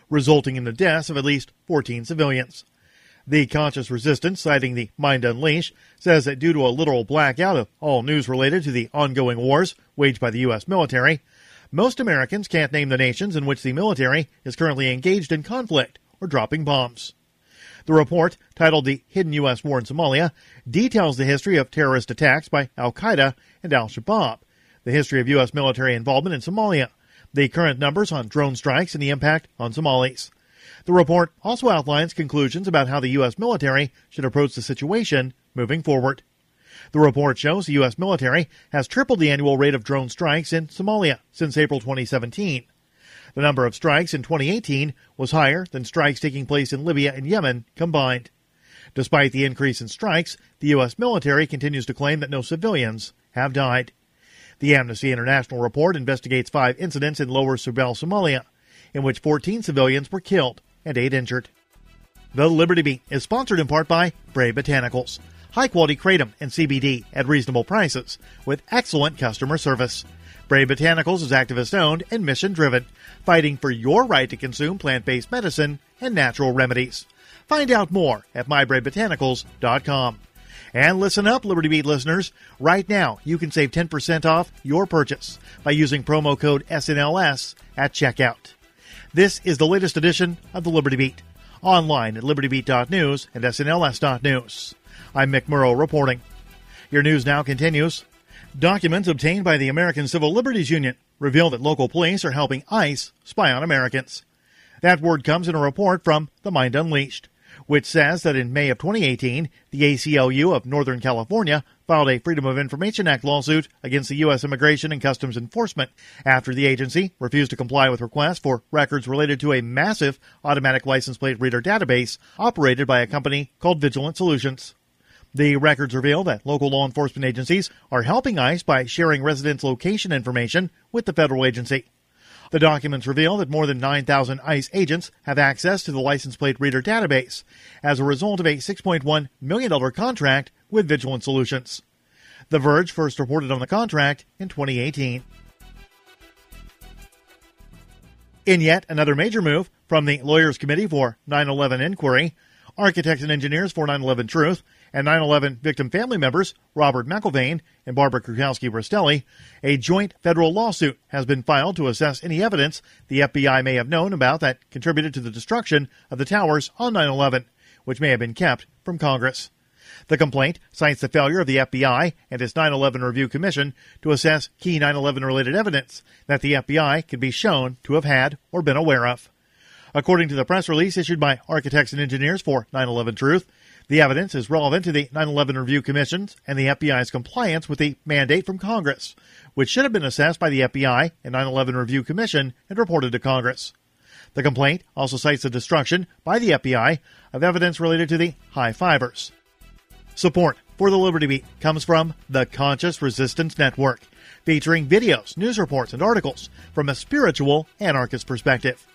resulting in the deaths of at least 14 civilians. The Conscious Resistance, citing the Mind Unleashed, says that due to a literal blackout of all news related to the ongoing wars waged by the U.S. military, most Americans can't name the nations in which the military is currently engaged in conflict or dropping bombs. The report, titled The Hidden U.S. War in Somalia, details the history of terrorist attacks by al-Qaeda and al-Shabaab, the history of U.S. military involvement in Somalia, the current numbers on drone strikes and the impact on Somalis. The report also outlines conclusions about how the U.S. military should approach the situation moving forward. The report shows the U.S. military has tripled the annual rate of drone strikes in Somalia since April 2017. The number of strikes in 2018 was higher than strikes taking place in Libya and Yemen combined. Despite the increase in strikes, the U.S. military continues to claim that no civilians have died. The Amnesty International report investigates 5 incidents in Lower Subel, Somalia, in which 14 civilians were killed and 8 injured. The Liberty Beat is sponsored in part by Brave Botanicals, high-quality kratom and CBD at reasonable prices with excellent customer service. Brave Botanicals is activist-owned and mission-driven, fighting for your right to consume plant-based medicine and natural remedies. Find out more at mybravebotanicals.com. And listen up, Liberty Beat listeners. Right now, you can save 10% off your purchase by using promo code SNLS at checkout. This is the latest edition of the Liberty Beat, online at libertybeat.news and snls.news. I'm Mick Murrow reporting. Your news now continues. Documents obtained by the American Civil Liberties Union reveal that local police are helping ICE spy on Americans. That word comes in a report from The Mind Unleashed, which says that in May of 2018, the ACLU of Northern California filed a Freedom of Information Act lawsuit against the U.S. Immigration and Customs Enforcement after the agency refused to comply with requests for records related to a massive automatic license plate reader database operated by a company called Vigilant Solutions. The records reveal that local law enforcement agencies are helping ICE by sharing residents' location information with the federal agency. The documents reveal that more than 9,000 ICE agents have access to the license plate reader database as a result of a $6.1 million contract with Vigilant Solutions. The Verge first reported on the contract in 2018. In yet another major move from the Lawyers Committee for 9/11 Inquiry, architects and engineers for 9/11 Truth, and 9/11 victim family members Robert McIlvaine and Barbara Krukowski-Rastelli, a joint federal lawsuit has been filed to assess any evidence the FBI may have known about that contributed to the destruction of the towers on 9/11, which may have been kept from Congress. The complaint cites the failure of the FBI and its 9/11 Review Commission to assess key 9/11-related evidence that the FBI can be shown to have had or been aware of. According to the press release issued by architects and engineers for 9/11 Truth, the evidence is relevant to the 9/11 Review Commission's and the FBI's compliance with the mandate from Congress, which should have been assessed by the FBI and 9/11 Review Commission and reported to Congress. The complaint also cites the destruction by the FBI of evidence related to the high fivers. Support for the Liberty Beat comes from the Conscious Resistance Network, featuring videos, news reports, and articles from a spiritual anarchist perspective.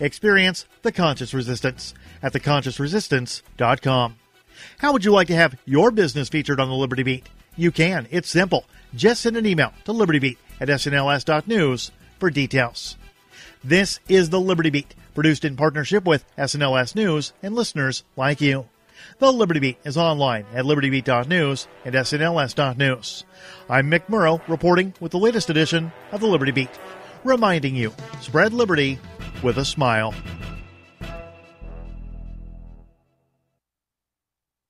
Experience the Conscious Resistance at theconsciousresistance.com. How would you like to have your business featured on the Liberty Beat? You can. It's simple. Just send an email to libertybeat@snls.news for details. This is the Liberty Beat, produced in partnership with SNLS News and listeners like you. The Liberty Beat is online at libertybeat.news and snls.news. I'm Mick Murrow reporting with the latest edition of the Liberty Beat, reminding you, spread liberty with a smile.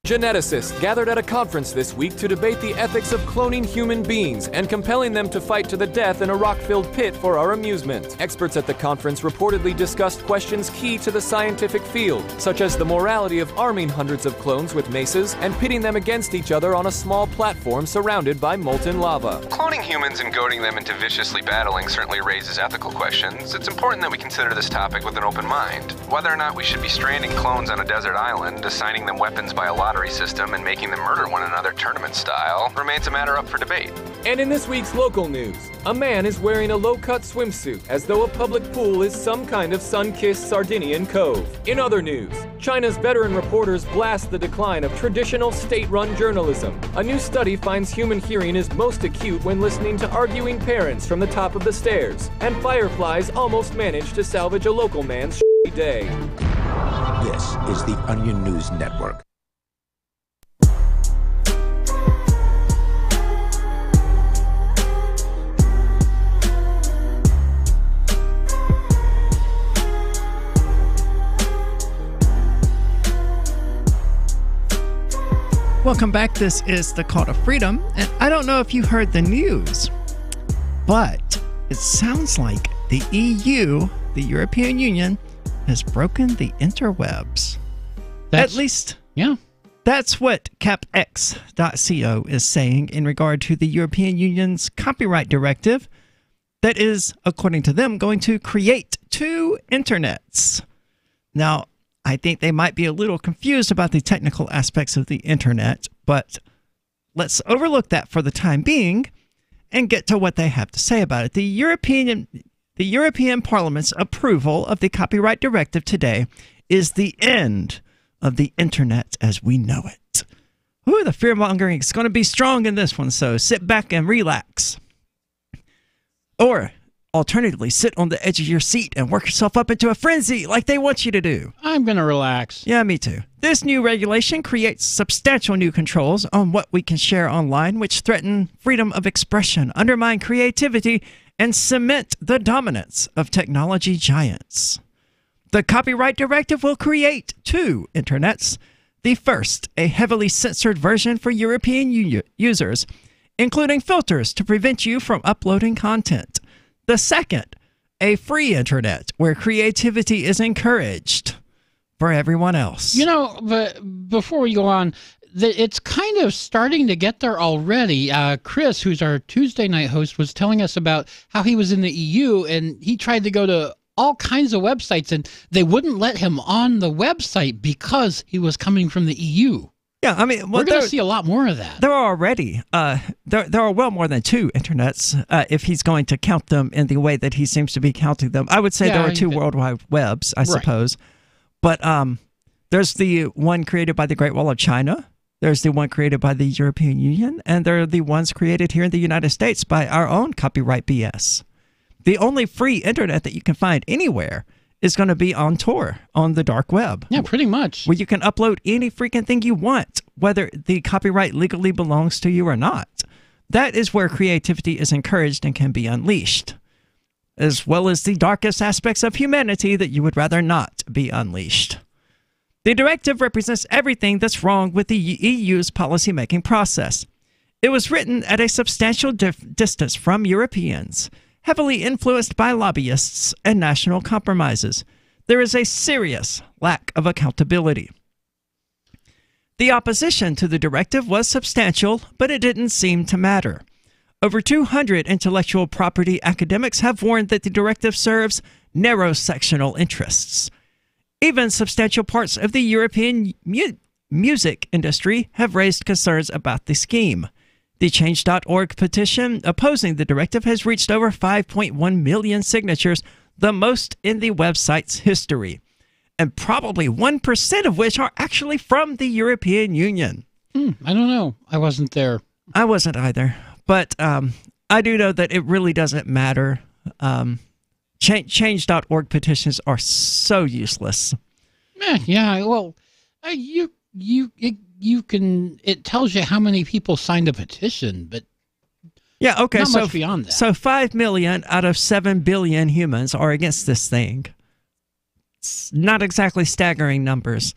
Geneticists gathered at a conference this week to debate the ethics of cloning human beings and compelling them to fight to the death in a rock-filled pit for our amusement. Experts at the conference reportedly discussed questions key to the scientific field, such as the morality of arming hundreds of clones with maces and pitting them against each other on a small platform surrounded by molten lava.
Cloning humans and goading them into viciously battling certainly raises ethical questions. It's important that we consider this topic with an open mind. Whether or not we should be stranding clones on a desert island, assigning them weapons by a lottery system, and making them murder one another tournament style remains a matter up for debate.
And in this week's local news, a man is wearing a low-cut swimsuit as though a public pool is some kind of sun-kissed Sardinian cove. In other news, China's veteran reporters blast the decline of traditional state-run journalism. A new study finds human hearing is most acute when listening to arguing parents from the top of the stairs, and fireflies almost manage to salvage a local man's day.
This is the Onion News Network.
Welcome back. This is the Call to Freedom, and I don't know if you heard the news, but it sounds like the EU, the European Union, has broken the interwebs. At least,
yeah.
That's what capx.co is saying in regard to the European Union's copyright directive that is, according to them, going to create two internets. Now, I think they might be a little confused about the technical aspects of the internet, but let's overlook that for the time being and get to what they have to say about it. The European Parliament's approval of the copyright directive today is the end of the internet as we know it. Ooh, the fear-mongering is going to be strong in this one, so sit back and relax. Or, alternatively, sit on the edge of your seat and work yourself up into a frenzy like they want you to do.
I'm going to relax.
Yeah, me too. This new regulation creates substantial new controls on what we can share online, which threaten freedom of expression, undermine creativity, and cement the dominance of technology giants. The copyright directive will create two internets. The first, a heavily censored version for European users, including filters to prevent you from uploading content. The second, a free internet where creativity is encouraged for everyone else.
You know, but before we go on, it's kind of starting to get there already. Chris, who's our Tuesday night host, was telling us about how he was in the EU and he tried to go to all kinds of websites and they wouldn't let him on the website because he was coming from the EU.
Yeah, I mean,
we're going to see a lot more of that.
There are already there are well more than two internets if he's going to count them in the way that he seems to be counting them. I would say there are two World Wide Webs, I suppose. But there's the one created by the Great Wall of China. There's the one created by the European Union, and there are the ones created here in the United States by our own copyright BS. The only free internet that you can find anywhere is going to be on Tor, on the dark web.
Yeah, pretty much.
Where you can upload any freaking thing you want, whether the copyright legally belongs to you or not. That is where creativity is encouraged and can be unleashed, as well as the darkest aspects of humanity that you would rather not be unleashed. The directive represents everything that's wrong with the EU's policymaking process. It was written at a substantial distance from Europeans, heavily influenced by lobbyists and national compromises. There is a serious lack of accountability. The opposition to the directive was substantial, but it didn't seem to matter. Over 200 intellectual property academics have warned that the directive serves narrow sectional interests. Even substantial parts of the European music industry have raised concerns about the scheme. The Change.org petition opposing the directive has reached over 5.1 million signatures, the most in the website's history, and probably 1% of which are actually from the European Union.
I don't know. I wasn't there.
I wasn't either. But I do know that it really doesn't matter. Change.org petitions are so useless.
Yeah, well, you can, it tells you how many people signed a petition, but
yeah, okay,
not much beyond that.
So 5 million out of 7 billion humans are against this thing. It's not exactly staggering numbers,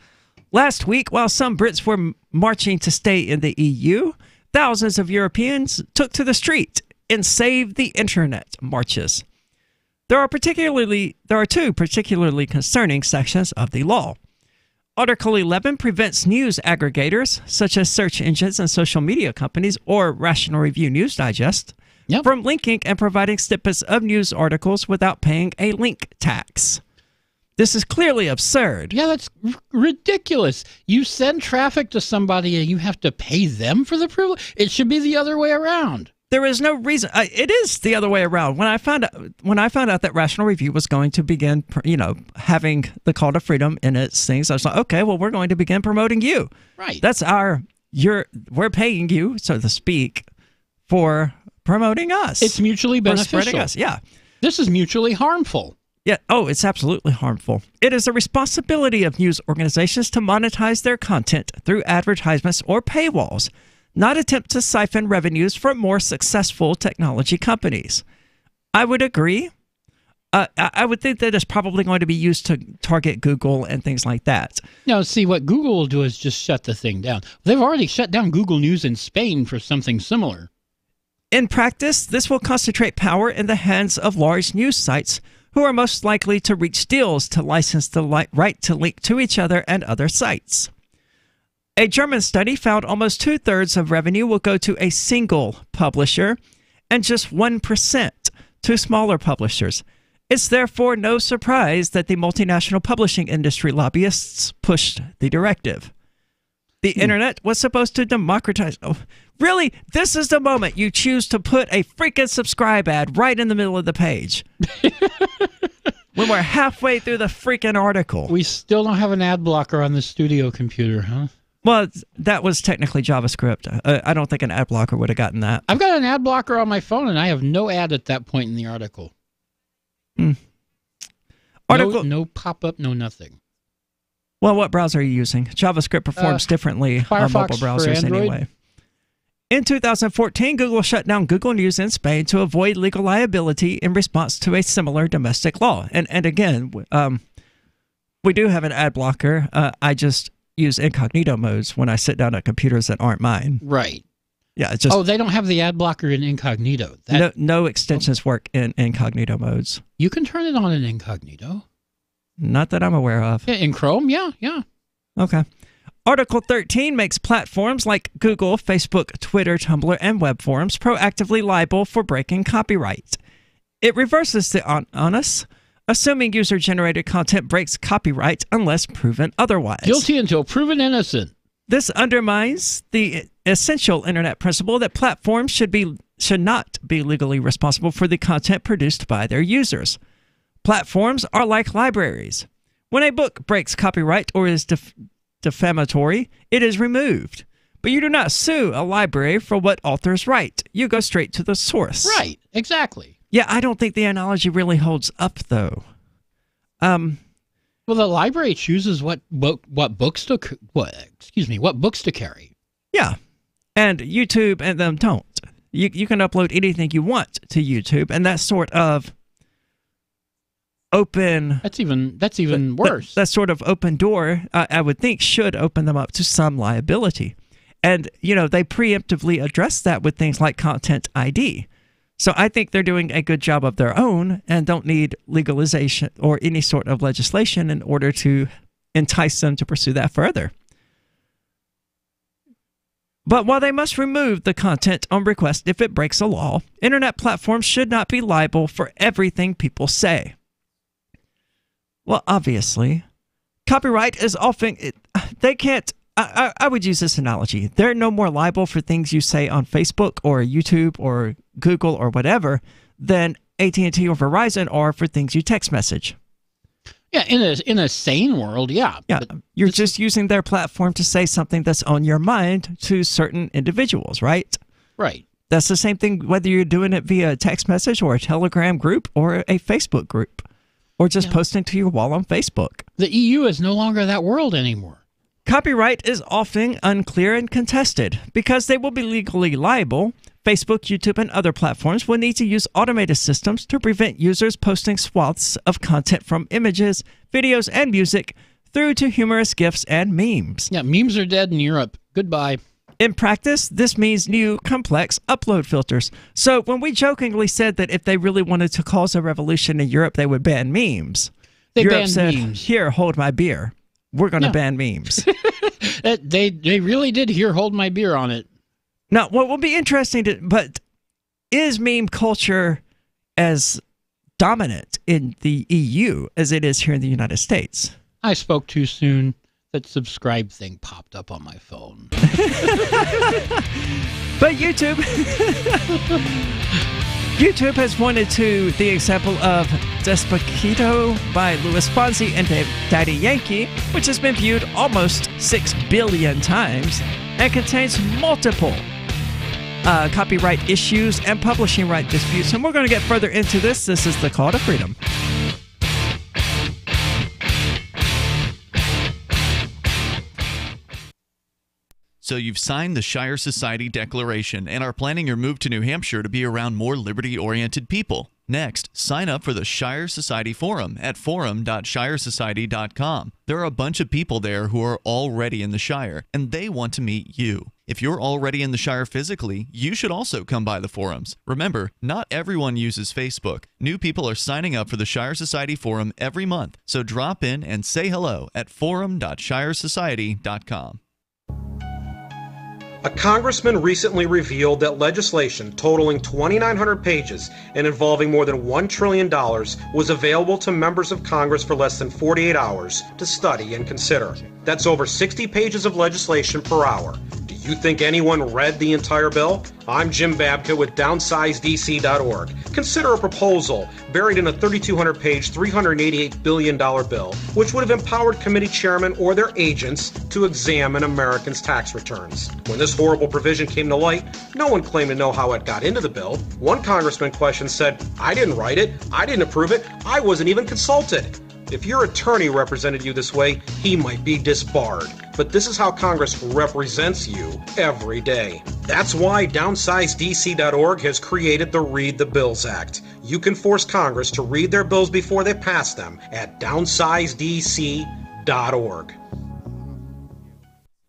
Last week, while some Brits were marching to stay in the EU, thousands of Europeans took to the street in Save the Internet marches. There are two particularly concerning sections of the law. Article 11 prevents news aggregators, such as search engines and social media companies or Rational Review News Digest, from linking and providing snippets of news articles without paying a link tax. This is clearly absurd.
Yeah, that's ridiculous. You send traffic to somebody and you have to pay them for the privilege? It should be the other way around.
There is no reason. It is the other way around. When I found out that Rational Review was going to begin, having the call to freedom in its things, I was like, okay, well, we're going to begin promoting you.
Right.
That's we're paying you, so to speak, for promoting us.
It's mutually beneficial.
For spreading us. Yeah.
This is mutually harmful.
Yeah. Oh, it's absolutely harmful. It is a responsibility of news organizations to monetize their content through advertisements or paywalls, not attempt to siphon revenues from more successful technology companies. I would agree. I would think that it's probably going to be used to target Google and things like that.
Now, see, what Google will do is just shut the thing down. They've already shut down Google News in Spain for something similar.
In practice, this will concentrate power in the hands of large news sites who are most likely to reach deals to license the right to link to each other and other sites. A German study found almost 2/3 of revenue will go to a single publisher and just 1% to smaller publishers. It's therefore no surprise that the multinational publishing industry lobbyists pushed the directive. The internet was supposed to democratize. Oh, really? This is the moment you choose to put a freaking subscribe ad right in the middle of the page. When we're halfway through the freaking article.
We still don't have an ad blocker on the studio computer, huh?
Well, that was technically JavaScript. I don't think an ad blocker would have gotten that.
I've got an ad blocker on my phone, and I have no ad at that point in the article. No pop-up, no nothing.
Well, what browser are you using? JavaScript performs differently on mobile browsers anyway. In 2014, Google shut down Google News in Spain to avoid legal liability in response to a similar domestic law. And again, we do have an ad blocker. I just use incognito modes when I sit down at computers that aren't mine.
Right.
Yeah. It's just,
they don't have the ad blocker in incognito.
No extensions work in incognito modes.
You can turn it on in incognito.
Not that I'm aware of.
Yeah, in Chrome, yeah.
Okay. Article 13 makes platforms like Google, Facebook, Twitter, Tumblr, and web forums proactively liable for breaking copyright. It reverses the onus, assuming user-generated content breaks copyright unless proven otherwise.
Guilty until proven innocent.
This undermines the essential internet principle that platforms should not be legally responsible for the content produced by their users. Platforms are like libraries. When a book breaks copyright or is defamatory, it is removed. But you do not sue a library for what authors write. You go straight to the source.
Right, exactly.
Yeah, I don't think the analogy really holds up, though.
Well, the library chooses what books to carry.
Yeah, and YouTube and them don't. You can upload anything you want to YouTube, and that's sort of open.
That's even worse.
That sort of open door, I would think, should open them up to some liability. And, they preemptively address that with things like Content ID. So I think they're doing a good job of their own and don't need legalization or any sort of legislation in order to entice them to pursue that further. But while they must remove the content on request if it breaks a law, internet platforms should not be liable for everything people say. Well, obviously, copyright is often... They can't... I would use this analogy. They're no more liable for things you say on Facebook or YouTube or Google or whatever than AT&T or Verizon are for things you text message.
Yeah, in a sane world, yeah.
Yeah, you're just using their platform to say something that's on your mind to certain individuals, right?
Right.
That's the same thing whether you're doing it via a text message or a Telegram group or a Facebook group or just posting to your wall on Facebook.
The EU is no longer that world anymore.
Copyright is often unclear and contested. Because they will be legally liable, Facebook, YouTube, and other platforms will need to use automated systems to prevent users posting swaths of content from images, videos, and music through to humorous gifs and memes.
Yeah, memes are dead in Europe. Goodbye.
In practice, this means new, complex upload filters. So when we jokingly said that if they really wanted to cause a revolution in Europe, they would ban memes, Europe
banned
said,
memes.
"Here, hold my beer. We're going to ban memes."
They really did here hold my beer on it.
Now, what will be interesting, but is meme culture as dominant in the EU as it is here in the United States?
I spoke too soon. That subscribe thing popped up on my phone.
But YouTube has pointed to the example of Despacito by Louis Fonsi and Daddy Yankee, which has been viewed almost 6 billion times and contains multiple copyright issues and publishing right disputes. And we're going to get further into this. This is the Call to Freedom.
So you've signed the Shire Society Declaration and are planning your move to New Hampshire to be around more liberty-oriented people. Next, sign up for the Shire Society Forum at forum.shiresociety.com. There are a bunch of people there who are already in the Shire, and they want to meet you. If you're already in the Shire physically, you should also come by the forums. Remember, not everyone uses Facebook. New people are signing up for the Shire Society Forum every month, so drop in and say hello at forum.shiresociety.com.
A congressman recently revealed that legislation totaling 2,900 pages and involving more than $1 trillion was available to members of Congress for less than 48 hours to study and consider. That's over 60 pages of legislation per hour. Do you think anyone read the entire bill? I'm Jim Babka with DownsizeDC.org. Consider a proposal buried in a 3,200-page, $388 billion bill, which would have empowered committee chairmen or their agents to examine Americans' tax returns. When this horrible provision came to light, no one claimed to know how it got into the bill. One congressman questioned said, "I didn't write it, I didn't approve it, I wasn't even consulted." If your attorney represented you this way, he might be disbarred. But this is how Congress represents you every day. That's why DownsizeDC.org has created the Read the Bills Act. You can force Congress to read their bills before they pass them at DownsizeDC.org.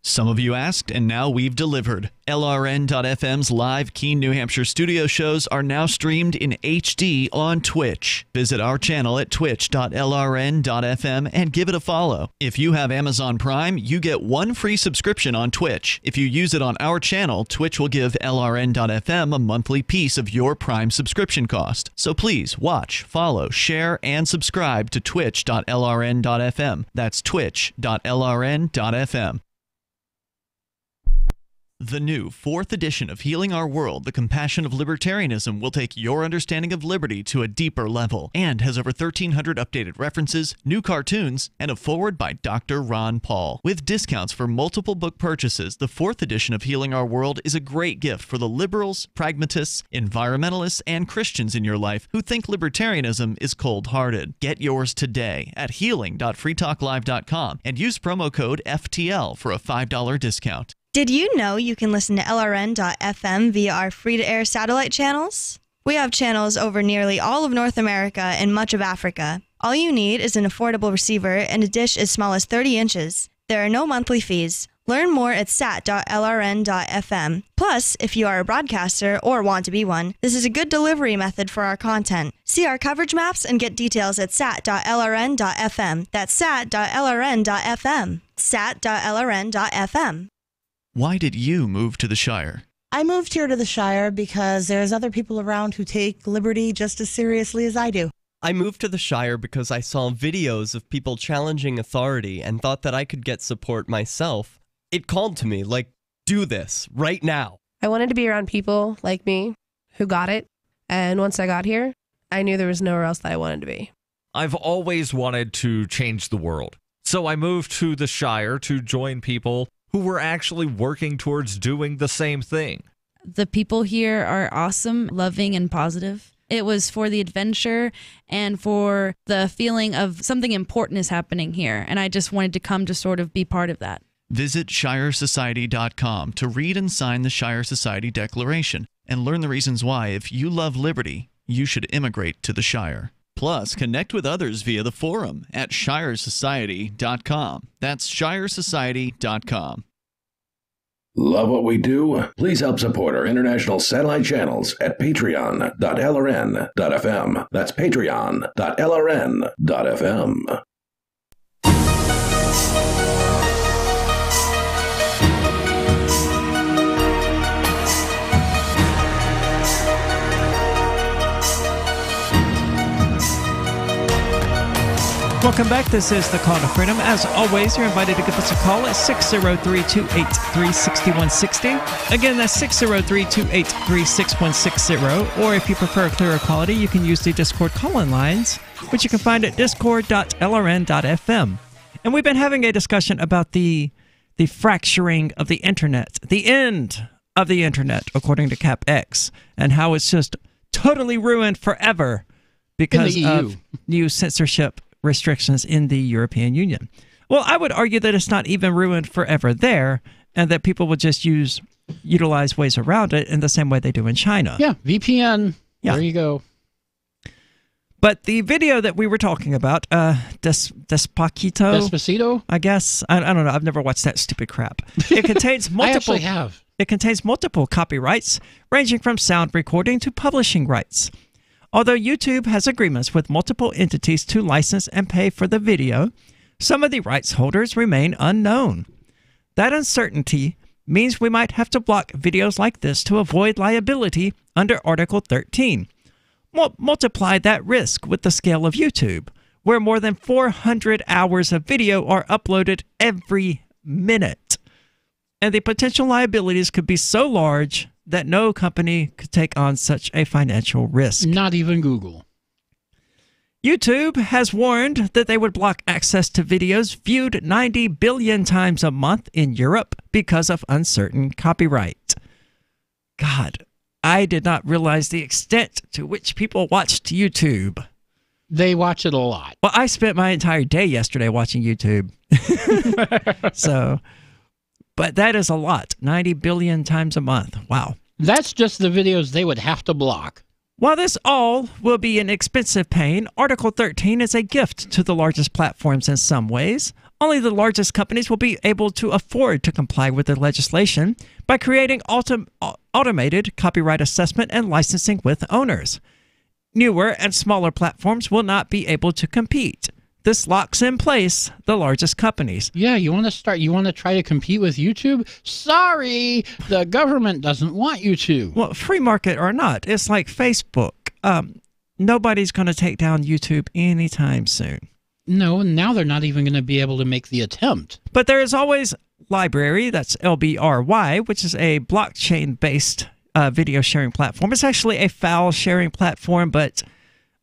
Some of you asked, and now we've delivered. LRN.FM's live Keene, New Hampshire studio shows are now streamed in HD on Twitch. Visit our channel at twitch.lrn.fm and give it a follow. If you have Amazon Prime, you get one free subscription on Twitch. If you use it on our channel, Twitch will give LRN.FM a monthly piece of your Prime subscription cost. So please watch, follow, share, and subscribe to twitch.lrn.fm. That's twitch.lrn.fm. The new 4th edition of Healing Our World, The Compassion of Libertarianism, will take your understanding of liberty to a deeper level and has over 1,300 updated references, new cartoons, and a foreword by Dr. Ron Paul. With discounts for multiple book purchases, the 4th edition of Healing Our World is a great gift for the liberals, pragmatists, environmentalists, and Christians in your life who think libertarianism is cold-hearted. Get yours today at healing.freetalklive.com and use promo code FTL for a $5 discount.
Did you know you can listen to LRN.FM via our free-to-air satellite channels? We have channels over nearly all of North America and much of Africa. All you need is an affordable receiver and a dish as small as 30 inches. There are no monthly fees. Learn more at sat.lrn.fm. Plus, if you are a broadcaster or want to be one, this is a good delivery method for our content. See our coverage maps and get details at sat.lrn.fm. That's sat.lrn.fm. sat.lrn.fm.
Why did you move to the Shire?
I moved here to the Shire because there's other people around who take liberty just as seriously as I do.
I moved to the Shire because I saw videos of people challenging authority and thought that I could get support myself. It called to me, like, do this, right now.
I wanted to be around people like me who got it, and once I got here, I knew there was nowhere else that I wanted to be.
I've always wanted to change the world, so I moved to the Shire to join people who were actually working towards doing the same thing.
The people here are awesome, loving, and positive. It was for the adventure and for the feeling of something important is happening here, and I just wanted to come to sort of be part of that.
Visit ShireSociety.com to read and sign the Shire Society Declaration and learn the reasons why, if you love liberty, you should immigrate to the Shire. Plus, connect with others via the forum at shiresociety.com. That's shiresociety.com.
Love what we do? Please help support our international satellite channels at patreon.lrn.fm. That's patreon.lrn.fm.
Welcome back. This is the Call to Freedom. As always, you're invited to give us a call at 603-283-6160. Again, that's 603-283-6160. Or if you prefer clearer quality, you can use the Discord call-in lines, which you can find at discord.lrn.fm. And we've been having a discussion about the fracturing of the internet, the end of the internet, according to CapX, and how it's just totally ruined forever because of new censorship restrictions in the European Union. Well, I would argue that it's not even ruined forever there, and that people will just utilize ways around it in the same way they do in China.
Yeah, VPN.
Yeah.
There you go.
But the video that we were talking about, Despacito, I guess. I don't know. I've never watched that stupid crap. It contains multiple.
I actually have.
It contains multiple copyrights, ranging from sound recording to publishing rights. Although YouTube has agreements with multiple entities to license and pay for the video, some of the rights holders remain unknown. That uncertainty means we might have to block videos like this to avoid liability under Article 13. Multiply that risk with the scale of YouTube, where more than 400 hours of video are uploaded every minute. And the potential liabilities could be so large that no company could take on such a financial risk.
Not even Google.
YouTube has warned that they would block access to videos viewed 90 billion times a month in Europe because of uncertain copyright. God, I did not realize the extent to which people watched YouTube.
They watch it a lot.
Well, I spent my entire day yesterday watching YouTube. But that is a lot. 90 billion times a month. Wow.
That's just the videos they would have to block.
While this all will be an expensive pain, Article 13 is a gift to the largest platforms in some ways. Only the largest companies will be able to afford to comply with the legislation by creating automated copyright assessment and licensing with owners. Newer and smaller platforms will not be able to compete. This locks in place the largest companies.
Yeah, you want to try to compete with YouTube? Sorry, the government doesn't want you to.
Well, free market or not, it's like Facebook. Nobody's going to take down YouTube anytime soon.
No, now they're not even going to be able to make the attempt.
But there is always LBRY, that's LBRY, which is a blockchain-based video sharing platform. It's actually a file sharing platform, but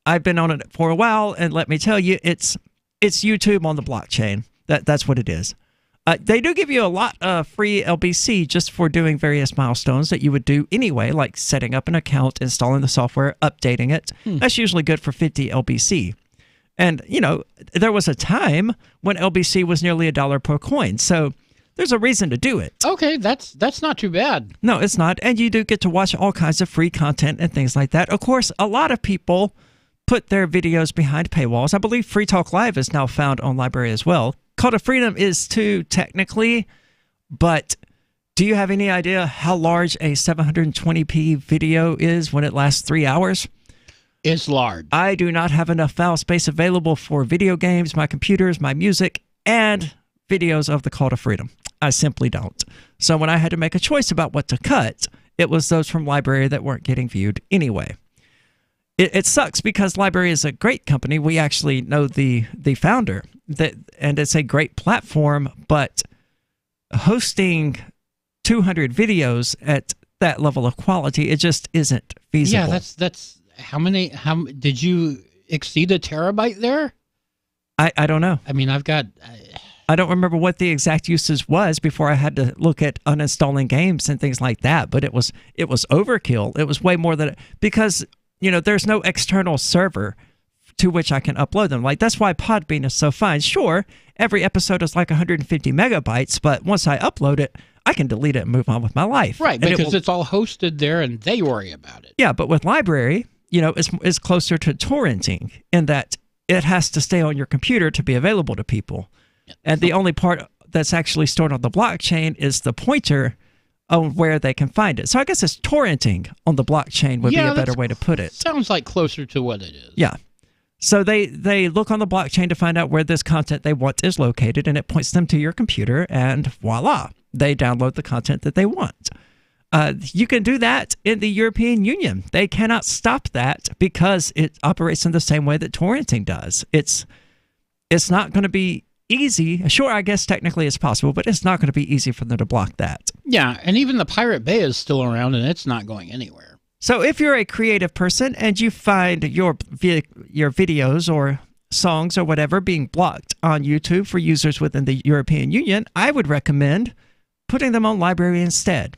I've been on it for a while, and let me tell you, it's YouTube on the blockchain. That's what it is. They do give you a lot of free LBC just for doing various milestones that you would do anyway, like setting up an account, installing the software, updating it. That's usually good for 50 LBC. And, you know, there was a time when LBC was nearly $1 per coin. So there's a reason to do it.
Okay, that's not too bad.
No, it's not. And you do get to watch all kinds of free content and things like that. Of course, a lot of people put their videos behind paywalls. I believe Free Talk Live is now found on LBRY as well. Call to Freedom is too, technically, but do you have any idea how large a 720p video is when it lasts 3 hours?
It's large.
I do not have enough file space available for video games, my computers, my music, and videos of the Call to Freedom. I simply don't. So when I had to make a choice about what to cut, it was those from LBRY that weren't getting viewed anyway. It sucks because LBRY is a great company. We actually know the founder, and it's a great platform, but hosting 200 videos at that level of quality, it just isn't feasible.
Yeah, that's how did you exceed a terabyte there?
I don't know.
I mean, I
don't remember what the exact usage was before I had to look at uninstalling games and things like that, but it was overkill. It was way more than because there's no external server to which I can upload them. Like, that's why Podbean is so fine. Sure, every episode is like 150 megabytes, but once I upload it, I can delete it and move on with my life.
Right, because it's all hosted there and they worry about it.
Yeah, but with LBRY, is closer to torrenting in that it has to stay on your computer to be available to people. And the only part that's actually stored on the blockchain is the pointer on where they can find it. So I guess it's torrenting on the blockchain would be a better way to put it.
Sounds like closer to what it is.
Yeah. So they look on the blockchain to find out where this content they want is located, and it points them to your computer, and voila, they download the content that they want. You can do that in the European Union. They cannot stop that because it operates in the same way that torrenting does. It's not going to be easy. Sure, I guess technically it's possible, but it's not going to be easy for them to block that.
Yeah, and even the Pirate Bay is still around, and it's not going anywhere.
So if you're a creative person and you find your videos or songs or whatever being blocked on YouTube for users within the European Union, I would recommend putting them on library instead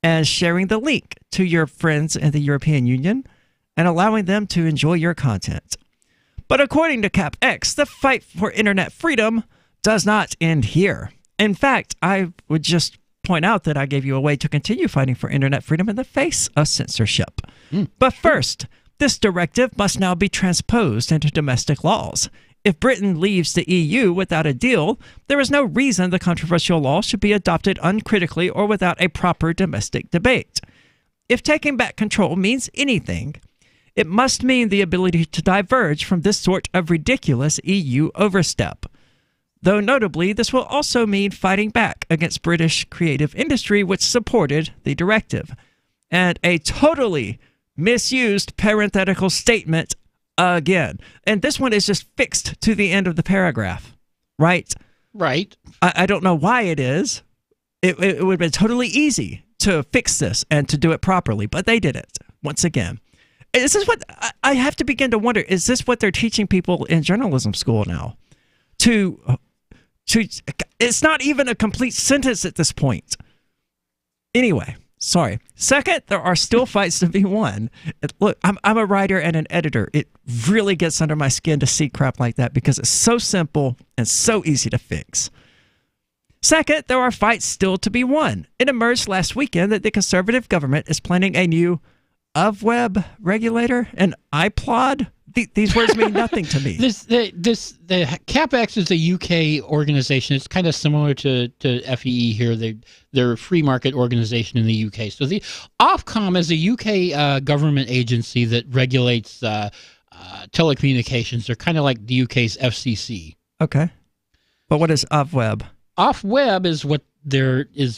and sharing the link to your friends in the European Union and allowing them to enjoy your content. But according to CapX, the fight for internet freedom does not end here. In fact, I would just point out that I gave you a way to continue fighting for internet freedom in the face of censorship. But first, this directive must now be transposed into domestic laws. If Britain leaves the EU without a deal, there is no reason the controversial law should be adopted uncritically or without a proper domestic debate. If taking back control means anything, it must mean the ability to diverge from this sort of ridiculous EU overstep. Though notably, this will also mean fighting back against British creative industry, which supported the directive. And a totally misused parenthetical statement again. And this one is just fixed to the end of the paragraph, right?
Right.
I don't know why it is. It would have been totally easy to fix this and to do it properly, but they did it once again. This is what I have to begin to wonder, is this what they're teaching people in journalism school now? It's not even a complete sentence at this point. Anyway, sorry. Second, there are still fights to be won. Look, I'm a writer and an editor. It really gets under my skin to see crap like that because it's so simple and so easy to fix. Second, there are fights still to be won. It emerged last weekend that the Conservative government is planning a new web regulator, an iPlod. These words mean nothing to me.
The CapX is a UK organization. It's kind of similar to FEE here. They're a free market organization in the UK. So the Ofcom is a UK government agency that regulates telecommunications. They're kind of like the UK's FCC.
Okay, but what is OffWeb?
OffWeb is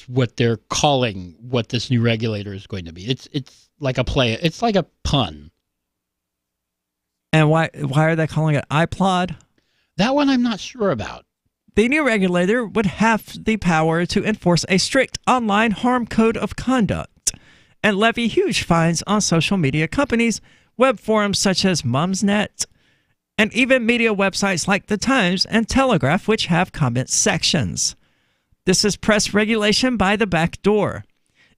what they're calling what this new regulator is going to be. It's like a play. It's like a pun.
And why are they calling it iPlod?
That one I'm not sure about.
The new regulator would have the power to enforce a strict online harm code of conduct and levy huge fines on social media companies, web forums such as Mumsnet, and even media websites like The Times and Telegraph, which have comment sections. This is press regulation by the back door.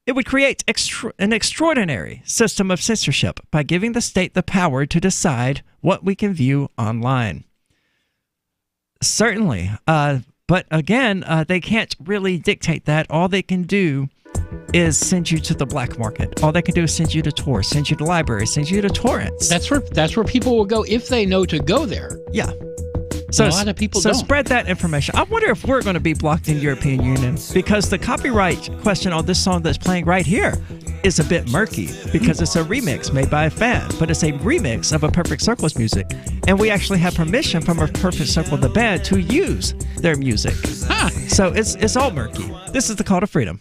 It would create an extraordinary system of censorship by giving the state the power to decide what we can view online. Certainly, but again, they can't really dictate that. All they can do is send you to the black market. All they can do is send you to Tor, send you to libraries, send you to torrents.
That's where people will go if they know to go there.
Yeah. So
a lot of people don't.
Spread that information. I wonder if we're going to be blocked in the European Union because the copyright question on this song that's playing right here is a bit murky because it's a remix made by a fan, but it's a remix of a Perfect Circle's music, and we actually have permission from a Perfect Circle, the band, to use their music. So it's all murky. This is the Call to Freedom.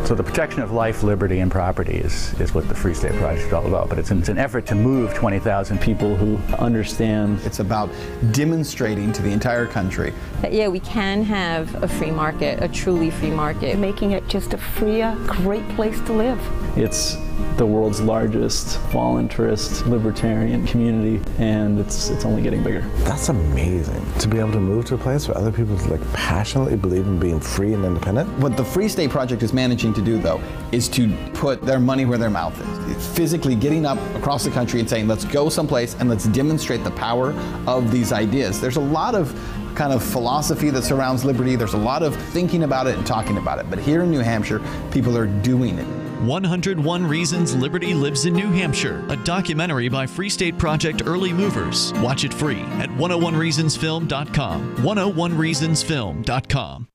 So the protection of life, liberty, and property is what the Free State Project is all about. But it's an effort to move 20,000 people who understand.
It's about demonstrating to the entire country
that, yeah, we can have a free market, a truly free market.
Making it just a freer, great place to live.
It's the world's largest voluntarist libertarian community, and it's only getting bigger.
That's amazing, to be able to move to a place where other people passionately believe in being free and independent.
What the Free State Project is managing to do, though, is to put their money where their mouth is. It's physically getting up across the country and saying, let's go someplace and let's demonstrate the power of these ideas. There's a lot of kind of philosophy that surrounds liberty. There's a lot of thinking about it and talking about it. But here in New Hampshire, people are doing it.
101 Reasons Liberty Lives in New Hampshire, a documentary by Free State Project Early Movers. Watch it free at 101reasonsfilm.com. 101reasonsfilm.com.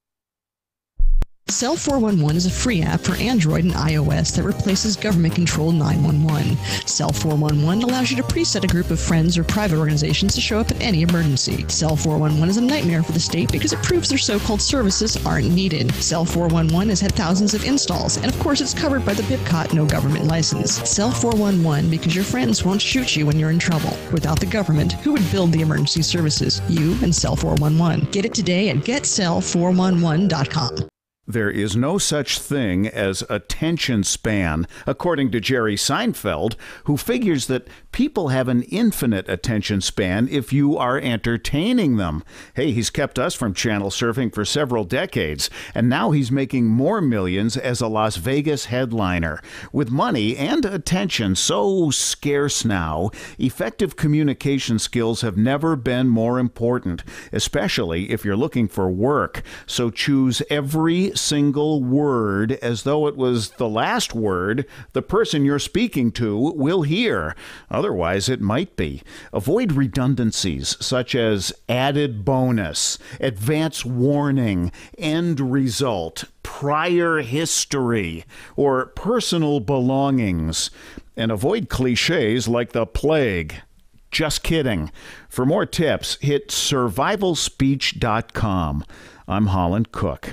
Cell 411 is a free app for Android and iOS that replaces government-controlled 911. Cell 411 allows you to preset a group of friends or private organizations to show up at any emergency. Cell 411 is a nightmare for the state because it proves their so-called services aren't needed. Cell 411 has had thousands of installs, and of course it's covered by the BIPCOT no government license. Cell 411 because your friends won't shoot you when you're in trouble. Without the government, who would build the emergency services? You and Cell 411. Get it today at getcell411.com.
There is no such thing as attention span, according to Jerry Seinfeld, who figures that people have an infinite attention span if you are entertaining them. Hey, he's kept us from channel surfing for several decades, and now he's making more millions as a Las Vegas headliner. With money and attention so scarce now, effective communication skills have never been more important, especially if you're looking for work. So choose every single word as though it was the last word the person you're speaking to will hear. Otherwise, it might be. Avoid redundancies such as added bonus, advance warning, end result, prior history, or personal belongings. And avoid cliches like the plague. Just kidding. For more tips, hit survivalspeech.com. I'm Holland Cook.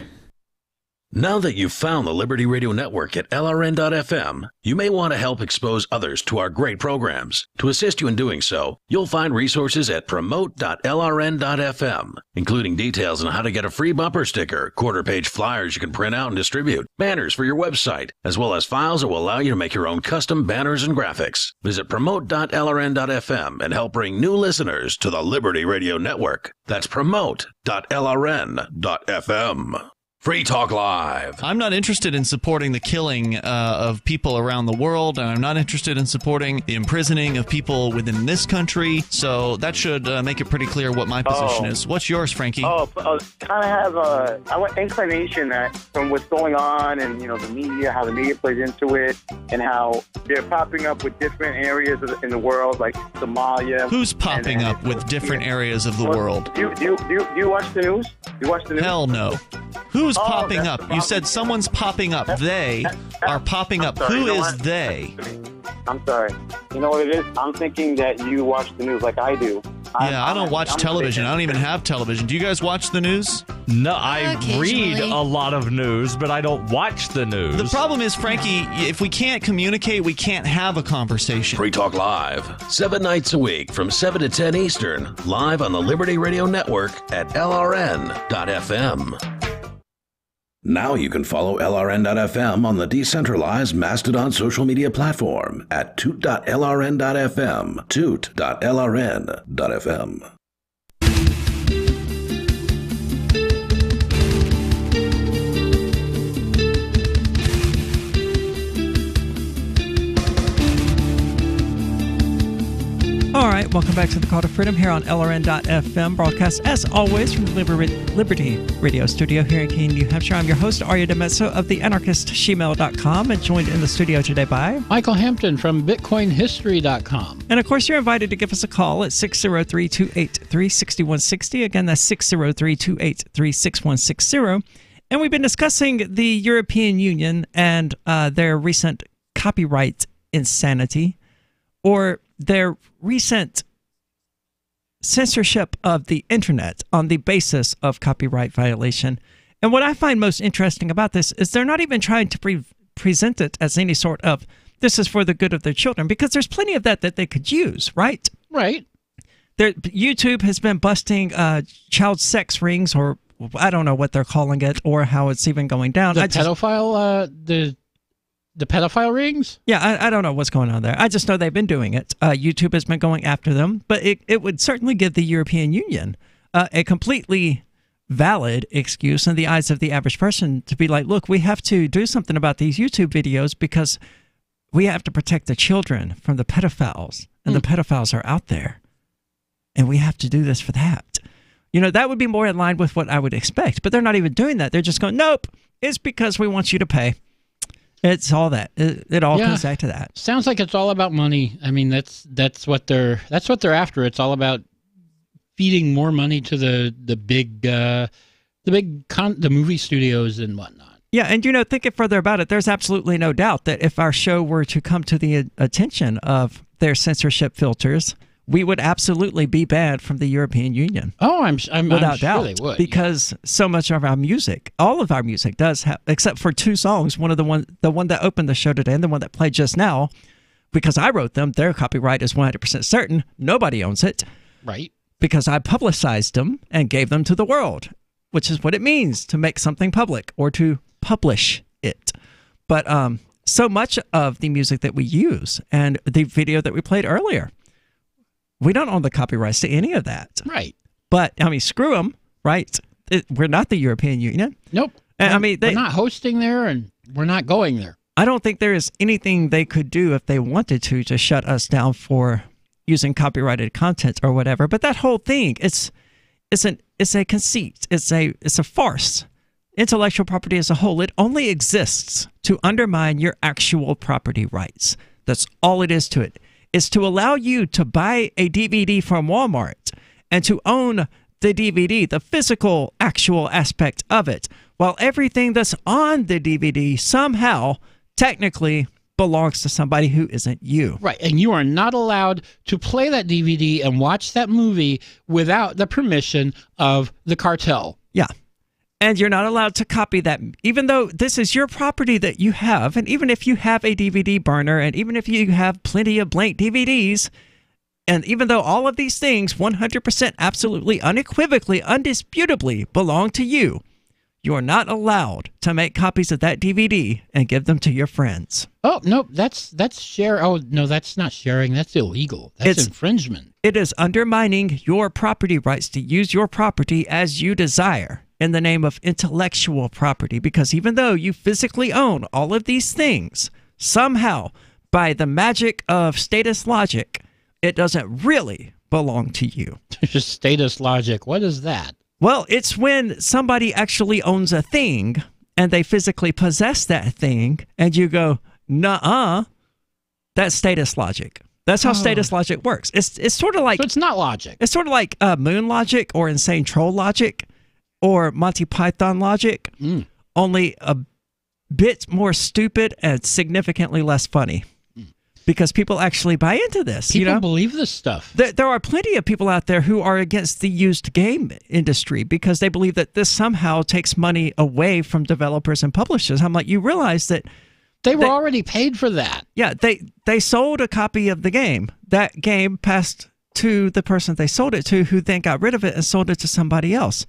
Now that you've found the Liberty Radio Network at LRN.FM, you may want to help expose others to our great programs. To assist you in doing so, you'll find resources at promote.lrn.fm, including details on how to get a free bumper sticker, quarter-page flyers you can print out and distribute, banners for your website, as well as files that will allow you to make your own custom banners and graphics. Visit promote.lrn.fm and help bring new listeners to the Liberty Radio Network. That's promote.lrn.fm. Free Talk Live.
I'm not interested in supporting the killing of people around the world, and I'm not interested in supporting the imprisoning of people within this country, so that should make it pretty clear what my position is. What's yours, Frankie?
Kind of have an inclination that from what's going on and, you know, the media, how the media plays into it, and how they're popping up with different areas in the world, like Somalia.
Who's popping up with different areas of the world?
Do you watch the news? Do you watch the news?
Hell no. Who's popping up? You said someone's popping up. They are popping up. Who is they?
I'm sorry. You know what it is? I'm thinking that you watch the news like I do.
I don't watch television. I don't even have television. Do you guys watch the news?
No, I read a lot of news, but I don't watch the news.
The problem is, Frankie, if we can't communicate, we can't have a conversation.
Free Talk Live, 7 nights a week from 7 to 10 Eastern, live on the Liberty Radio Network at LRN.FM. Now you can follow LRN.FM on the decentralized Mastodon social media platform at toot.lrn.fm, toot.lrn.fm.
All right, welcome back to the Call to Freedom here on LRN.FM, broadcast as always from the Liberty Radio Studio here in Keene, New Hampshire. I'm your host, Aria DiMezzo of theanarchistshemale.com, and joined in the studio today by
Michael Hampton from BitcoinHistory.com.
And of course, you're invited to give us a call at 603-283-6160. Again, that's 603-283-6160. And we've been discussing the European Union and their recent copyright insanity, or their recent censorship of the internet on the basis of copyright violation. And what I find most interesting about this is they're not even trying to present it as any sort of, this is for the good of their children, because there's plenty of that they could use, right?
Right.
YouTube has been busting child sex rings, or I don't know what they're calling it, or how it's even going down.
The pedophile rings?
Yeah, I don't know what's going on there. I just know they've been doing it. YouTube has been going after them, but it would certainly give the European Union a completely valid excuse in the eyes of the average person to be like, look, we have to do something about these YouTube videos because we have to protect the children from the pedophiles, and the pedophiles are out there, and we have to do this for that. You know, that would be more in line with what I would expect, but they're not even doing that. They're just going, nope, it's because we want you to pay. It's all that. It all comes back to that.
Sounds like it's all about money. I mean, that's what they're after. It's all about feeding more money to the movie studios and whatnot.
Yeah, and thinking further about it, there's absolutely no doubt that if our show were to come to the attention of their censorship filters, we would absolutely be banned from the European Union.
Oh, I'm
without
sure
doubt,
they would,
because so much of our music, all of our music, does have, except for 2 songs. The one that opened the show today, and the one that played just now, because I wrote them, their copyright is 100% certain. Nobody owns it,
right?
Because I publicized them and gave them to the world, which is what it means to make something public or to publish it. But so much of the music that we use and the video that we played earlier, we don't own the copyrights to any of that.
Right.
But, I mean, screw them, right? We're not the European Union.
Nope.
And, I mean,
we're not hosting there, and we're not going there.
I don't think there is anything they could do if they wanted to shut us down for using copyrighted content or whatever. But that whole thing, it's a conceit. It's a farce. Intellectual property as a whole, it only exists to undermine your actual property rights. That's all it is to it. It's to allow you to buy a DVD from Walmart and to own the DVD, the physical, actual aspect of it, while everything that's on the DVD somehow, technically, belongs to somebody who isn't you.
Right, and you are not allowed to play that DVD and watch that movie without the permission of the cartel.
Yeah. And you're not allowed to copy that, even though this is your property that you have, and even if you have a DVD burner, and even if you have plenty of blank DVDs, and even though all of these things 100% absolutely, unequivocally, undisputably belong to you, you are not allowed to make copies of that DVD and give them to your friends.
Oh, no, that's share. Oh, no, that's not sharing. That's illegal. That's infringement.
It is undermining your property rights to use your property as you desire in the name of intellectual property, because even though you physically own all of these things, somehow, by the magic of status logic, it doesn't really belong to you.
Just status logic. What is that?
Well, it's when somebody actually owns a thing and they physically possess that thing, and you go, nuh-uh, that's status logic. That's how status logic works. It's sort of like...
So it's not logic.
It's sort of like moon logic or insane troll logic or Monty Python logic, only a bit more stupid and significantly less funny. Because people actually buy into this.
People believe this stuff.
There are plenty of people out there who are against the used game industry because they believe that this somehow takes money away from developers and publishers. I'm like, you realize that
they were already paid for that.
Yeah, they sold a copy of the game. That game passed to the person they sold it to, who then got rid of it and sold it to somebody else.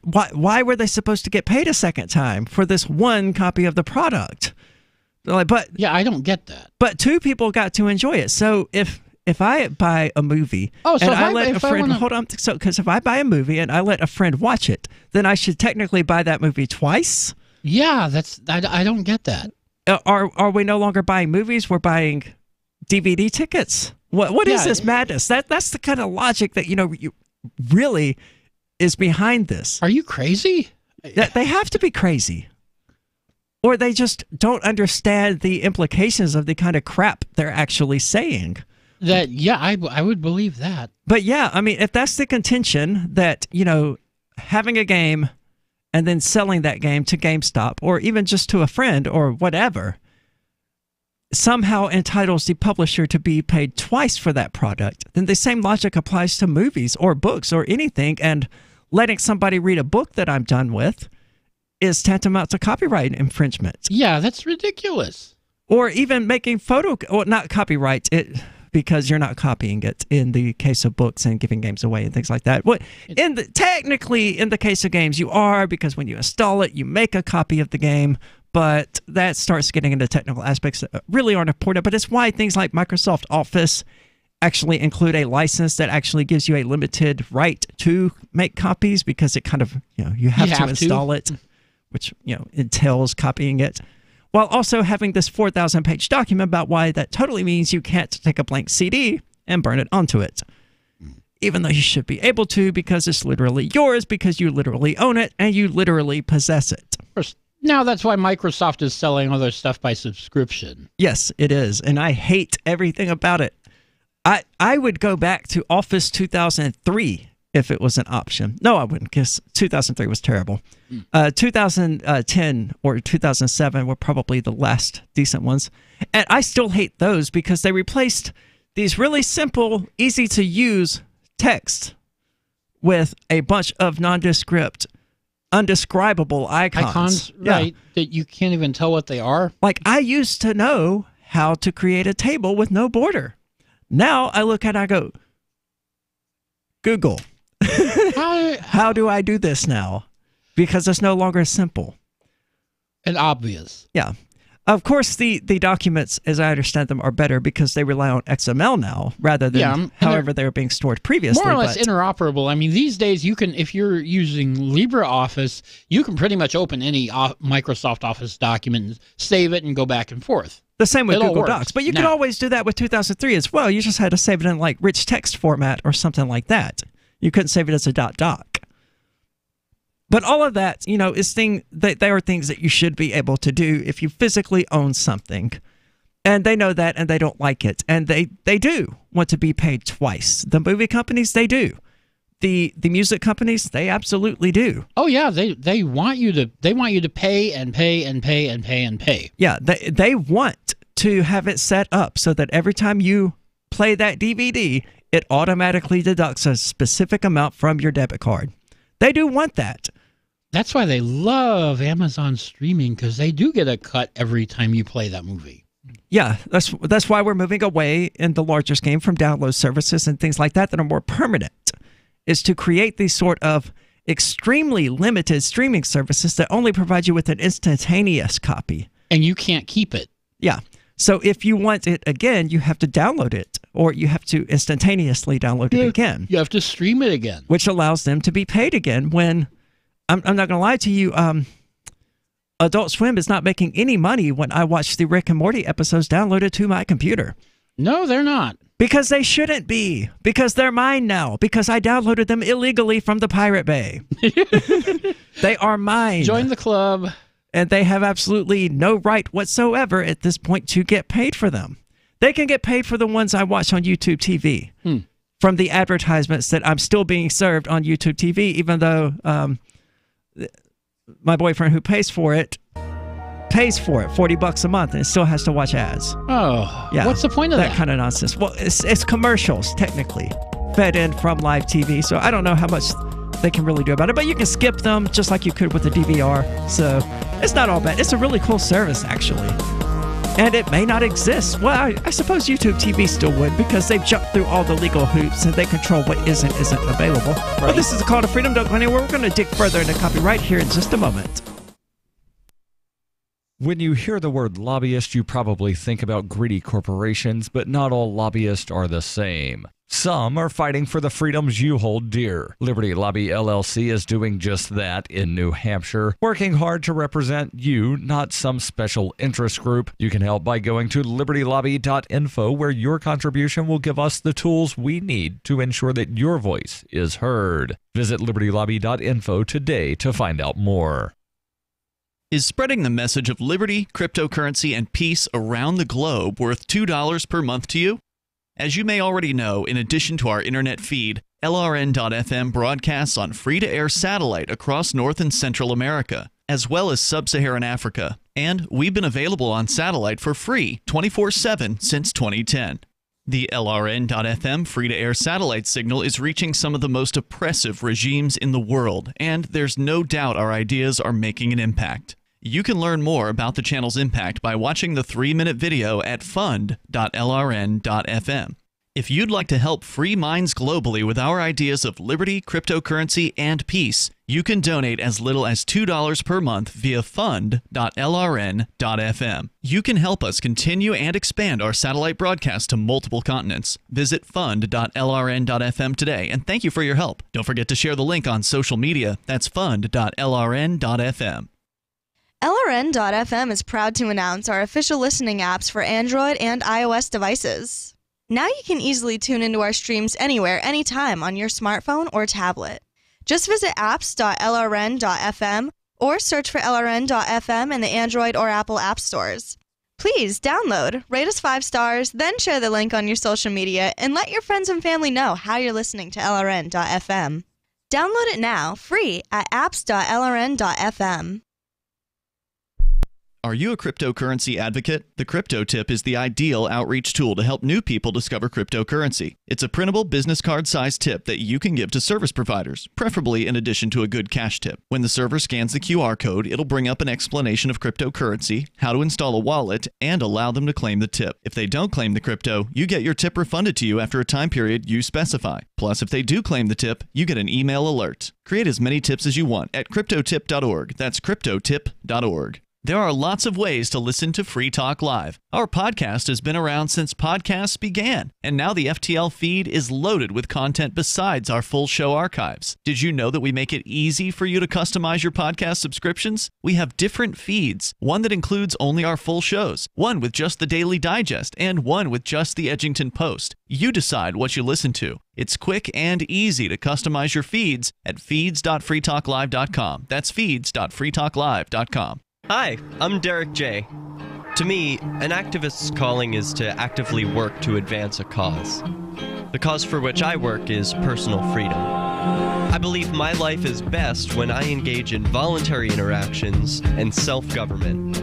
Why were they supposed to get paid a second time for this one copy of the product? But
yeah, I don't get that.
But 2 people got to enjoy it. So if I buy a movie and I let a friend hold on, so because if I buy a movie and I let a friend watch it, then I should technically buy that movie twice.
Yeah, I don't get that.
Are we no longer buying movies? We're buying DVD tickets. What is this madness? That's the kind of logic that you really is behind this.
Are you crazy?
They have to be crazy. Or they just don't understand the implications of the kind of crap they're actually saying.
I would believe that.
But yeah, I mean, if that's the contention that, having a game and then selling that game to GameStop or even just to a friend or whatever somehow entitles the publisher to be paid twice for that product, then the same logic applies to movies or books or anything, and letting somebody read a book that I'm done with is tantamount to copyright infringement.
Yeah, that's ridiculous.
Or even making not copyright, because you're not copying it in the case of books and giving games away and things like that. Technically, in the case of games, you are, because when you install it, you make a copy of the game, but that starts getting into technical aspects that really aren't important. But it's why things like Microsoft Office actually include a license that actually gives you a limited right to make copies, because it kind of, you have to install it, which, entails copying it, while also having this 4,000-page document about why that totally means you can't take a blank CD and burn it onto it. Even though you should be able to, because it's literally yours, because you literally own it and you literally possess it.
Now that's why Microsoft is selling all their stuff by subscription.
Yes, it is. And I hate everything about it. I would go back to Office 2003 if it was an option. No, I wouldn't, because 2003 was terrible. 2010 or 2007 were probably the last decent ones. And I still hate those because they replaced these really simple, easy to use text with a bunch of nondescript, undescribable icons.
Right, that you can't even tell what they are.
Like, I used to know how to create a table with no border. Now I look at it, I go, Google, how do I do this now? Because it's no longer simple.
And obvious.
Yeah. Of course, the documents, as I understand them, are better because they rely on XML now rather than however they were being stored previously.
More or less interoperable. I mean, these days, you can, if you're using LibreOffice, you can pretty much open any Microsoft Office document and save it and go back and forth.
The same with Google Docs. But you could always do that with 2003 as well. You just had to save it in like rich text format or something like that. You couldn't save it as a .doc. But all of that, you know, they are things that you should be able to do if you physically own something. And they know that, and they don't like it. And they do want to be paid twice. The movie companies, they do. The music companies, they absolutely do.
Oh yeah, they want you to pay and pay and pay and pay and pay.
Yeah, they want to have it set up so that every time you play that DVD, it automatically deducts a specific amount from your debit card. They do want that.
That's why they love Amazon streaming, because they do get a cut every time you play that movie.
Yeah, that's why we're moving away in the larger scheme from download services and things like that are more permanent, is to create these sort of extremely limited streaming services that only provide you with an instantaneous copy.
And you can't keep it.
Yeah. So if you want it again, you have to download it, or you have to instantaneously download it again.
You have to stream it again.
Which allows them to be paid again when, I'm not going to lie to you, Adult Swim is not making any money when I watch the Rick and Morty episodes downloaded to my computer.
No, they're not.
Because they shouldn't be. Because they're mine now. Because I downloaded them illegally from the Pirate Bay. They are mine.
Join the club.
And they have absolutely no right whatsoever at this point to get paid for them. They can get paid for the ones I watch on YouTube TV. From the advertisements that I'm still being served on YouTube TV, even though my boyfriend who pays for it $40 a month, and it still has to watch ads.
Oh, yeah. What's the point of that?
That kind of nonsense. Well, it's commercials, technically, fed in from live TV, so I don't know how much they can really do about it, but you can skip them just like you could with a DVR, so it's not all bad. It's a really cool service, actually. And it may not exist. Well, I suppose YouTube TV still would, because they've jumped through all the legal hoops and they control what isn't available. Right. But this is a call to freedom. Don't go anywhere. We're going to dig further into copyright here in just a moment.
When you hear the word lobbyist, you probably think about greedy corporations, but not all lobbyists are the same. Some are fighting for the freedoms you hold dear. Liberty Lobby LLC is doing just that in New Hampshire, working hard to represent you, not some special interest group. You can help by going to libertylobby.info, where your contribution will give us the tools we need to ensure that your voice is heard. Visit libertylobby.info today to find out more.
Is spreading the message of liberty, cryptocurrency, and peace around the globe worth $2 per month to you? As you may already know, in addition to our internet feed, LRN.FM broadcasts on free-to-air satellite across North and Central America, as well as Sub-Saharan Africa. And we've been available on satellite for free 24/7 since 2010. The LRN.FM free-to-air satellite signal is reaching some of the most oppressive regimes in the world, and there's no doubt our ideas are making an impact. You can learn more about the channel's impact by watching the 3-minute video at fund.lrn.fm. If you'd like to help free minds globally with our ideas of liberty, cryptocurrency, and peace, you can donate as little as $2 per month via fund.lrn.fm. You can help us continue and expand our satellite broadcast to multiple continents. Visit fund.lrn.fm today, and thank you for your help. Don't forget to share the link on social media. That's fund.lrn.fm.
LRN.FM is proud to announce our official listening apps for Android and iOS devices. Now you can easily tune into our streams anywhere, anytime on your smartphone or tablet. Just visit apps.lrn.fm or search for LRN.FM in the Android or Apple app stores. Please download, rate us 5 stars, then share the link on your social media, and let your friends and family know how you're listening to LRN.FM. Download it now, free, at apps.lrn.fm.
Are you a cryptocurrency advocate? The Crypto Tip is the ideal outreach tool to help new people discover cryptocurrency. It's a printable business card-sized tip that you can give to service providers, preferably in addition to a good cash tip. When the server scans the QR code, it'll bring up an explanation of cryptocurrency, how to install a wallet, and allow them to claim the tip. If they don't claim the crypto, you get your tip refunded to you after a time period you specify. Plus, if they do claim the tip, you get an email alert. Create as many tips as you want at cryptotip.org. That's cryptotip.org. There are lots of ways to listen to Free Talk Live. Our podcast has been around since podcasts began, and now the FTL feed is loaded with content besides our full show archives. Did you know that we make it easy for you to customize your podcast subscriptions? We have different feeds, one that includes only our full shows, one with just the Daily Digest, and one with just the Edgington Post. You decide what you listen to. It's quick and easy to customize your feeds at feeds.freetalklive.com. That's feeds.freetalklive.com.
Hi, I'm Derek J. To me, an activist's calling is to actively work to advance a cause. The cause for which I work is personal freedom. I believe my life is best when I engage in voluntary interactions and self-government.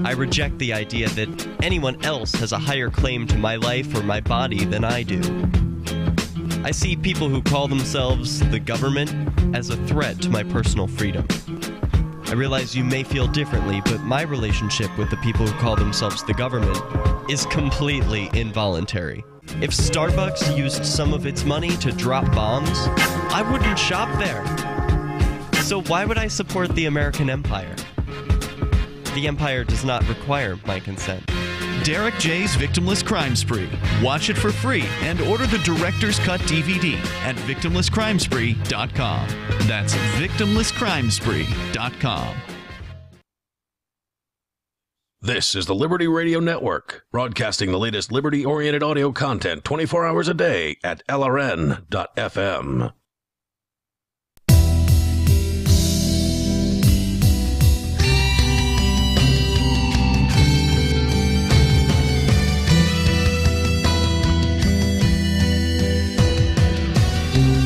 I reject the idea that anyone else has a higher claim to my life or my body than I do. I see people who call themselves the government as a threat to my personal freedom. I realize you may feel differently, but my relationship with the people who call themselves the government is completely involuntary. If Starbucks used some of its money to drop bombs, I wouldn't shop there. So why would I support the American empire? The empire does not require my consent.
Derek J's Victimless Crime Spree. Watch it for free and order the Director's Cut DVD at victimlesscrimespree.com. That's victimlesscrimespree.com.
This is the Liberty Radio Network, broadcasting the latest liberty-oriented audio content 24 hours a day at LRN.FM.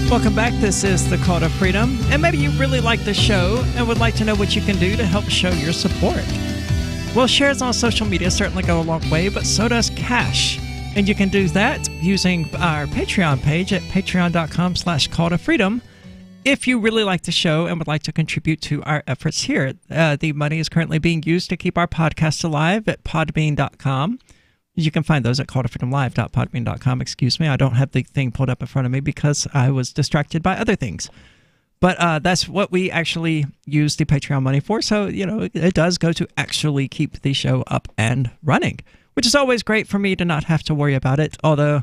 Welcome back. This is the Call to Freedom. And maybe you really like the show and would like to know what you can do to help show your support. Well, shares on social media certainly go a long way, but so does cash. And you can do that using our Patreon page at patreon.com/call-to-freedom. If you really like the show and would like to contribute to our efforts here, the money is currently being used to keep our podcast alive at podbean.com. You can find those at calltofreedomlive.podbean.com. Excuse me, I don't have the thing pulled up in front of me because I was distracted by other things. But that's what we actually use the Patreon money for. So, you know, it does go to actually keep the show up and running, which is always great for me to not have to worry about it, although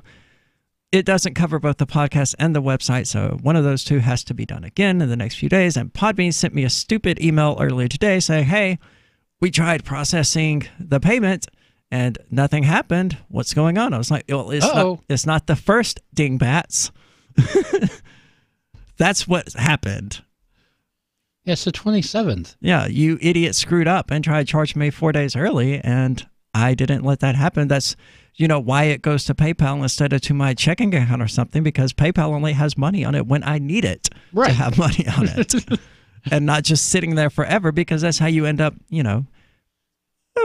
it doesn't cover both the podcast and the website. So one of those two has to be done again in the next few days. And Podbean sent me a stupid email earlier today saying, hey, we tried processing the payment and nothing happened. What's going on? I was like, well, it's not the first dingbats. That's what happened.
It's the 27th.
Yeah, you idiot screwed up and tried to charge me 4 days early, and I didn't let that happen. That's, you know, why it goes to PayPal instead of to my checking account or something, because PayPal only has money on it when I need it to have money on it. And not just sitting there forever, because that's how you end up, you know.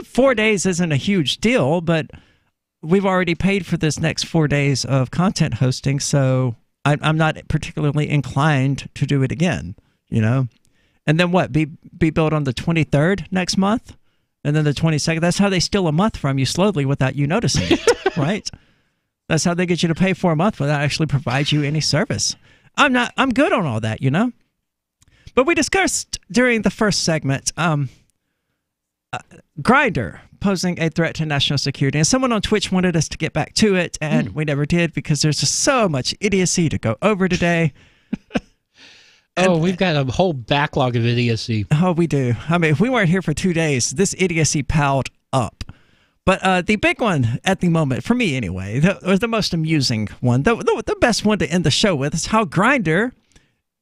4 days isn't a huge deal, but we've already paid for this next 4 days of content hosting, so I'm not particularly inclined to do it again, you know? And then what, be billed on the 23rd next month? And then the 22nd? That's how they steal a month from you slowly without you noticing it, right? That's how they get you to pay for a month without actually provide you any service. I'm good on all that, you know? But we discussed during the first segment, Grindr posing a threat to national security, and someone on Twitch wanted us to get back to it, and we never did because there's just so much idiocy to go over today.
We've got a whole backlog of idiocy.
Oh, we do. I mean, if we weren't here for 2 days, this idiocy piled up. But the big one at the moment, for me anyway, the most amusing one, the best one to end the show with, is how Grindr,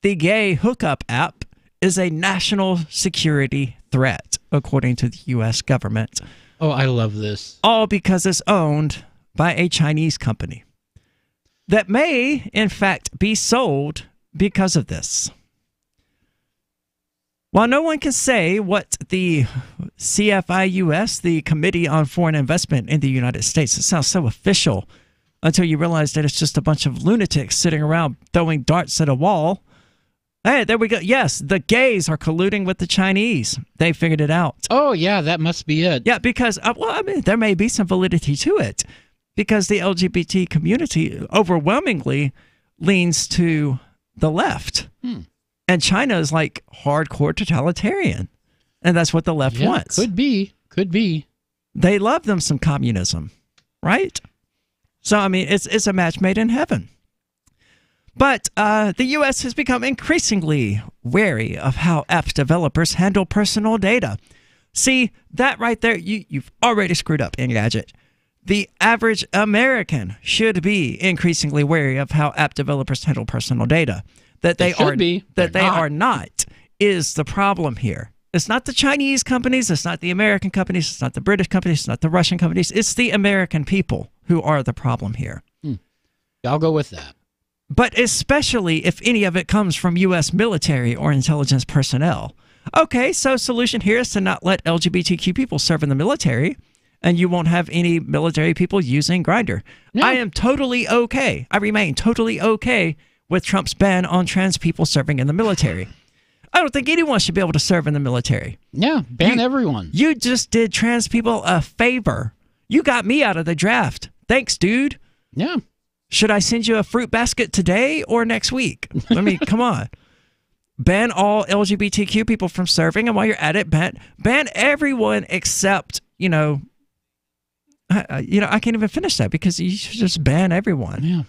the gay hookup app, is a national security threat, according to the U.S. government.
Oh, I love this.
All because it's owned by a Chinese company that may, in fact, be sold because of this. While no one can say what the CFIUS, the Committee on Foreign Investment in the United States, it sounds so official until you realize that it's just a bunch of lunatics sitting around throwing darts at a wall. Hey, there we go. Yes, the gays are colluding with the Chinese. They figured it out.
Oh, yeah, that must be it.
Yeah, because, well, I mean, there may be some validity to it because the LGBT community overwhelmingly leans to the left. And China is like hardcore totalitarian. And that's what the left wants.
Could be. Could be.
They love them some communism, right? So, I mean, it's a match made in heaven. But the U.S. has become increasingly wary of how app developers handle personal data. See, that right there, you've already screwed up, Engadget. The average American should be increasingly wary of how app developers handle personal data. That they are not is the problem here. It's not the Chinese companies, it's not the American companies, it's not the British companies, it's not the Russian companies, it's the American people who are the problem here.
I'll go with that.
But especially if any of it comes from U.S. military or intelligence personnel. Okay, so solution here is to not let LGBTQ people serve in the military, and you won't have any military people using Grindr. I am totally okay. I remain totally okay with Trump's ban on trans people serving in the military. I don't think anyone should be able to serve in the military.
Yeah, ban everyone.
You just did trans people a favor. You got me out of the draft. Thanks, dude.
Yeah.
Should I send you a fruit basket today or next week? I mean, come on. Ban all LGBTQ people from serving, and while you're at it, ban everyone except, I can't even finish that because you should just ban everyone.
Yeah.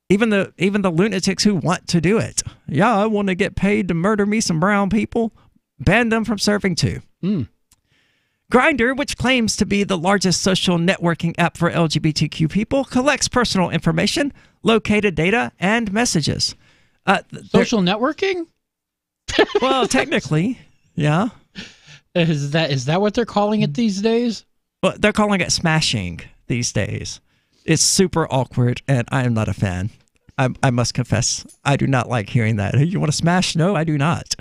Even the lunatics who want to do it. Yeah, I want to get paid to murder me some brown people. Ban them from serving too. Grindr, which claims to be the largest social networking app for LGBTQ people, collects personal information, located data, and messages.
Social networking?
Well, technically, yeah.
Is that what they're calling it these days?
Well, they're calling it smashing these days. It's super awkward, and I am not a fan. I must confess, I do not like hearing that. Hey, you want to smash? No, I do not.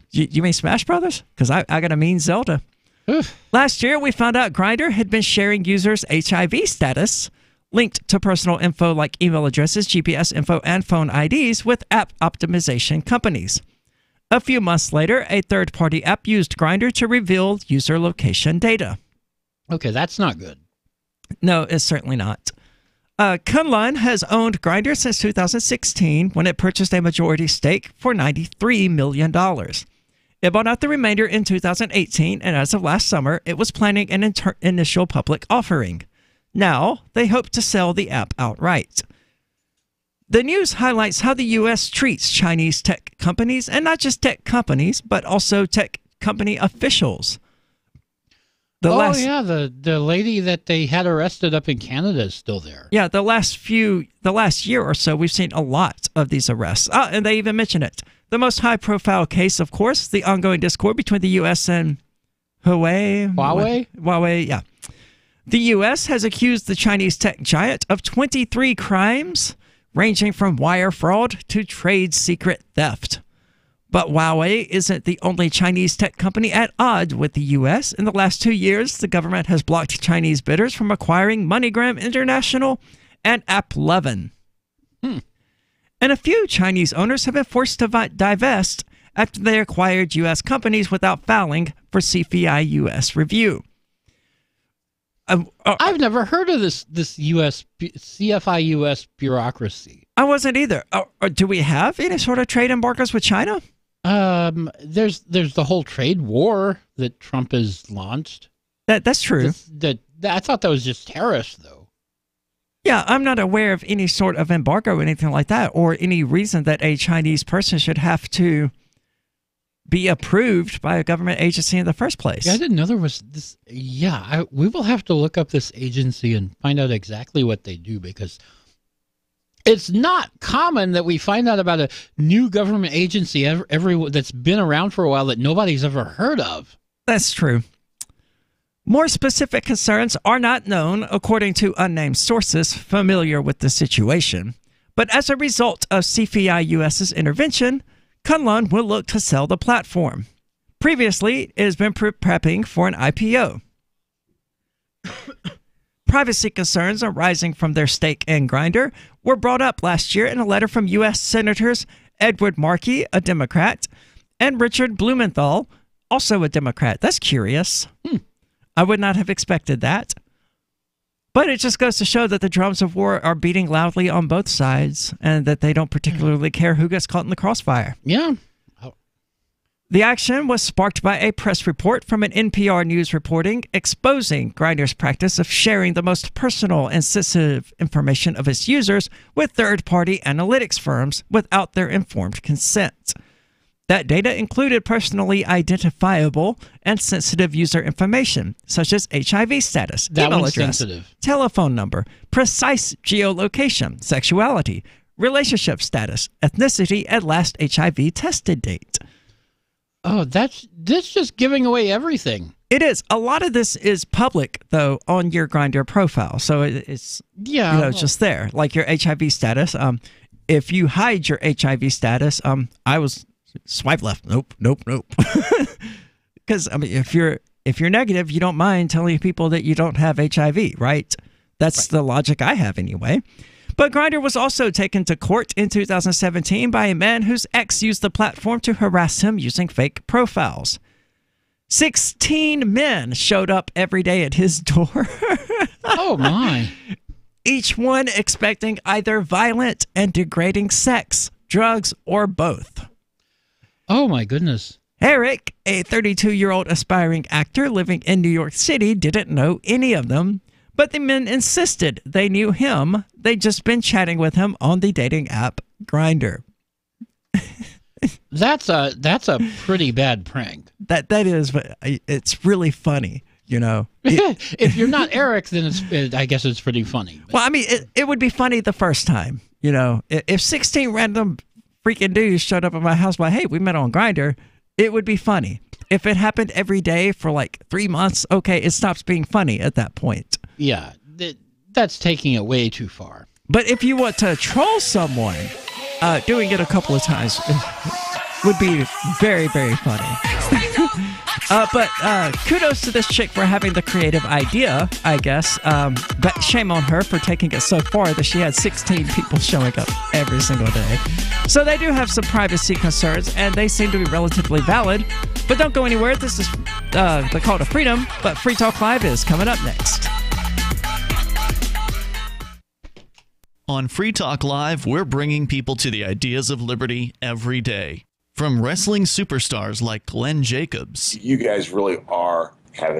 You mean Smash Brothers? Because I got a mean Zelda. Last year, we found out Grindr had been sharing users' HIV status linked to personal info like email addresses, GPS info, and phone IDs with app optimization companies. A few months later, a third-party app used Grindr to reveal user location data.
Okay, that's not good.
No, it's certainly not. Kunlun has owned Grindr since 2016 when it purchased a majority stake for $93 million. It bought out the remainder in 2018, and as of last summer, it was planning an initial public offering. Now, they hope to sell the app outright. The news highlights how the U.S. treats Chinese tech companies, and not just tech companies, but also tech company officials.
The lady that they had arrested up in Canada is still there.
Yeah, the last year or so, we've seen a lot of these arrests. And they even mention it. The most high-profile case, of course, the ongoing discord between the U.S. and Huawei, yeah. The U.S. has accused the Chinese tech giant of 23 crimes, ranging from wire fraud to trade secret theft. But Huawei isn't the only Chinese tech company at odds with the U.S. In the last 2 years, the government has blocked Chinese bidders from acquiring MoneyGram International and AppLovin. And a few Chinese owners have been forced to divest after they acquired U.S. companies without filing for CFIUS review.
I've never heard of this CFIUS bureaucracy.
I wasn't either. Do we have any sort of trade embargoes with China?
There's the whole trade war that Trump has launched.
That's true.
I thought that was just tariffs, though.
Yeah, I'm not aware of any sort of embargo or anything like that, or any reason that a Chinese person should have to be approved by a government agency in the first place.
Yeah, I didn't know there was this. Yeah, we will have to look up this agency and find out exactly what they do, because It's not common that we find out about a new government agency that's been around for a while that nobody's ever heard of.
That's true. More specific concerns are not known, according to unnamed sources familiar with the situation. But as a result of CFI US's intervention, Kunlun will look to sell the platform. Previously, it has been prepping for an IPO. Privacy concerns arising from their stake in Grindr were brought up last year in a letter from U.S. Senators Edward Markey, a Democrat, and Richard Blumenthal, also a Democrat. That's curious. I would not have expected that. But it just goes to show that the drums of war are beating loudly on both sides and that they don't particularly care who gets caught in the crossfire.
Yeah.
The action was sparked by a press report from an NPR News reporting exposing Grindr's practice of sharing the most personal and sensitive information of its users with third-party analytics firms without their informed consent. That data included personally identifiable and sensitive user information, such as HIV status, email address, telephone number, precise geolocation, sexuality, relationship status, ethnicity, and last HIV tested date.
Oh, that's just giving away everything.
It is. A lot of this is public, though, on your Grindr profile. So it's just there, like your HIV status. If you hide your HIV status, I was swipe left. Nope. Because I mean, if you're negative, you don't mind telling people that you don't have HIV, right? That's the logic I have anyway. But Grindr was also taken to court in 2017 by a man whose ex used the platform to harass him using fake profiles. 16 men showed up every day at his door.
Oh, my.
Each one expecting either violent and degrading sex, drugs, or both.
Oh, my goodness.
Eric, a 32-year-old aspiring actor living in New York City, didn't know any of them. But the men insisted they knew him. They'd just been chatting with him on the dating app Grindr.
That's a pretty bad prank.
That is, but it's really funny, you know.
If you're not Eric, then I guess it's pretty funny.
Well, I mean, it would be funny the first time, you know. If 16 random freaking dudes showed up at my house, like, hey, we met on Grindr, it would be funny. If it happened every day for like 3 months, okay, it stops being funny at that point.
Yeah, that's taking it way too far.
But if you want to troll someone, doing it a couple of times would be very, very funny. But kudos to this chick for having the creative idea, I guess. But shame on her for taking it so far that she had 16 people showing up every single day. So they do have some privacy concerns, and they seem to be relatively valid. But don't go anywhere. This is the Call to Freedom, but Free Talk Live is coming up next.
On Free Talk Live, we're bringing people to the ideas of liberty every day. From wrestling superstars like Glenn Jacobs.
You guys really are having